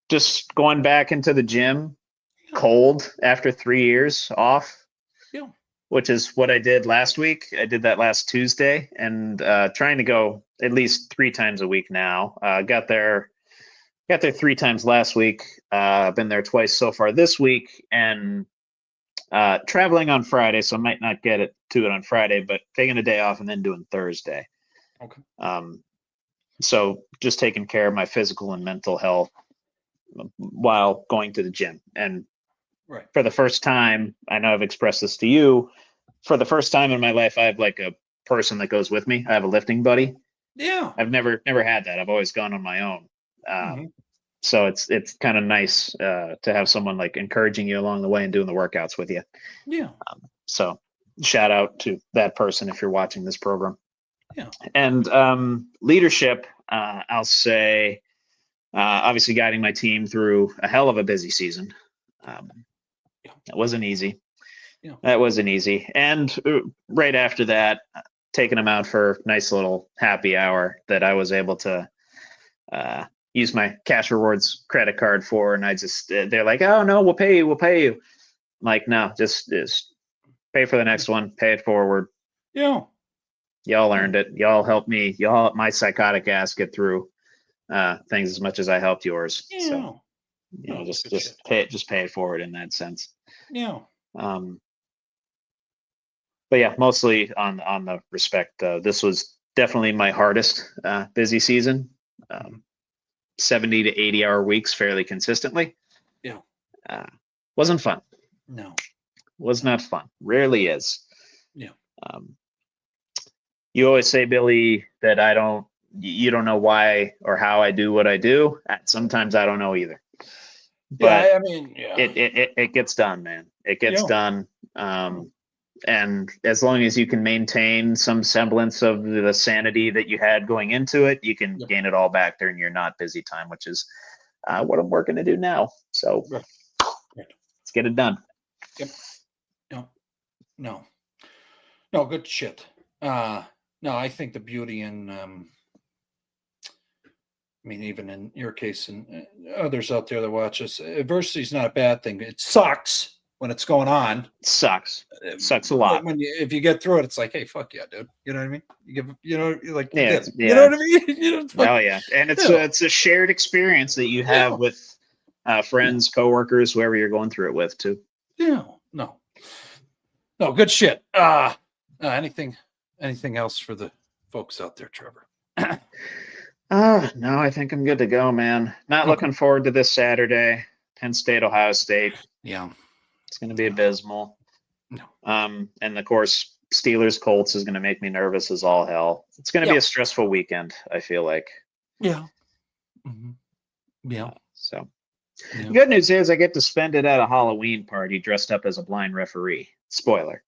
just going back into the gym cold after 3 years off. Yeah. Which is what I did last week. I did that last Tuesday, and trying to go at least 3 times a week now. Got there 3 times last week. Been there twice so far this week, and traveling on Friday, so I might not get to it on Friday, but taking a day off and then doing Thursday. Okay. So just taking care of my physical and mental health while going to the gym. And Right. for the first time, I know I've expressed this to you, for the first time in my life, I have like a person that goes with me. I have a lifting buddy. Yeah. I've never had that. I've always gone on my own. So it's kind of nice to have someone like encouraging you along the way and doing the workouts with you. Yeah. So shout out to that person if you're watching this program. Yeah. And leadership, I'll say, obviously guiding my team through a hell of a busy season. That wasn't easy. Yeah. That wasn't easy. And right after that, taking them out for a nice little happy hour that I was able to use my cash rewards credit card for. And I just, they're like, oh no, we'll pay you. I'm like, no, just pay for the next one, pay it forward. Yeah. Y'all earned it. Y'all helped me. Y'all helped my psychotic ass get through things as much as I helped yours. Yeah. So, just pay it forward in that sense. Yeah. But yeah, mostly on the respect. This was definitely my hardest busy season. 70 to 80 hour weeks fairly consistently. Yeah. Wasn't fun. No. Was not fun. Rarely is. Yeah. You always say, Billy, that you don't know why or how I do what I do. Sometimes I don't know either. But yeah, I mean, yeah. It gets done, man. It gets done. And as long as you can maintain some semblance of the sanity that you had going into it, you can gain it all back during your not busy time, which is what I'm working to do now. So let's get it done. Yep. No, good shit. No, I think the beauty in, I mean, even in your case and others out there that watch us, adversity is not a bad thing. It sucks when it's going on. It sucks a lot. If you get through it, it's like, hey, fuck yeah, dude. You know what I mean? You know what I mean? Oh yeah, and it's a shared experience that you have with friends, coworkers, whoever you're going through it with, too. Yeah, no, good shit. Anything else for the folks out there, Trevor? No, I think I'm good to go, man. Not looking forward to this Saturday. Penn State, Ohio State. Yeah. It's going to be abysmal. No. And of course, Steelers Colts is going to make me nervous as all hell. It's going to be a stressful weekend, I feel like. Yeah. Yeah. So the good news is I get to spend it at a Halloween party dressed up as a blind referee. Spoiler.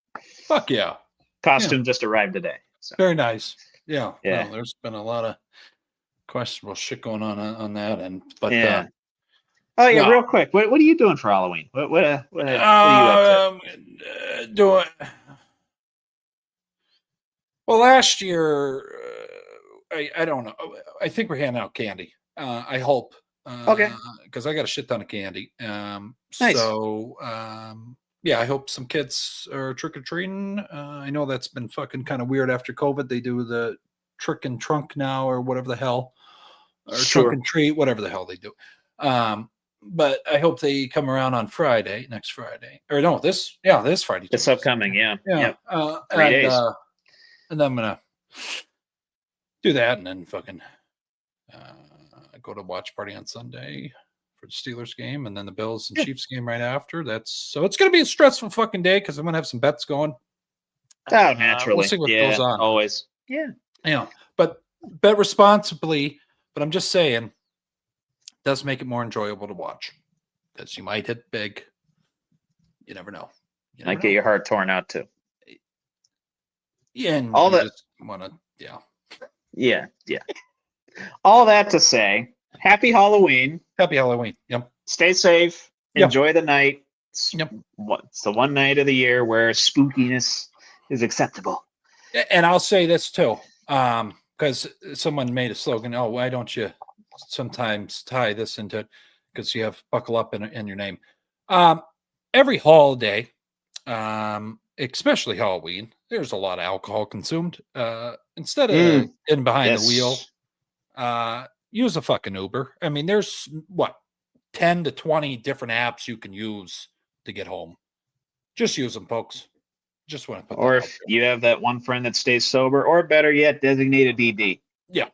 Fuck yeah. Costume just arrived today. So. Very nice. Yeah. Yeah. Well, there's been a lot of questionable shit going on that end. But yeah. Real quick. What are you doing for Halloween? What are you up to? Doing well last year. I don't know. I think we're handing out candy. I hope. Okay. Because I got a shit ton of candy. Nice. So I hope some kids are trick or treating. I know that's been fucking kind of weird after COVID. They do the trick and trunk now, or whatever the hell, or trunk and treat, whatever the hell they do. But I hope they come around on next Friday, or no, this Friday. It's upcoming, yeah. 3 days. And then I'm gonna do that, and then fucking go to watch party on Sunday for the Steelers game, and then the Bills and Chiefs game right after. So it's gonna be a stressful fucking day because I'm gonna have some bets going. Oh, naturally. We'll see what goes on. Always. Yeah. But bet responsibly. But I'm just saying, it does make it more enjoyable to watch because you might hit big. You never know. Might get your heart torn out too. Yeah, and all that. Just want to, Yeah. All that to say, happy Halloween. Happy Halloween. Yep. Stay safe. Enjoy the night. It's the one night of the year where spookiness is acceptable. And I'll say this too, because someone made a slogan. Oh, why don't you sometimes tie this into it? because you have buckle up in your name. Every holiday, especially Halloween, there's a lot of alcohol consumed. Instead of getting behind the wheel, use a fucking Uber. I mean, there's 10 to 20 different apps you can use to get home. Just use them, folks. Just want to put or if you have that one friend that stays sober, or better yet, designate a DD. Yeah.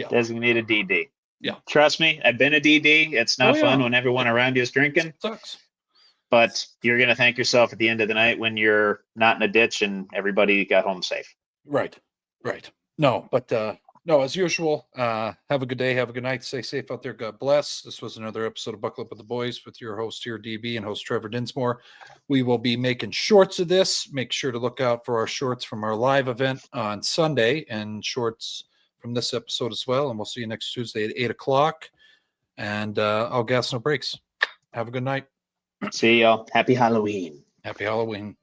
Designate a DD. Yeah. Trust me, I've been a DD. It's not fun when everyone around you is drinking. It sucks. But you're going to thank yourself at the end of the night when you're not in a ditch and everybody got home safe. Right. No, but no, as usual, have a good day. Have a good night. Stay safe out there. God bless. This was another episode of Buckle Up with the Boys with your host here, DB, and host Trevor Dinsmore. We will be making shorts of this. Make sure to look out for our shorts from our live event on Sunday and shorts from this episode as well. And we'll see you next Tuesday at 8 o'clock. And I'll gas no breaks. Have a good night. See y'all. Happy Halloween. Happy Halloween.